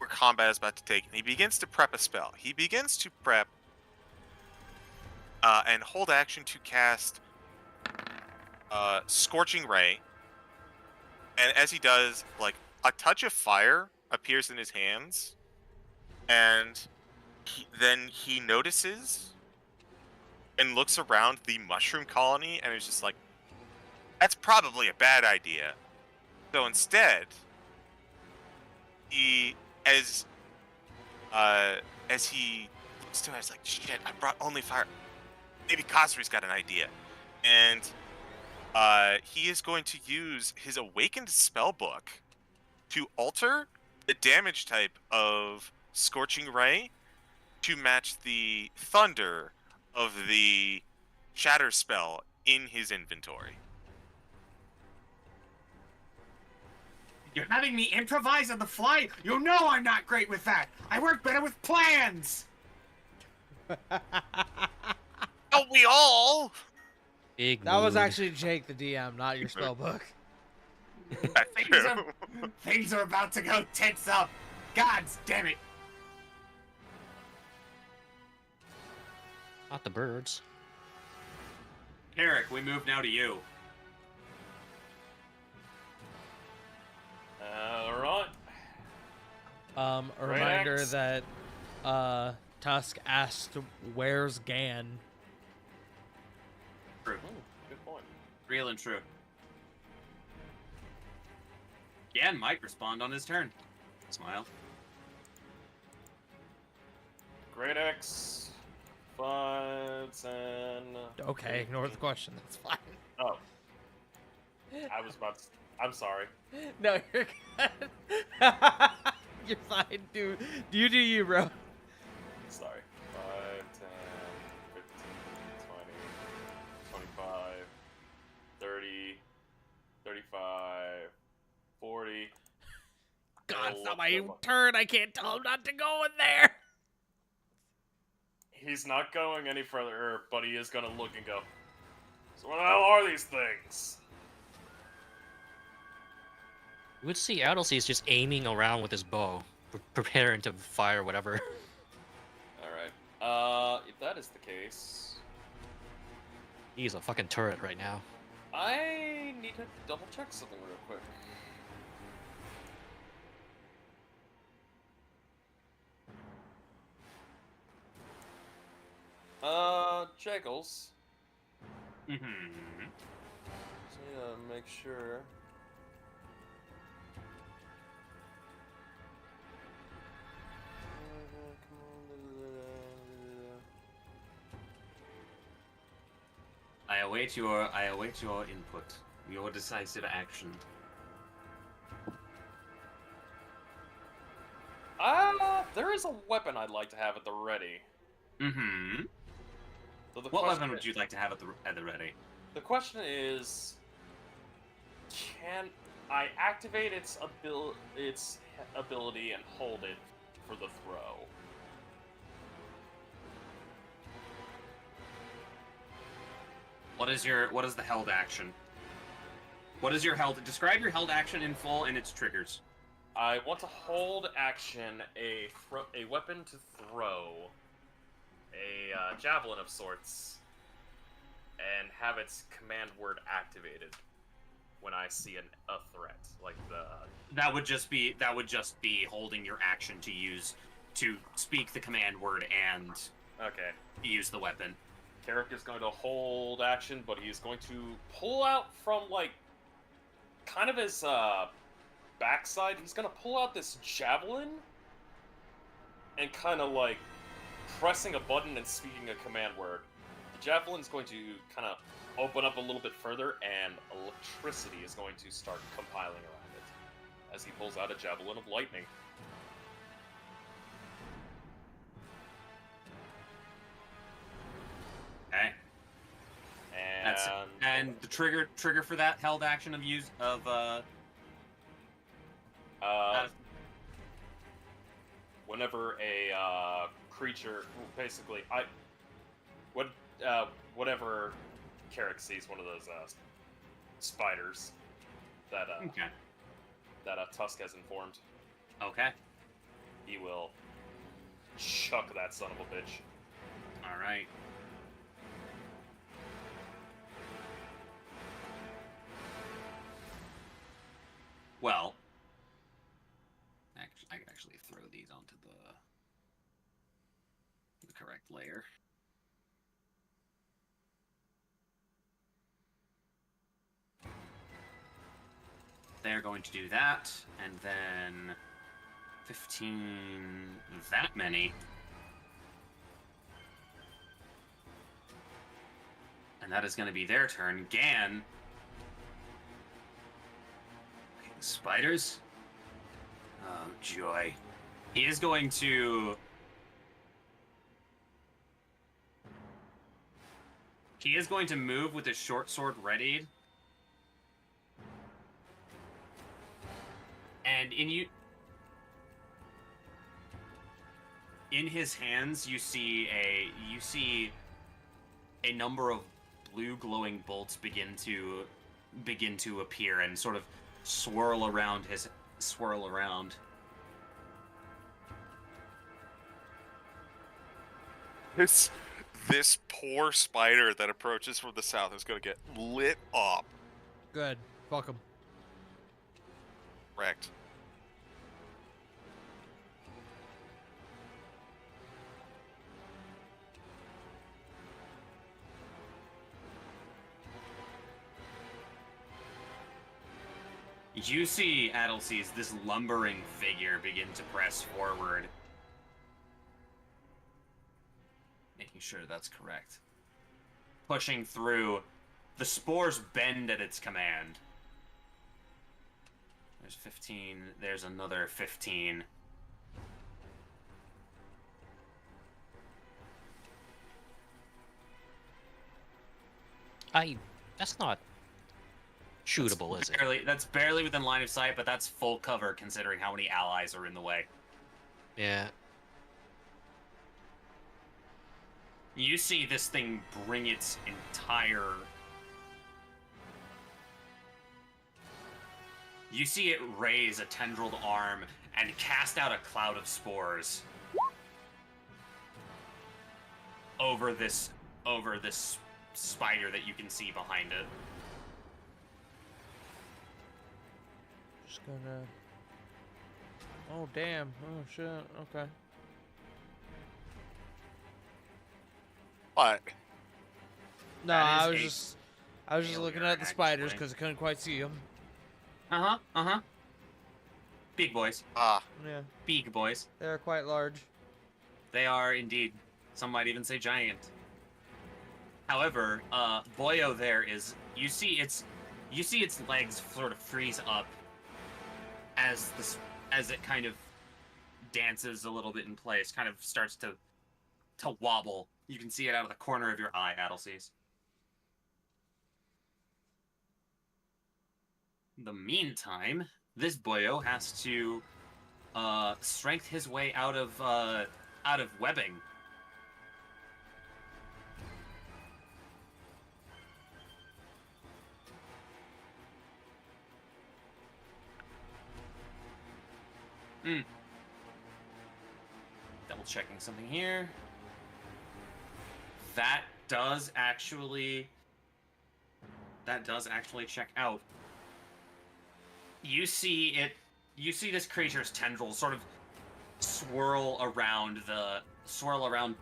combat is about to take, and he begins to prep a spell. He begins to prep and hold action to cast Scorching Ray. And as he does, like, a touch of fire appears in his hands, and then he notices and looks around the mushroom colony and is just like, that's probably a bad idea. So instead, as he looks to it, he's like, shit, I brought only fire. Maybe Khosri's got an idea. And he is going to use his Awakened Spellbook to alter the damage type of Scorching Ray to match the thunder of the Shatter spell in his inventory. You're having me improvise on the fly? You know I'm not great with that! I work better with plans! Don't we all? Big That was mood. actually Jake, the DM, not your spellbook. That's Things true. are, things are about to go tits up. God damn it. Not the birds. Eric, we move now to you. Alright. A Great reminder axe. that Tusk asked, "Where's Gan?" True. Good point. Real and true. Gan might respond on his turn. Smile. Great X. 5, 10. Okay, ignore the question. That's fine. Oh. I was about to. I'm sorry. No, you're good. You're fine, dude. You do you, bro. Sorry. 5, 10, 15, 20, 25, 30, 35, 40. God, it's not Oh, my what- turn. I can't tell him not to go in there. He's not going any further, but he is gonna look and go. So what the hell are these things? You would see Adelse's just aiming around with his bow, preparing to fire whatever. Alright. If that is the case, He's a fucking turret right now. I need to double check something real quick. Jaggles. Mm-hmm. Just need to make sure. I await your input, your decisive action. There is a weapon I'd like to have at the ready. Mm-hmm. So the What question weapon would you like to have at the ready? The question is, can I activate its ability and hold it for the throw? What is the held action? What is your held? Describe your held action in full and its triggers. I want to hold action a weapon to throw, a javelin of sorts, and have its command word activated when I see a threat, like the. That would just be holding your action to speak the command word and Okay. use the weapon. Carrick is going to hold action, but he's going to pull out from like kind of his backside. He's going to pull out this javelin and kind of like pressing a button and speaking a command word. The javelin's going to kind of open up a little bit further, and electricity is going to start compiling around it as he pulls out a javelin of lightning. Okay. And the trigger for that held action whenever a creature, basically, whatever Carrick sees one of those spiders that okay. that Tusk has informed, Okay. he will chuck that son of a bitch. All right. Well, I could actually throw these onto the correct layer. They're going to do that, and then 15, that many. And that is going to be their turn. Gan. Okay, the spiders. Oh, joy. He is going to... He is going to move with his short sword readied. And in his hands, you see a number of blue glowing bolts begin to appear and sort of swirl around. This poor spider that approaches from the south is going to get lit up. Good. Fuck him. Wrecked. You see, Adelsees, this lumbering figure begin to press forward. Making sure that's correct. Pushing through. The spores bend at its command. There's 15. There's another 15. That's not shootable, is it? That's barely within line of sight, but that's full cover considering how many allies are in the way. Yeah. You see this thing bring its entire... You see it raise a tendrilled arm and cast out a cloud of spores over this spider that you can see behind it. Just gonna. Oh damn! Oh shit! Okay. What? No, That I is was a just looking failure, at the spiders actually. because I couldn't quite see them. Big boys. Ah, Yeah, Big boys. they're quite large. They are indeed. Some might even say giant. However, Boyo there is you see its legs sort of freeze up as it kind of dances a little bit in place, kind of starts to wobble. You can see it out of the corner of your eye, Adelsees. In the meantime, this boyo has to strength his way out of webbing. Double checking something here. That does actually check out. You see this creature's tendrils sort of swirl around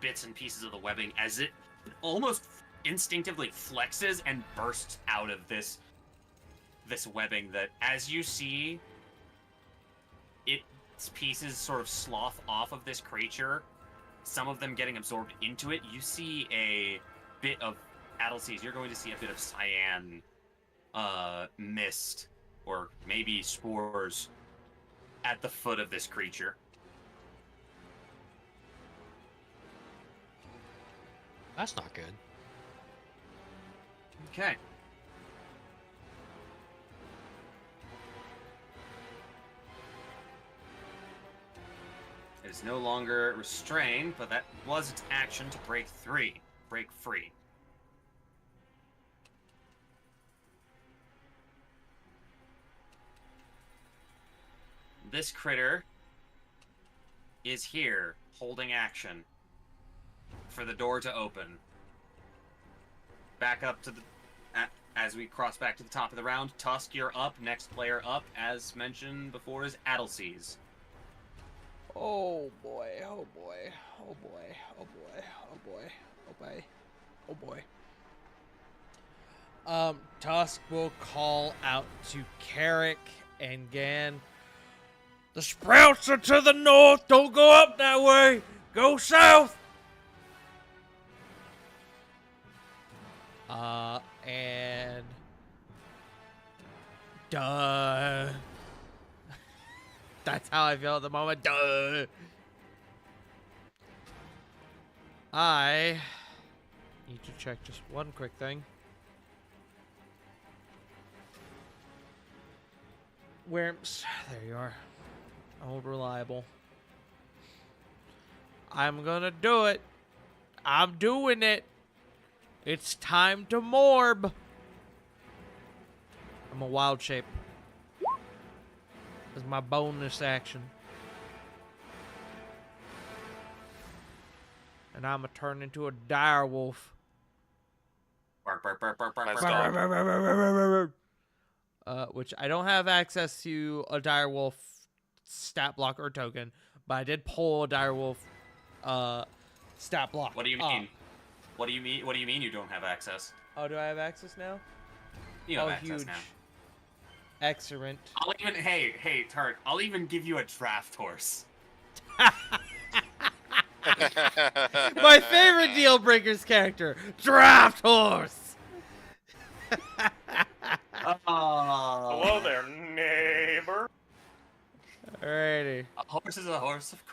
bits and pieces of the webbing as it almost instinctively flexes and bursts out of this webbing that, as you see its pieces sort of slough off of this creature, some of them getting absorbed into it. You see a bit of Adelsees. You're going to see a bit of cyan mist, or maybe spores, at the foot of this creature. That's not good. Okay. It is no longer restrained, but that was its action to break free. This critter is here, holding action for the door to open. Back up to as we cross back to the top of the round. Tusk, you're up. Next player up, as mentioned before, is Adelsees. Oh boy! Oh boy! Oh boy! Oh boy! Oh boy! Oh boy! Oh boy! Tusk will call out to Carrick and Gan. The sprouts are to the north. Don't go up that way. Go south. And duh. That's how I feel at the moment. Duh. I need to check just one quick thing. Wimps. There you are. Old reliable. I'm gonna do it. I'm doing it. It's time to morb. I'm a wild shape. That's my bonus action. And I'm gonna turn into a dire wolf. Bark, bark, bark, bark, bark, Nice bark. dog. Which I don't have access to a dire wolf stat block or token, but I did pull a dire wolf stat block. What do you up. mean? What do you mean? What do you mean you don't have access? Oh, do I have access now? You have Oh, access huge. now. Excellent. I'll even hey Tart. I'll even give you a draft horse. My favorite deal breakers character, draft horse. Hello there, neighbor. Alrighty. A horse is a horse, of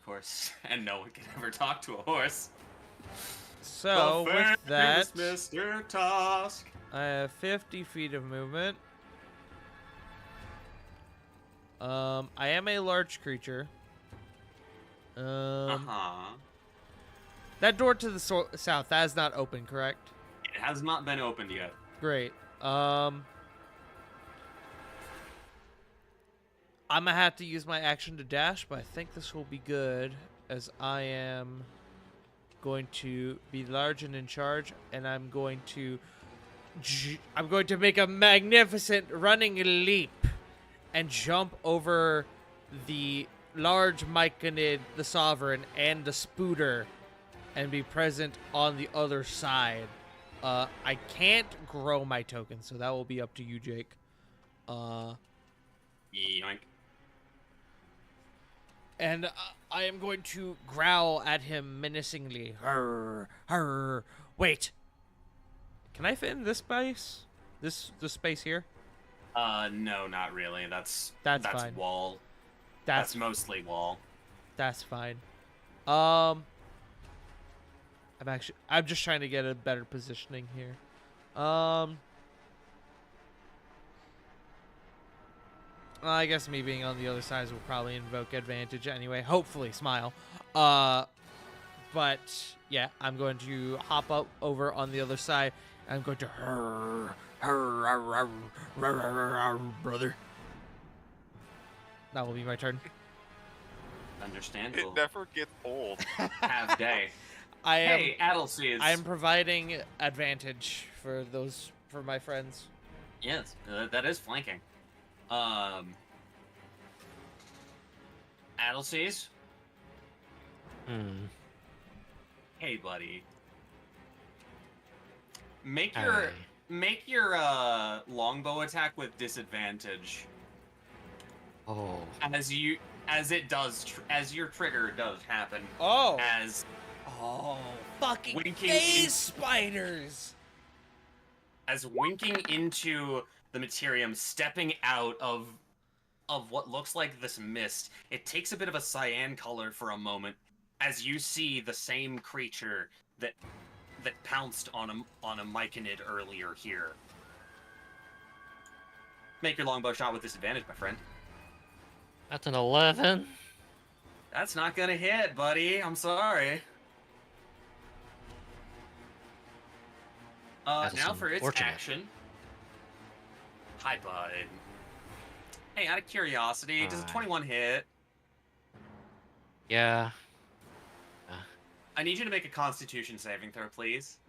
course, and no one can ever talk to a horse. So The with that, famous Mr. Tusk. I have 50 feet of movement. I am a large creature. That door to the south, that is not open, correct? It has not been opened yet. Great. I'm gonna have to use my action to dash, but I think this will be good as I am going to be large and in charge, and I'm going to make a magnificent running leap and jump over the large Myconid, the Sovereign, and the Spooter, and be present on the other side. I can't grow my token, so that will be up to you, Jake. Yoink. And I am going to growl at him menacingly. Arr, arr. Wait. Can I fit in this space? This space here? No, not really. That's fine. wall. That's That's mostly wall. That's fine. I'm just trying to get a better positioning here. I guess me being on the other side will probably invoke advantage anyway. Hopefully, smile. But yeah, I'm going to hop up over on the other side. I'm going to brother. That will be my turn. Understandable. It never gets old. Have day. Hey, Adelseas. I am providing advantage for my friends. Yes, that is flanking. Adelseas? Hey, buddy. Make your longbow attack with disadvantage Oh. as your trigger does happen. Oh. As Fucking winking phase in- spiders. as winking into the materium, stepping out of what looks like this mist. It takes a bit of a cyan color for a moment as you see the same creature that pounced on a Myconid earlier here. Make your longbow shot with disadvantage, my friend. That's an 11. That's not gonna hit, buddy. I'm sorry. That is Now for its unfortunate. action. Hi, bud. Hey, out of curiosity, does a Hi. 21 hit? Yeah. I need you to make a Constitution saving throw, please.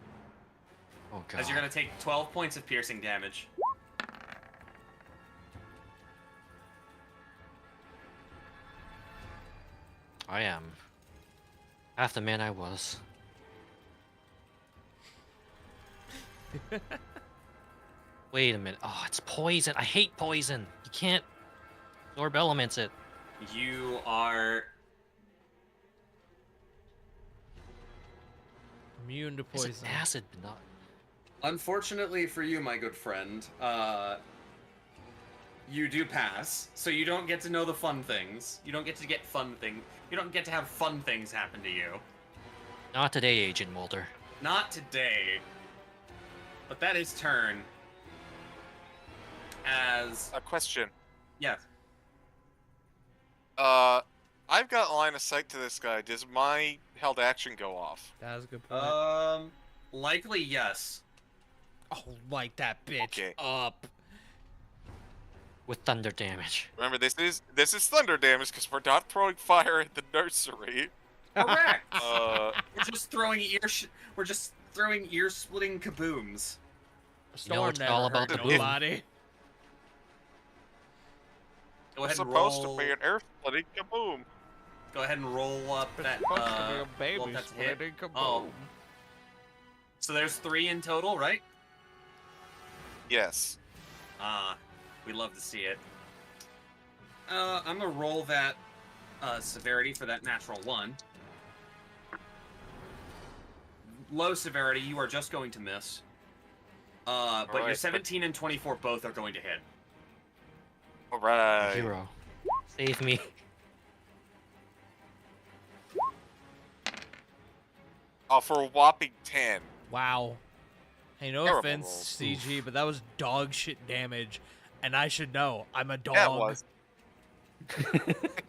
Oh god. As you're gonna take 12 points of piercing damage. I am half the man I was. Wait a minute. Oh, it's poison. I hate poison. You can't absorb elements it. You are Immune to Is it poison. acid, but not. unfortunately for you, my good friend, you do pass, so you don't get to know the fun things. You don't get to get fun things. You don't get to have fun things happen to you. Not today, Agent Mulder. Not today. But that is turn. As A question. yes. I've got line of sight to this guy. Does my held action go off? That was a good point. Likely, yes. Oh, light that bitch Okay. up. With thunder damage. Remember, this is thunder damage because we're not throwing fire at the nursery. Correct. Uh, We're just throwing ear-splitting kabooms. Storm it's never all about hurt the boom. nobody. Go it's ahead and supposed roll. to be an earth-splitting kaboom. Go ahead and roll up that. Supposed to be a roll baby that to hit. splitting kaboom. Oh. So there's 3 in total, right? Yes. We'd love to see it. I'm gonna roll that severity for that natural 1. Low severity, you are just going to miss. But your Alright, 17 and 24 both are going to hit. All right. Hero. Save me. For a whopping 10. Wow. Hey, no Terrible offense, roll. CG, but that was dog shit damage, and I should know. I'm a dog. Yeah, it was.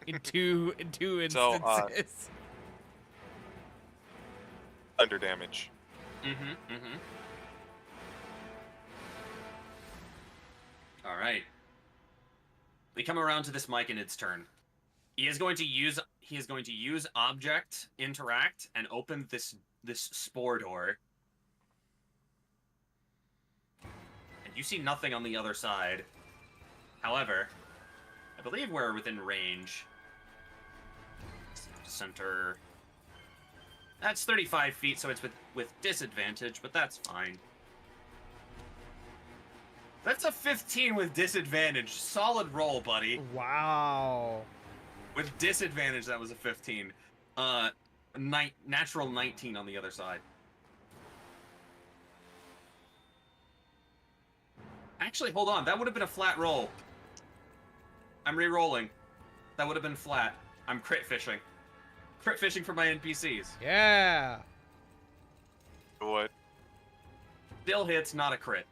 in two instances. So, Thunder damage. All right. We come around to this Myconid's turn. He is going to use object interact and open this spore door. And you see nothing on the other side. However, I believe we're within range. Center. That's 35 feet, so it's with disadvantage, but that's fine. That's a 15 with disadvantage. Solid roll, buddy. Wow. With disadvantage, that was a 15. Natural 19 on the other side. Actually, hold on. That would have been a flat roll. I'm re-rolling. That would have been flat. I'm crit fishing. Crit fishing for my NPCs. Yeah. What? Still hits, not a crit.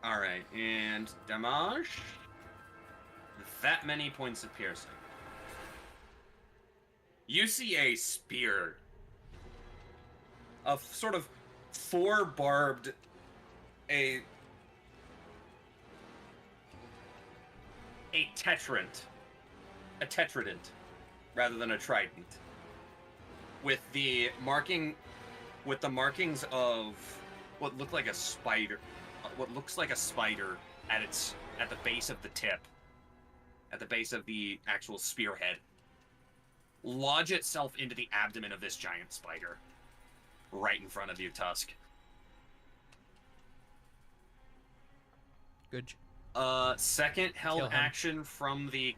Alright, and damage. That many points of piercing. You see a spear. A sort of 4-barbed... A tetrant. A tetradent, rather than a trident. With the markings of what looked like a spider. What looks like a spider at the base of the tip, at the base of the actual spearhead, lodge itself into the abdomen of this giant spider, right in front of you, Tusk. Good. Second held Kill him. action from the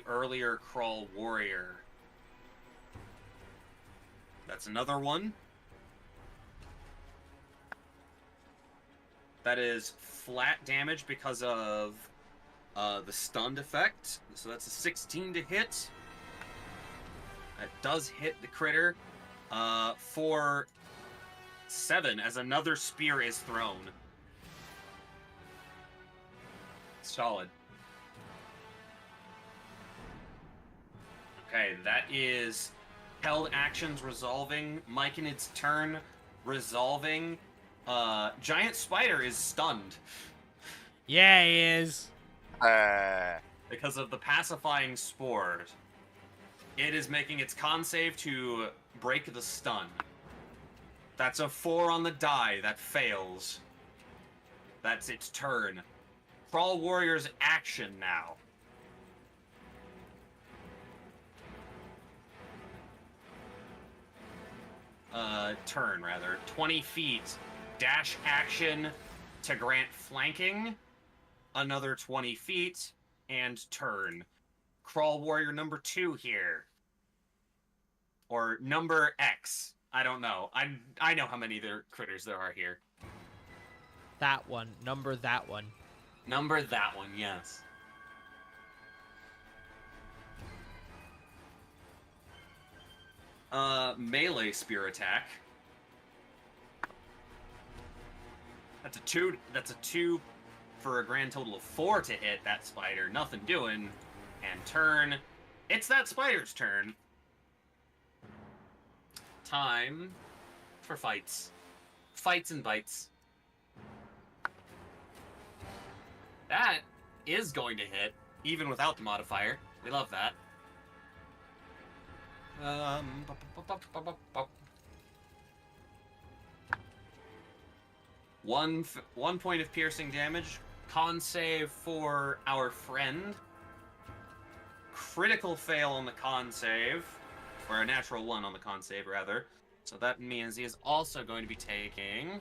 earlier crawl warrior. That's another one. That is flat damage because of the stunned effect. So that's a 16 to hit. That does hit the critter for 7 as another spear is thrown. Solid. Okay, that is held actions resolving. Myconid's turn resolving. Giant spider is stunned Yeah, he is. because of the pacifying spores. It is making its con save to break the stun. That's a 4 on the die. That fails. That's its turn. Crawl Warrior's action now. Turn, rather. 20 feet. Dash action to grant flanking. Another 20 feet. And turn. Crawl Warrior number 2 here. Or number X. I don't know. I know how many critters there are here. That one. Number that one. Number that one, yes. Melee spear attack. That's a 2 for a grand total of 4 to hit that spider. Nothing doing. And turn. It's that spider's turn. time for fights. Fights and bites. That is going to hit, even without the modifier. We love that. One point of piercing damage. Con save for our friend. Critical fail on the con save. Or a natural 1 on the con save, rather. So that means he is also going to be taking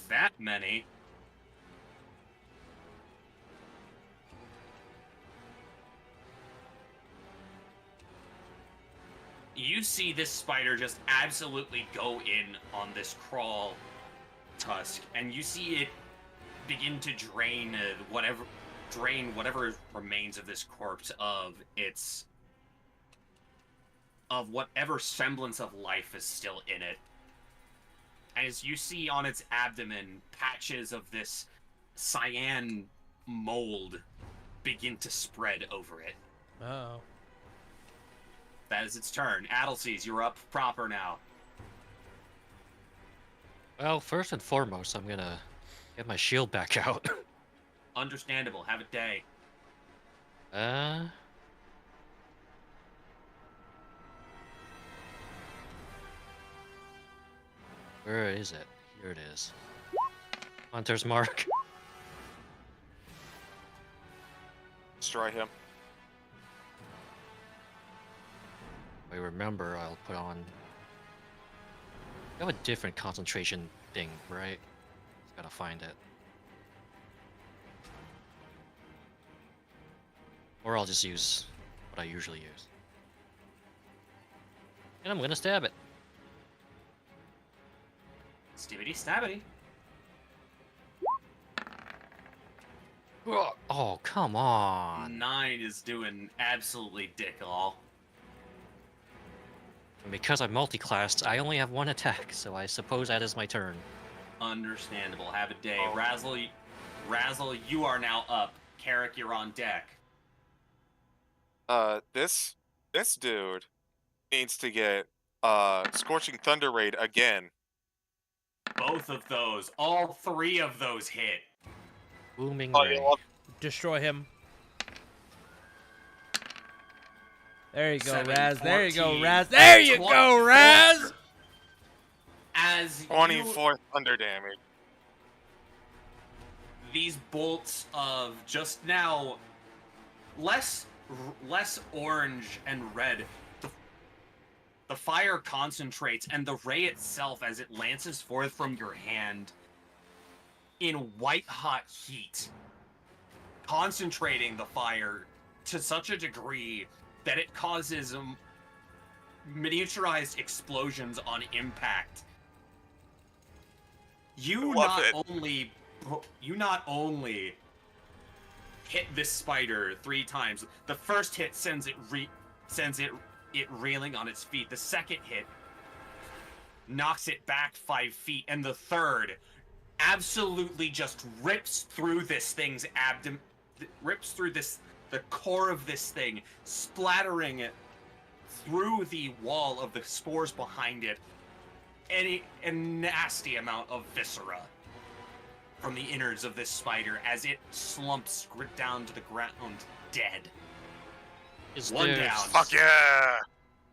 that many. You see this spider just absolutely go in on this crawl tusk, and you see it begin to drain whatever remains of this corpse of whatever semblance of life is still in it. As you see on its abdomen, patches of this cyan mold begin to spread over it. Uh-oh. That is its turn. Adelsees, you're up proper now. Well, first and foremost, I'm gonna get my shield back out. Understandable. Have a day. Where is it? Here it is. Hunter's Mark. Destroy him. If I remember, I'll put on... I have a different concentration thing, right? Just gotta find it. Or I'll just use what I usually use. And I'm gonna stab it. Stibbity stabbity. Oh, come on. 9 is doing absolutely dick all. And because I'm multi-classed, I only have 1 attack, so I suppose that is my turn. Understandable. Have a day. Oh. Razzle, you are now up. Carrick, you're on deck. This dude needs to get Scorching Thunder Raid again. Both of those. All 3 of those hit. Booming Oh, ray. you love Destroy him. There you go, 7, Raz. There you go, 14, Raz. There you 20. go, Raz! As 24 thunder damage. these bolts of just now less orange and red, the fire concentrates, and the ray itself, as it lances forth from your hand in white-hot heat, concentrating the fire to such a degree that it causes miniaturized explosions on impact. You Love not only hit this spider 3 times. The first hit sends it reeling on its feet. The second hit knocks it back 5 feet, and the third absolutely just rips through this thing's abdomen, rips through the core of this thing, splattering it through the wall of the spores behind it, a nasty amount of viscera from the innards of this spider as it slumps down to the ground, dead. Is 1 there, down. Fuck yeah!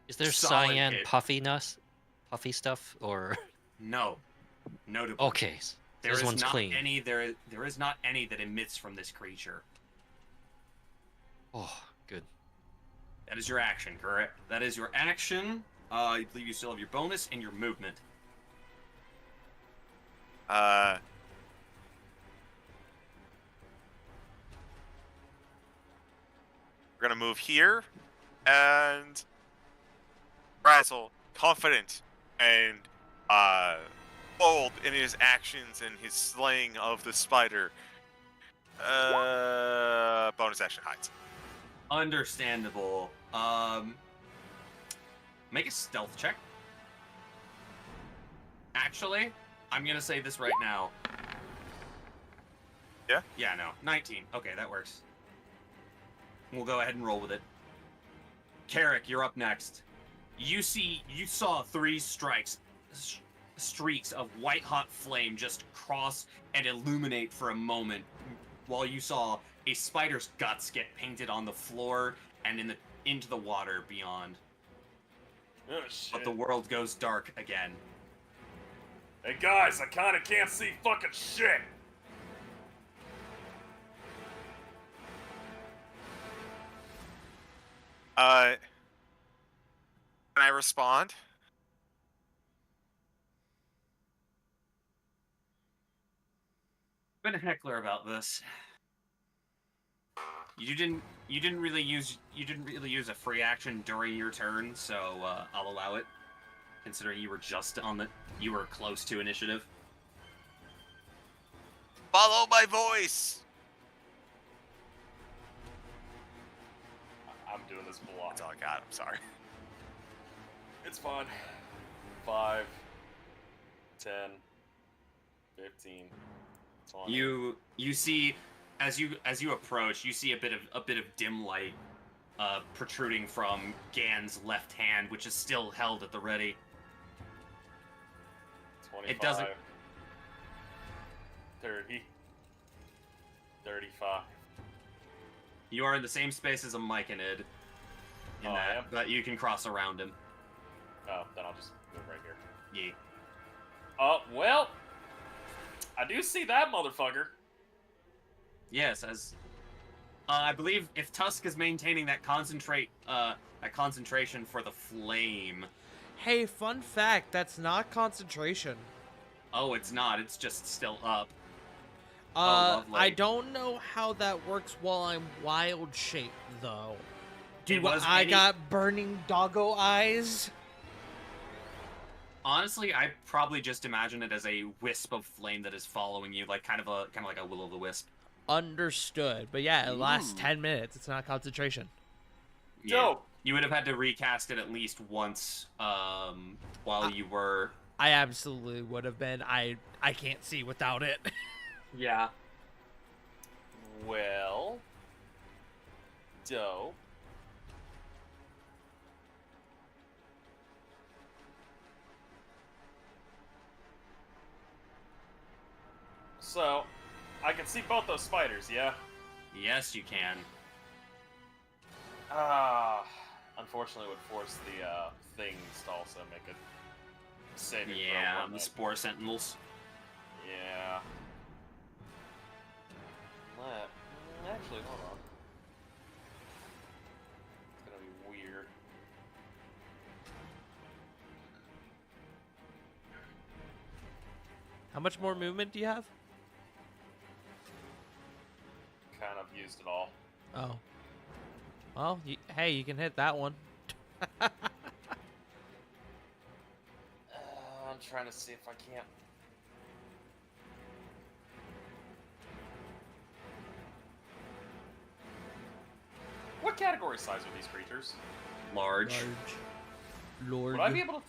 Is there Solid cyan hit. puffy stuff, or... No. Notably. Okay, There this is one's not clean. any. There is not any that emits from this creature. Oh, good. That is your action, correct? That is your action. I believe you still have your bonus and your movement. We're gonna move here, and Razzle, confident and bold in his actions and his slaying of the spider. Bonus action hides. Understandable. Make a stealth check. Actually, I'm gonna say this right now. Yeah? Yeah, no. 19. Okay, that works. We'll go ahead and roll with it. Carrick, you're up next. You saw three streaks of white-hot flame just cross and illuminate for a moment, while you saw a spider's guts get painted on the floor and into the water beyond. Oh, shit. But the world goes dark again. Hey guys, I kinda can't see fucking shit! Can I respond? Been a heckler about this. You didn't really use a free action during your turn, so I'll allow it. Considering you were close to initiative. Follow my voice. I'm doing this block. That's all I got. I'm sorry. It's fine. 5, 10, 15, 20. You see, as you approach, you see a bit of dim light protruding from Gan's left hand, which is still held at the ready. 25, It doesn't. 30, 35. You are in the same space as a Mike and Id. In Oh, that, I am? but you can cross around him. Oh, then I'll just move right here. Yeah. Oh, well, I do see that motherfucker. Yes, as I believe if Tusk is maintaining that concentration for the flame. Hey, fun fact, that's not concentration. Oh, it's not. It's just still up. I lovely. don't know how that works while I'm wild shaped though. It was I any- got burning doggo eyes? Honestly, I probably just imagine it as a wisp of flame that is following you, like kind of like a will-o'-the-wisp. Understood. But yeah, it lasts Ooh. 10 minutes. It's not concentration. Yeah. Dope. You would have had to recast it at least once while you were. I absolutely would have been. I can't see without it. Yeah. Well, dope. So, I can see both those spiders, yeah? Yes, you can. Unfortunately, would force the things to also make a saving throw. Yeah, wouldn't the it? spore sentinels. Yeah. Actually, hold on. It's gonna be weird. How much more movement do you have? Kind of used it all. Oh. Well, hey, you can hit that one. I'm trying to see if I can't. What category size are these creatures? Large. Lord. Would I be able to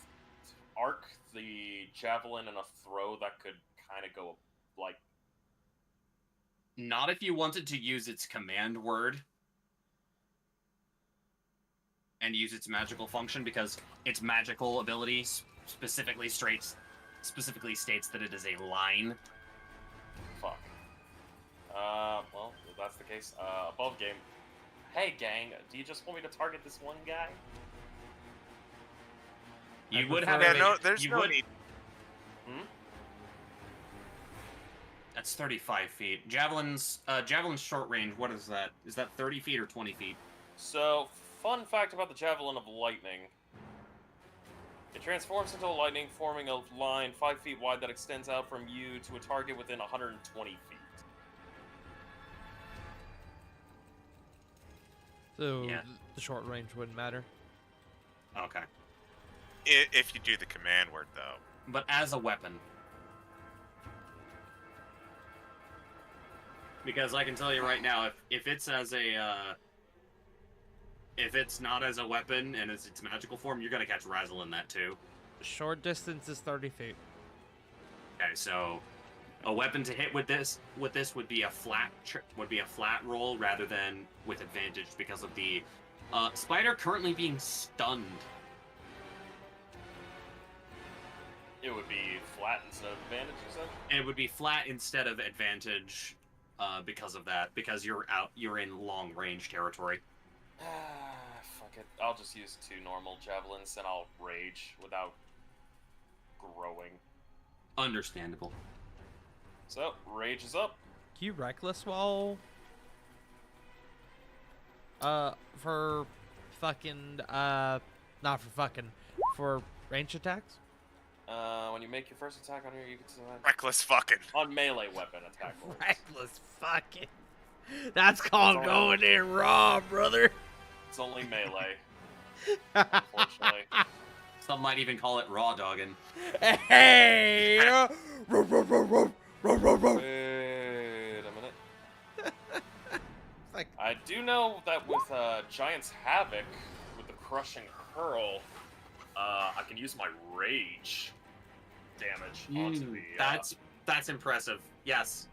arc the javelin in a throw that could kind of go like? Not if you wanted to use its command word and use its magical function, because its magical ability specifically states that it is a line. Fuck. Well, if that's the case, above game. Hey, gang, do you just want me to target this one guy? You I would prefer- have. Yeah, a- no, there's you no would- need. That's 35 feet. Javelin's short range. What is that? Is that 30 feet or 20 feet? So, fun fact about the Javelin of Lightning. It transforms into a lightning, forming a line 5 feet wide that extends out from you to a target within 120 feet. So Yeah. the short range wouldn't matter. Okay. If you do the command word, though. But as a weapon. Because I can tell you right now, if it's as a if it's not as a weapon and it's its magical form, you're gonna catch Razzle in that too. Short distance is 30 feet. Okay, so a weapon to hit with this would be a flat roll rather than with advantage because of the spider currently being stunned It would be flat instead of advantage, you said? It would be flat instead of advantage because of that, because you're in long range territory. Fuck it. I'll just use 2 normal javelins and I'll rage without growing. Understandable. So, rage is up. Can you reckless while for fucking not for fucking for range attacks? When you make your first attack on here, you can select Reckless fucking. on melee weapon attack rolls. Reckless fucking. That's called It's going in raw, brother. It's only melee, unfortunately. Some might even call it raw dogging. Hey! Wait a minute. Like, I do know that with Giant's Havoc, with the Crushing Hurl, I can use my Rage damage onto the... That's impressive. Yes.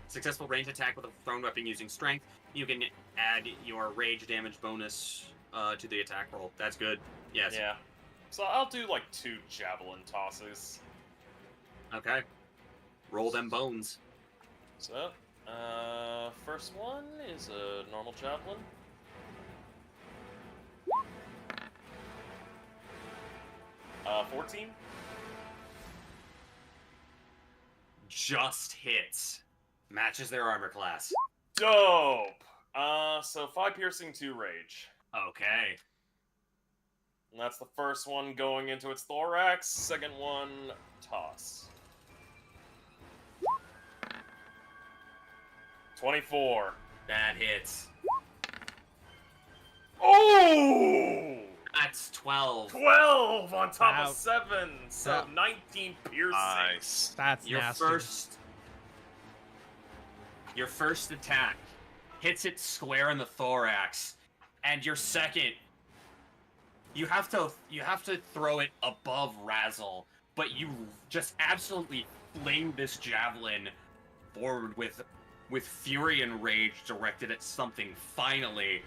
Successful range attack with a thrown weapon using strength. You can add your rage damage bonus to the attack roll. That's good. Yes. Yeah. So I'll do like 2 javelin tosses. Okay. Roll them bones. So, first one is a normal javelin. Uh, 14. Just hits. Matches their armor class. Dope! So 5 piercing, 2 rage. Okay. And that's the first one going into its thorax. Second one, toss. 24. That hits. Oh! That's 12. 12 on top Wow. of 7, so Wow. 19 piercing. Nice. that's Your nasty. Your first attack hits it square in the thorax, and your second, you have to throw it above Razzle, but you just absolutely fling this javelin forward with fury and rage directed at something finally,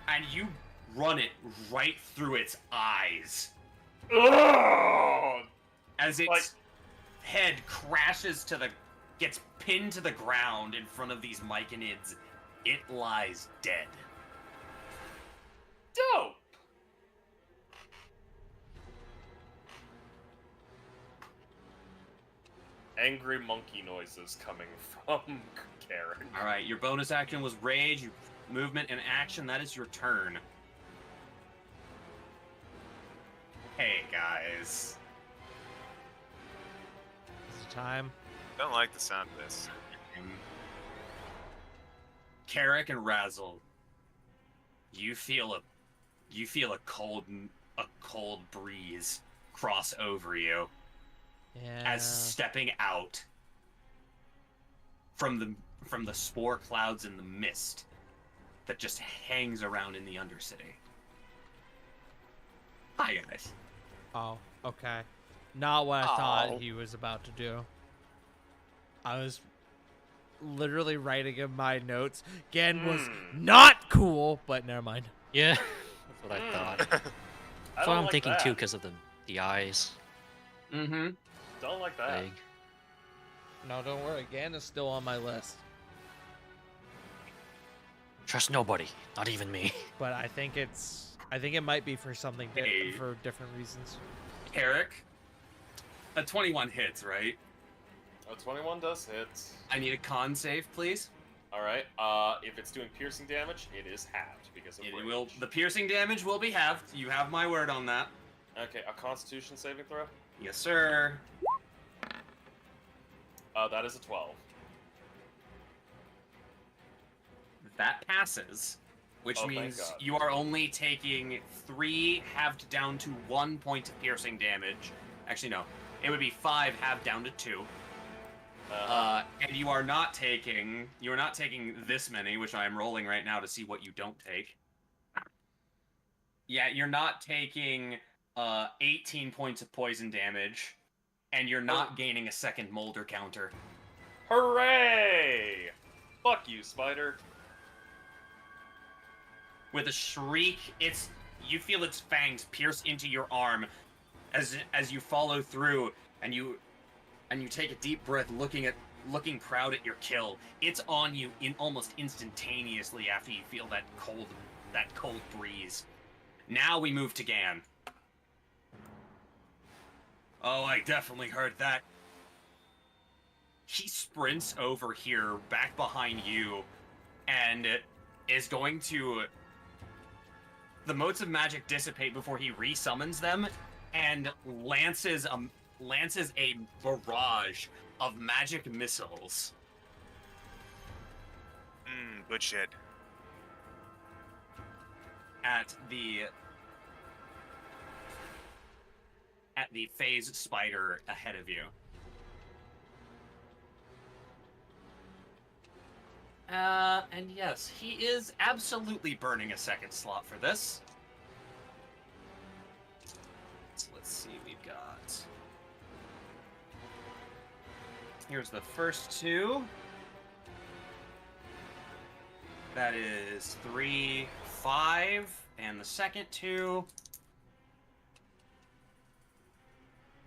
and you run it right through its eyes Ugh! as its Like- head gets pinned to the ground in front of these myconids. It lies dead. Dope! Angry monkey noises coming from Karen. All right, your bonus action was rage, movement, and action. That is your turn. Hey guys. It's time. Don't like the sound of this. Carrick and Razzle, you feel a cold breeze cross over you Yeah. as stepping out from the spore clouds and the mist that just hangs around in the Undercity. Hi guys. Oh, okay. Not what I thought Oh. he was about to do. I was literally writing in my notes. Gen was not cool, but never mind. Yeah, that's what I thought. I That's don't what I'm like thinking that. too, because of the eyes. Mm-hmm. Don't like that. Big. No, don't worry. Gan is still on my list, Trust nobody, not even me. but I think it might be for something Hey. for different reasons. Carrick, a 21 hits, right? Oh, 21 does hit. I need a con save, please. Alright, if it's doing piercing damage, it is halved because of rage. The piercing damage will be halved. You have my word on that. Okay, a constitution saving throw? Yes, sir. That is a 12. That passes, which Oh, thank means God. you are only taking 3 halved down to 1 point of piercing damage. Actually, no. It would be 5 halved down to 2. And you are not taking this many, which I am rolling right now to see what you don't take. Yeah, you're not taking 18 points of poison damage, and you're not gaining a second molder counter. Hooray! Fuck you, spider. With a shriek, you feel its fangs pierce into your arm, as you follow through and you take a deep breath, looking proud at your kill. It's on you in almost instantaneously after you feel that cold breeze. Now we move to Gan. Oh, I definitely heard that. He sprints over here, back behind you, and is going to... The motes of magic dissipate before he resummons them, and lances a barrage of magic missiles. Good shit. At the phase spider ahead of you. And yes, he is absolutely burning a second slot for this. So let's see, we've got... Here's the first two. That is 3, 5, and the second two...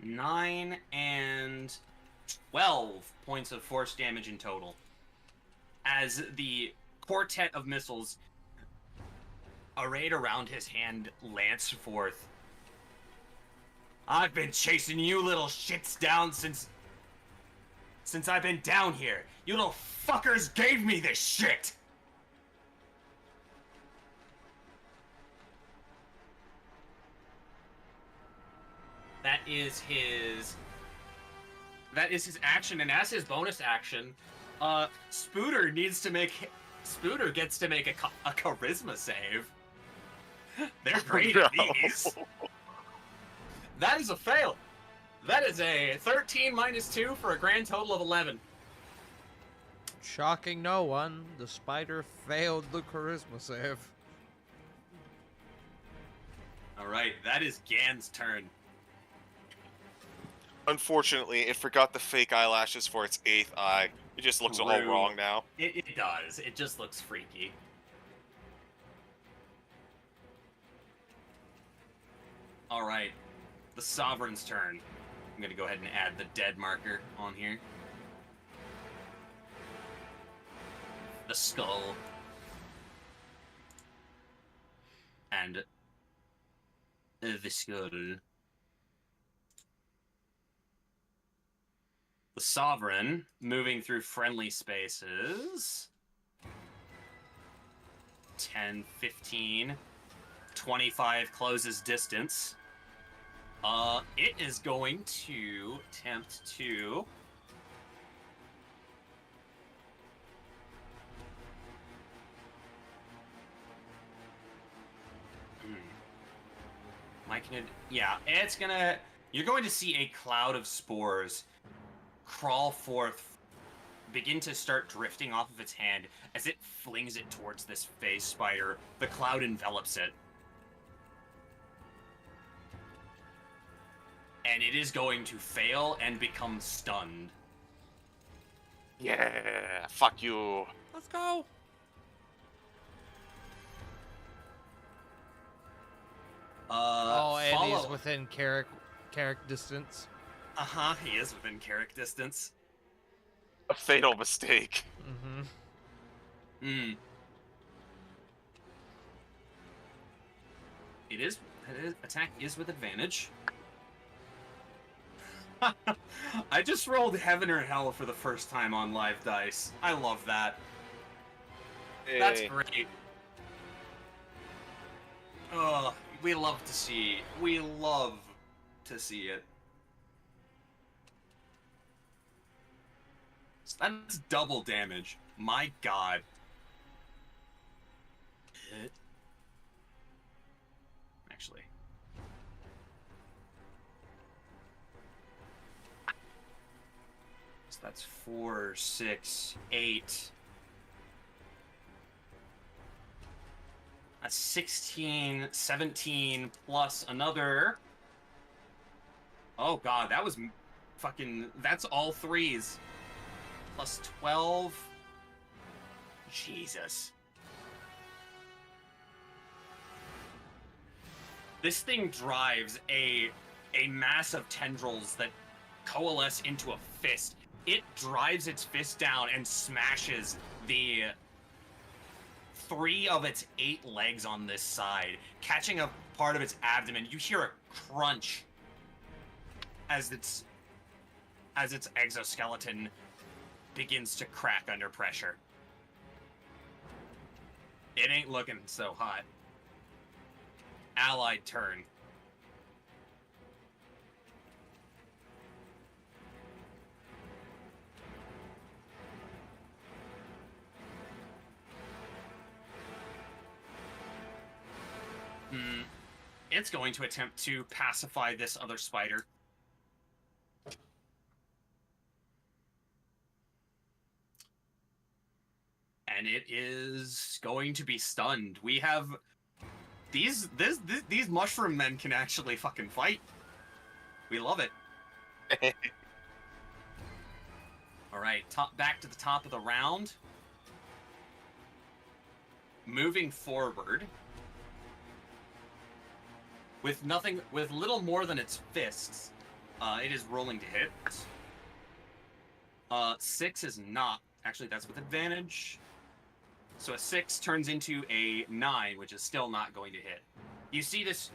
9 and 12 points of force damage in total. As the quartet of missiles arrayed around his hand lance forth. I've been chasing you little shits down since I've been down here. You little fuckers gave me this shit! That is his action, and as his bonus action, Spooter gets to make a charisma save. They're great at these. That is a fail. That is a 13 minus 2 for a grand total of 11. Shocking no one, the spider failed the charisma save. Alright, that is Gan's turn. Unfortunately, it forgot the fake eyelashes for its 8th eye. It just looks all Rude. wrong now. It does. It just looks freaky. Alright, the Sovereign's turn. I'm gonna go ahead and add the dead marker on here. The skull. And the skull. The Sovereign, moving through friendly spaces. 10, 15, 25 closes distance. It is going to attempt to... Yeah, it's gonna... You're going to see a cloud of spores crawl forth, begin to start drifting off of its hand as it flings it towards this phase spider. The cloud envelops it. And it is going to fail and become stunned. Yeah, fuck you. Let's go. And follow. he's within Carrick distance. Uh-huh, he is within Carrick distance. A fatal mistake. Mm-hmm. His attack is with advantage. I just rolled heaven or hell for the first time on live dice. I love that. Hey. That's great. Oh, we love to see it. That's double damage. My god. Actually. So that's 4, 6, 8. That's 16, 17, plus another... Oh god, that was fucking... That's all threes. Plus 12. Jesus. This thing drives a a mass of tendrils that coalesce into a fist. It drives its fist down and smashes the 3 of its 8 legs on this side, catching a part of its abdomen. You hear a crunch as its exoskeleton begins to crack under pressure. It ain't looking so hot. Allied turn. It's going to attempt to pacify this other spider. And it is going to be stunned. We have these mushroom men can actually fucking fight. We love it. All right, back to the top of the round. Moving forward. With little more than its fists, it is rolling to hit. 6 is not. Actually, that's with advantage. So a 6 turns into a 9, which is still not going to hit. You see this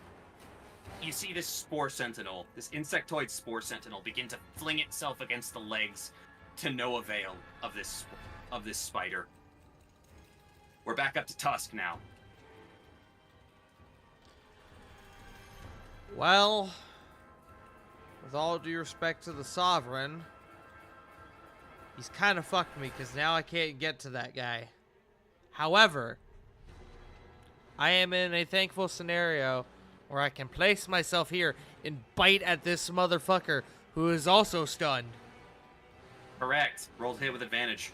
spore sentinel, this insectoid spore sentinel, begin to fling itself against the legs to no avail of this spider. We're back up to Tusk now. Well, with all due respect to the Sovereign, he's kind of fucked me because now I can't get to that guy. However, I am in a thankful scenario where I can place myself here and bite at this motherfucker who is also stunned. Correct. Rolled hit with advantage.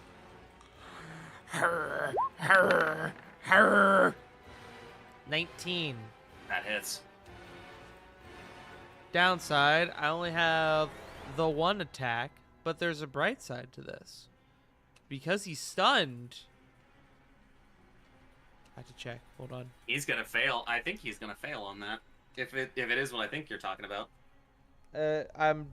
19. That hits. Downside, I only have the 1 attack, but there's a bright side to this. Because he's stunned. I have to check. Hold on. He's gonna fail. I think he's gonna fail on that. If it is what I think you're talking about. I'm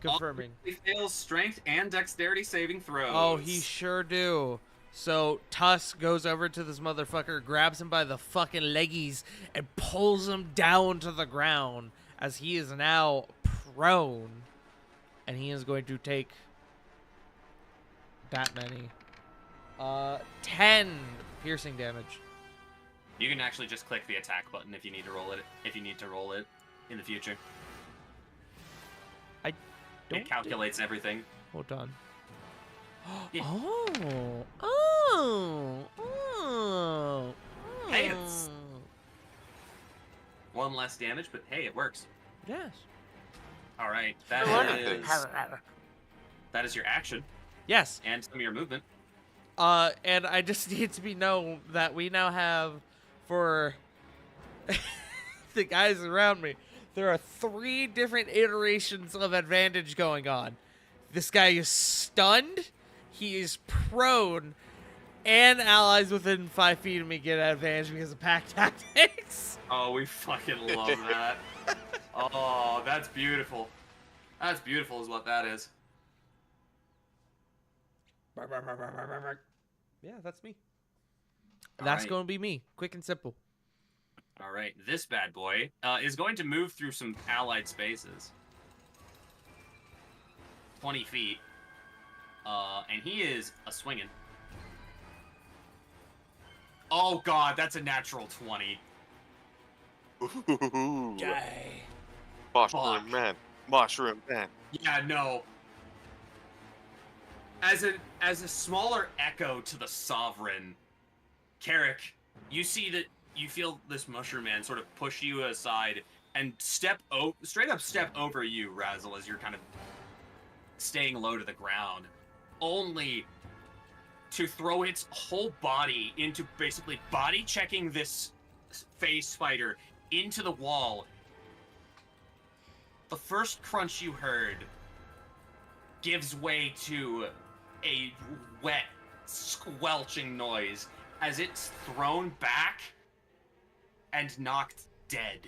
confirming. He fails strength and dexterity saving throws. Oh, he sure do. So Tusk goes over to this motherfucker, grabs him by the fucking leggies, and pulls him down to the ground as he is now prone. And he is going to take that many. 10 piercing damage. You can actually just click the attack button if you need to roll it. If you need to roll it in the future, it calculates everything. Hold on. Yeah. Hey, it's 1 less damage, but hey, it works. Yes. All right, that is your action Yes. and some of your movement. And I just need to be known that we now have, for the guys around me, there are 3 different iterations of advantage going on. This guy is stunned, he is prone, and allies within 5 feet of me get advantage because of pack tactics. Oh, we fucking love that. Oh, that's beautiful. That's beautiful is what that is. Yeah, that's me. All That's right. going to be me. Quick and simple. All right, this bad boy is going to move through some allied spaces. 20 feet. And he is a-swinging. Oh god, that's a natural 20. Ooh. Yay. Mushroom Fuck. man. Mushroom man. Yeah, no. As a smaller echo to the Sovereign, Carrick, you feel this mushroom man sort of push you aside and straight up step over you, Razzle, as you're kind of staying low to the ground, only to throw its whole body into basically body checking this phase spider into the wall. The first crunch you heard gives way to a wet, squelching noise as it's thrown back and knocked dead.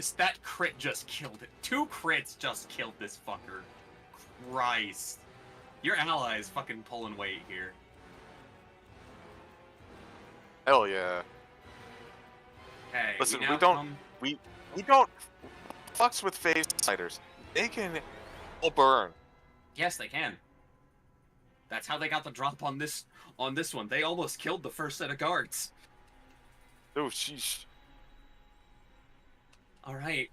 That crit just killed it. 2 crits just killed this fucker. Christ. Your ally is fucking pulling weight here. Hell yeah. Hey, Listen, now we don't- come- We don't fucks with phase fighters. They can all burn. Yes, they can. That's how they got the drop on this one. They almost killed the first set of guards. Oh, sheesh. All right.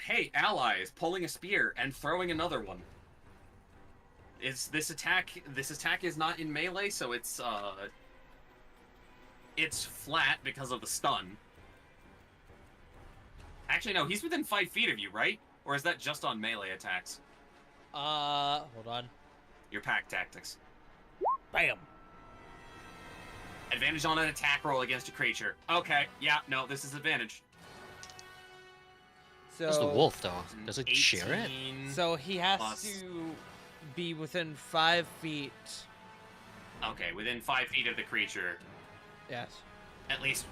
Hey, allies, pulling a spear and throwing another one. This attack is not in melee, so it's flat because of the stun. Actually, no, he's within 5 feet of you, right? Or is that just on melee attacks? Hold on. Your pack tactics. Bam. Advantage on an attack roll against a creature. Okay, yeah, no, this is advantage. What's the So wolf though? Does it share it? 18 So he has plus- to be within 5 feet. Okay, within 5 feet of the creature, Yes. at least.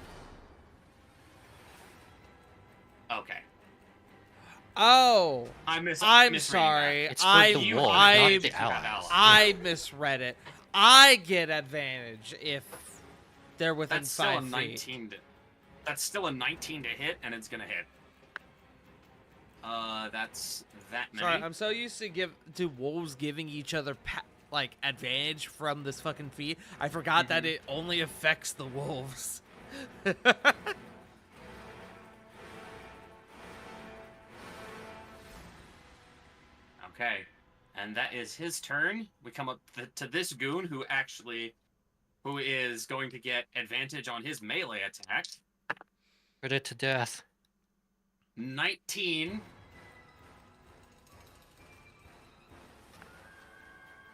Okay, Oh, I'm I'm sorry. It's for I the You wolf, I- not the have allies. allies. I misread it. I get advantage if they're within That's still 5 a feet. 19 to. That's still a 19 to hit, and it's gonna hit. That's that many. Sorry, I'm so used to wolves giving each other like advantage from this fucking feat. I forgot that it only affects the wolves. Okay, and that is his turn. We come up to this goon who is going to get advantage on his melee attack. Put it to death. 19.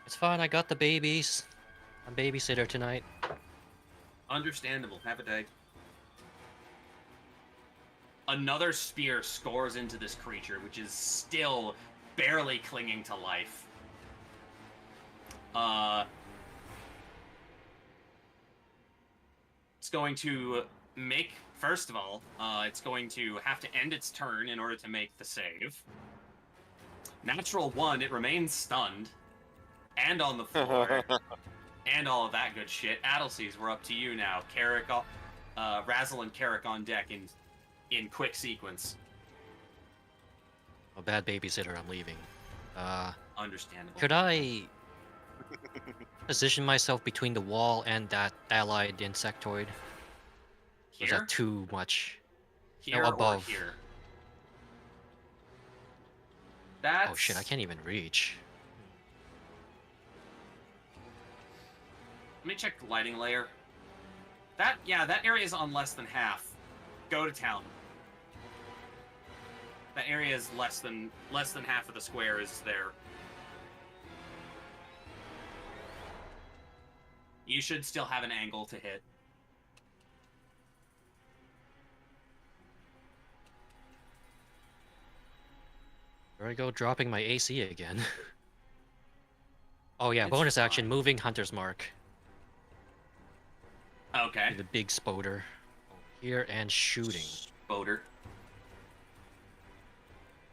It's fine. I got the babies. I'm babysitter tonight. Understandable. Have a day. Another spear scores into this creature, which is still barely clinging to life. It's going to make, first of all, it's going to have to end its turn in order to make the save. Natural 1, it remains stunned and on the floor and all of that good shit. Adelseas, we're up to you now. Carrick, Razzle and Carrick on deck in quick sequence. A bad babysitter. I'm leaving. Understandable. Could I position myself between the wall and that allied insectoid? Or is Here? that too much? Here No, or above. here? That's... Oh shit! I can't even reach. Let me check the lighting layer. That area is on less than half. Go to town. That area is less than half of the square is there. You should still have an angle to hit. There I go, dropping my AC again. Oh yeah, It's bonus action, fine. moving Hunter's Mark. Okay. The big spoder. Here and shooting. Boater.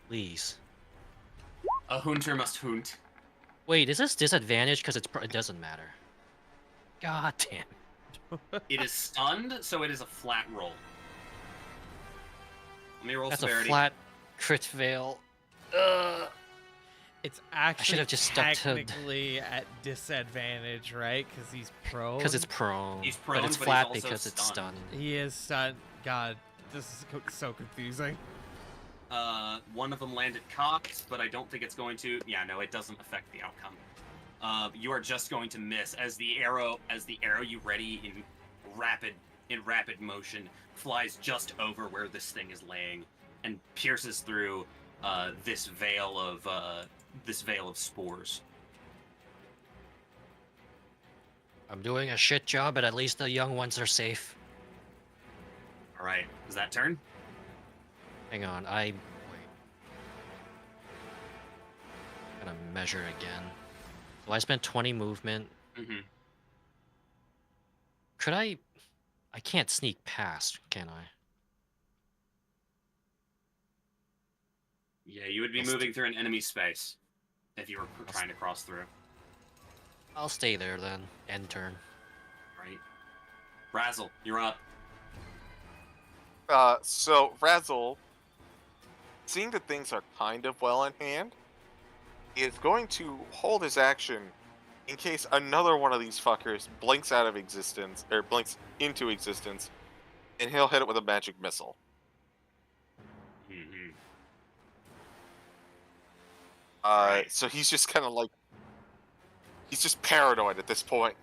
Please. A hunter must hunt. Wait, is this disadvantage? Because it doesn't matter. God damn. It is stunned, so it is a flat roll. Let me roll That's severity. a flat crit fail. It's actually have just stuck to- technically at disadvantage, right? Because he's prone. Because it's prone. He's prone, but it's but he's flat also because it's stunned. stunned. He is stunned. God, this is so confusing. One of them landed cocked, but I don't think it's going to. Yeah, no, it doesn't affect the outcome. You are just going to miss as the arrow you ready in rapid motion flies just over where this thing is laying and pierces through this veil of spores. I'm doing a shit job, but at least the young ones are safe. All right, is that turn? Hang on, wait. Gotta measure again. So I spent 20 movement. Mm-hmm. Could I can't sneak past, can I? Yeah, you would be I'll moving through an enemy space if you were trying to cross through. I'll stay there then. End turn. Right. Razzle, you're up. So Razzle, seeing that things are kind of well in hand, is going to hold his action in case another one of these fuckers blinks out of existence, or blinks into existence, and he'll hit it with a magic missile. Mm-hmm. So he's just kind of like, he's just paranoid at this point.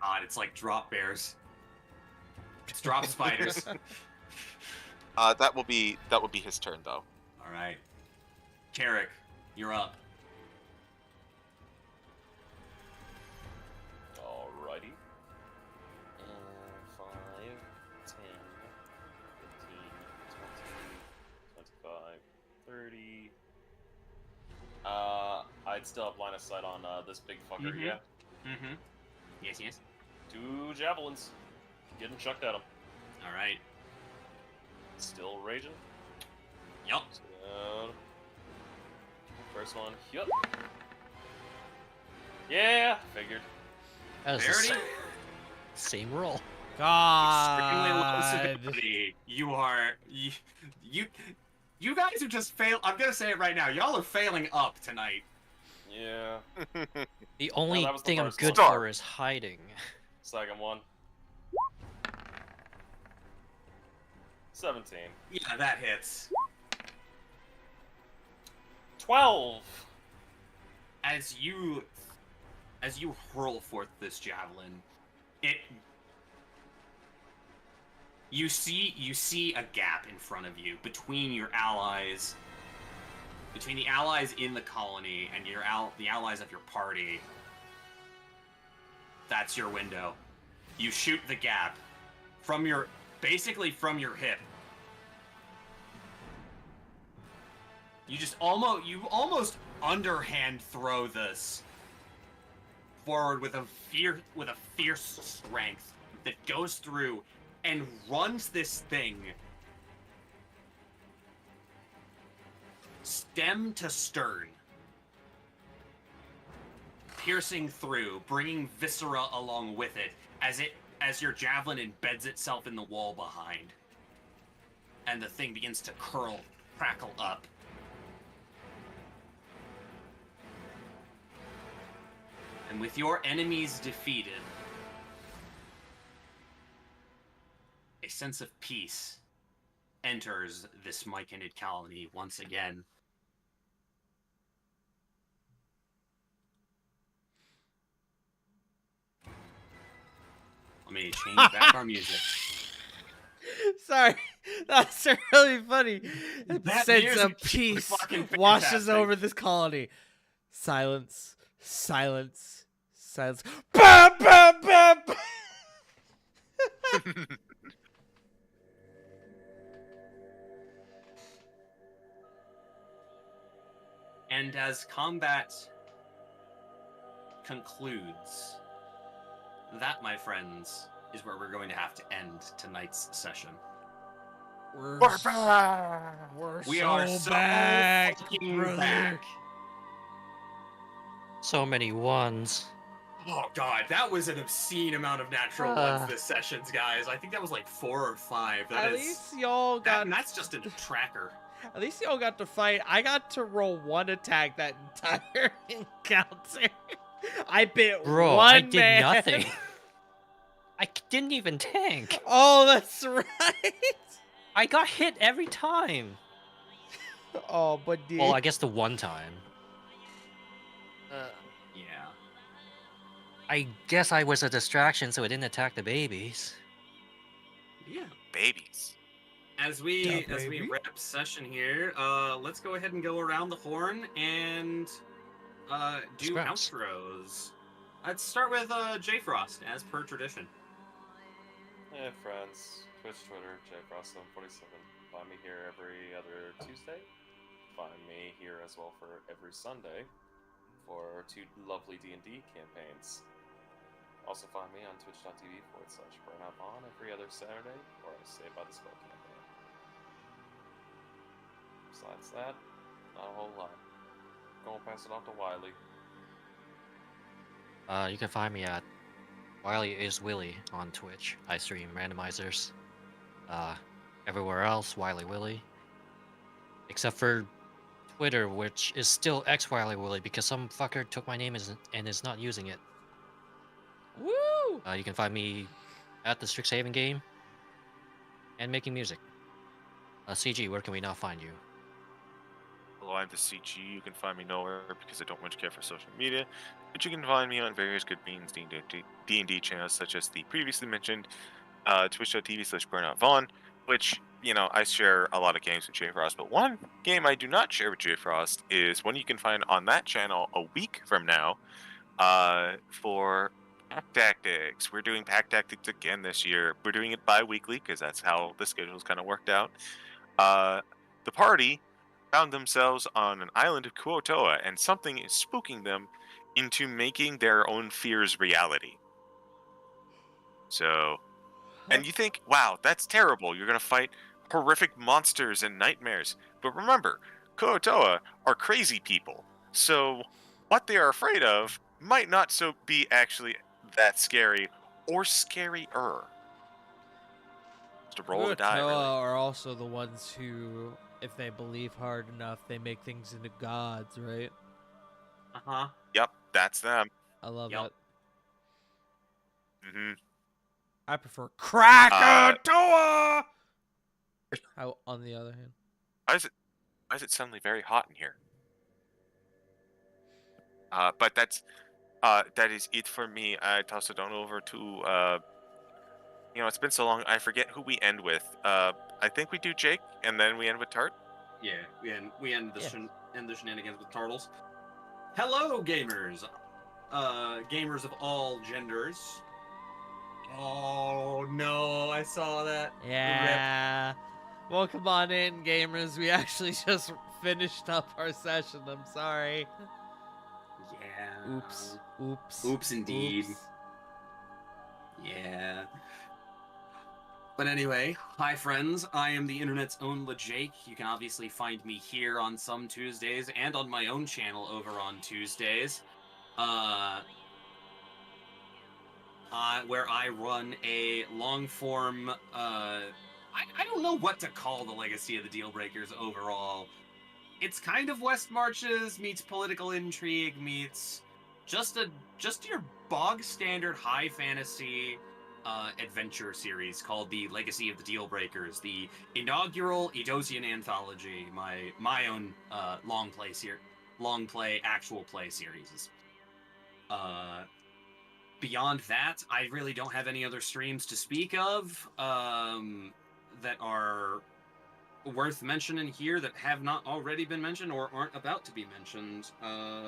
God, it's like drop bears. It's drop spiders. That will be his turn though. All right. Carrick, you're up. Alrighty. 5, 10, 15, 20, 25, 30. I'd still have line of sight on this big fucker, Mhm. yeah? Mm-hmm. Yes, yes. 2 javelins. Getting chucked at him. All right. Still raging. Yup. So, first one, yup. Yeah, figured. That is the Verity? same roll. Extremely low God. severity. You guys are just fail. I'm gonna say it right now. Y'all are failing up tonight. Yeah. The only that was the thing I'm first good one. for is hiding. Second one. 17. Yeah, that hits. 12. As you hurl forth this javelin, you see a gap in front of you between your allies, between the allies in the colony and the allies of your party. That's your window. You shoot the gap basically from your hip. You almost underhand throw this forward with a fierce strength that goes through and runs this thing stem to stern, piercing through, bringing viscera along with it as your javelin embeds itself in the wall behind, and the thing begins to crackle up. And with your enemies defeated, a sense of peace enters this Myconid colony once again. Let me change back our music. Sorry, that's really funny. That Sense music of is peace fucking washes fantastic. over this colony. Silence, silence, silence. Bam, bam, bam, bam. And as combat concludes, that, my friends, is where we're going to have to end tonight's session. We're We so are so back, fucking brother. back. So many ones. Oh god, that was an obscene amount of natural ones this sessions, guys. I think that was like 4 or 5. At least y'all got. And that's just a tracker. At least y'all got to fight. I got to roll one attack that entire encounter. I bit Bro, one I did man. nothing. I didn't even tank. Oh, that's right. I got hit every time. Oh, but dude. Well, I guess the one time. Yeah. I guess I was a distraction, so it didn't attack the babies. Yeah. Babies. As we baby. wrap session here, let's go ahead and go around the horn and do Scraps. outros. Let's start with J Frost, as per tradition. Hey friends, Twitch, Twitter, JFrost747. Find me here every other Tuesday. Find me here as well for every Sunday for 2 lovely D&D campaigns. Also find me on twitch.tv/BurnUpOn every other Saturday for a Saved by the Spell campaign. Besides that, Not a whole lot. Go and pass it on to Wiley. You can find me at Wiley is Willy on Twitch. I stream randomizers. Everywhere else, Wiley Willy. Except for Twitter, which is still X Wiley Willy because some fucker took my name and is not using it. Woo! You can find me at the Strixhaven game and making music. CG, where can we now find you? Hello, I'm the CG. You can find me nowhere because I don't much care for social media, but you can find me on various Good Beans D&D channels, such as the previously mentioned twitch.tv/BurnoutVaughn, which, you know, I share a lot of games with JFrost, but one game I do not share with JFrost is one you can find on that channel a week from now for Pack Tactics. We're doing Pack Tactics again this year. We're doing it bi-weekly because that's how the schedule's kind of worked out. The party found themselves on an island of Kuotoa, and something is spooking them into making their own fears reality. So, and you think, wow, that's terrible. You're going to fight horrific monsters and nightmares. But remember, Kuotoa are crazy people. So, what they are afraid of might not so be actually that scary or scarier. Just a roll of the die, Kuo-toa really. are also the ones who, if they believe hard enough, they make things into gods, right? Uh-huh. Yep, that's them. I love Yep. it. Hmm. I prefer Krakatoa! How, on the other hand. Why is it suddenly very hot in here? But that is it for me. I toss it on over to it's been so long. I forget who we end with. I think we do Jake, and then we end with Tart. Yeah, we end the Yes. end the shenanigans with turtles. Hello, gamers. Gamers of all genders. Oh no, I saw that. Yeah. Well, come on in, gamers. We actually just finished up our session. I'm sorry. Yeah. Oops. Oops. Oops, indeed. Oops. Yeah. But anyway, hi friends, I am the internet's own LeJake. You can obviously find me here on some Tuesdays and on my own channel over on Tuesdays. Where I run a long-form, I don't know what to call the Legacy of the Dealbreakers overall. It's kind of West Marches meets political intrigue meets just your bog standard high fantasy adventure series called the Legacy of the Dealbreakers, the inaugural Eidosian anthology, my own long play actual play series. Beyond that, I really don't have any other streams to speak of that are worth mentioning here that have not already been mentioned or aren't about to be mentioned.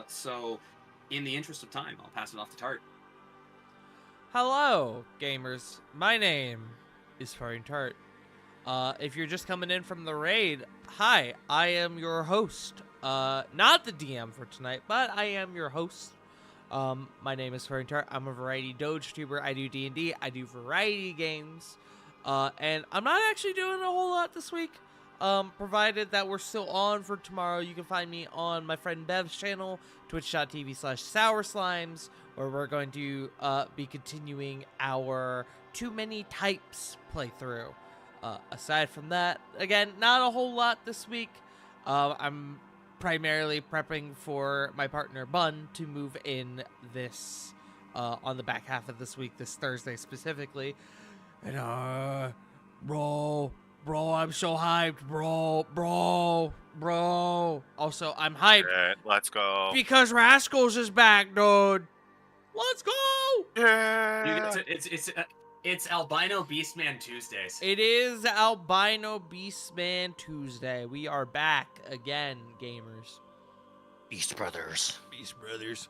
So, in the interest of time, I'll pass it off to Tart. Hello, gamers. My name is Farin Tart. If you're just coming in from the raid, hi, I am your host. Not the DM for tonight, but I am your host. My name is Farin Tart. I'm a variety Doge tuber. I do D&D. I do variety games. And I'm not actually doing a whole lot this week. Provided that we're still on for tomorrow, you can find me on my friend Bev's channel, twitch.tv/sourslimes, where we're going to be continuing our Too Many Types playthrough. Aside from that, again, not a whole lot this week. I'm primarily prepping for my partner Bun to move in this on the back half of this week, this Thursday specifically. And bro, I'm so hyped, bro. Also, I'm hyped Alright, let's go. because Rascals is back, dude. Let's go! Yeah. It's Albino Beastman Tuesdays. It is Albino Beastman Tuesday. We are back again, gamers. Beast Brothers. Beast Brothers.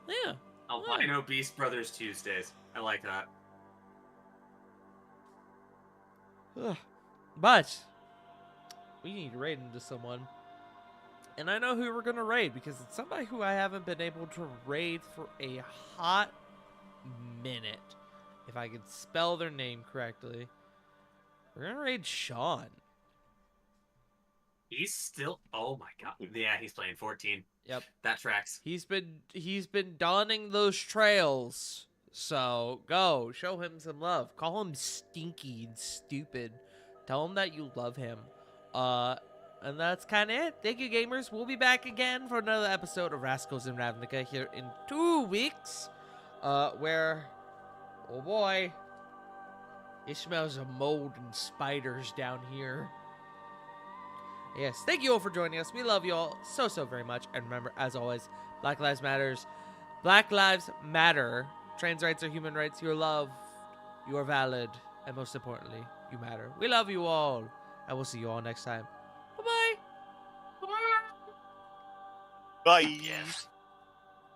Yeah. Albino Beast Brothers Tuesdays. I like that. Ugh. But we need to raid into someone. And I know who we're going to raid because it's somebody who I haven't been able to raid for a hot minute. If I can spell their name correctly. We're going to raid Sean. He's still. Oh my god. Yeah, he's playing 14. Yep. That tracks. He's been donning those trails. So go show him some love. Call him stinky and stupid. Tell him that you love him. And that's kind of it. Thank you, gamers. We'll be back again for another episode of Rascals and Ravnica here in 2 weeks. Where, oh boy, it smells of mold and spiders down here. Yes, thank you all for joining us. We love you all so very much. And remember, as always, Black Lives Matters. Black Lives Matter. Trans rights are human rights. You're loved. You are valid. And most importantly, you matter. We love you all. And we'll see you all next time. Bye-bye. Bye. Yes.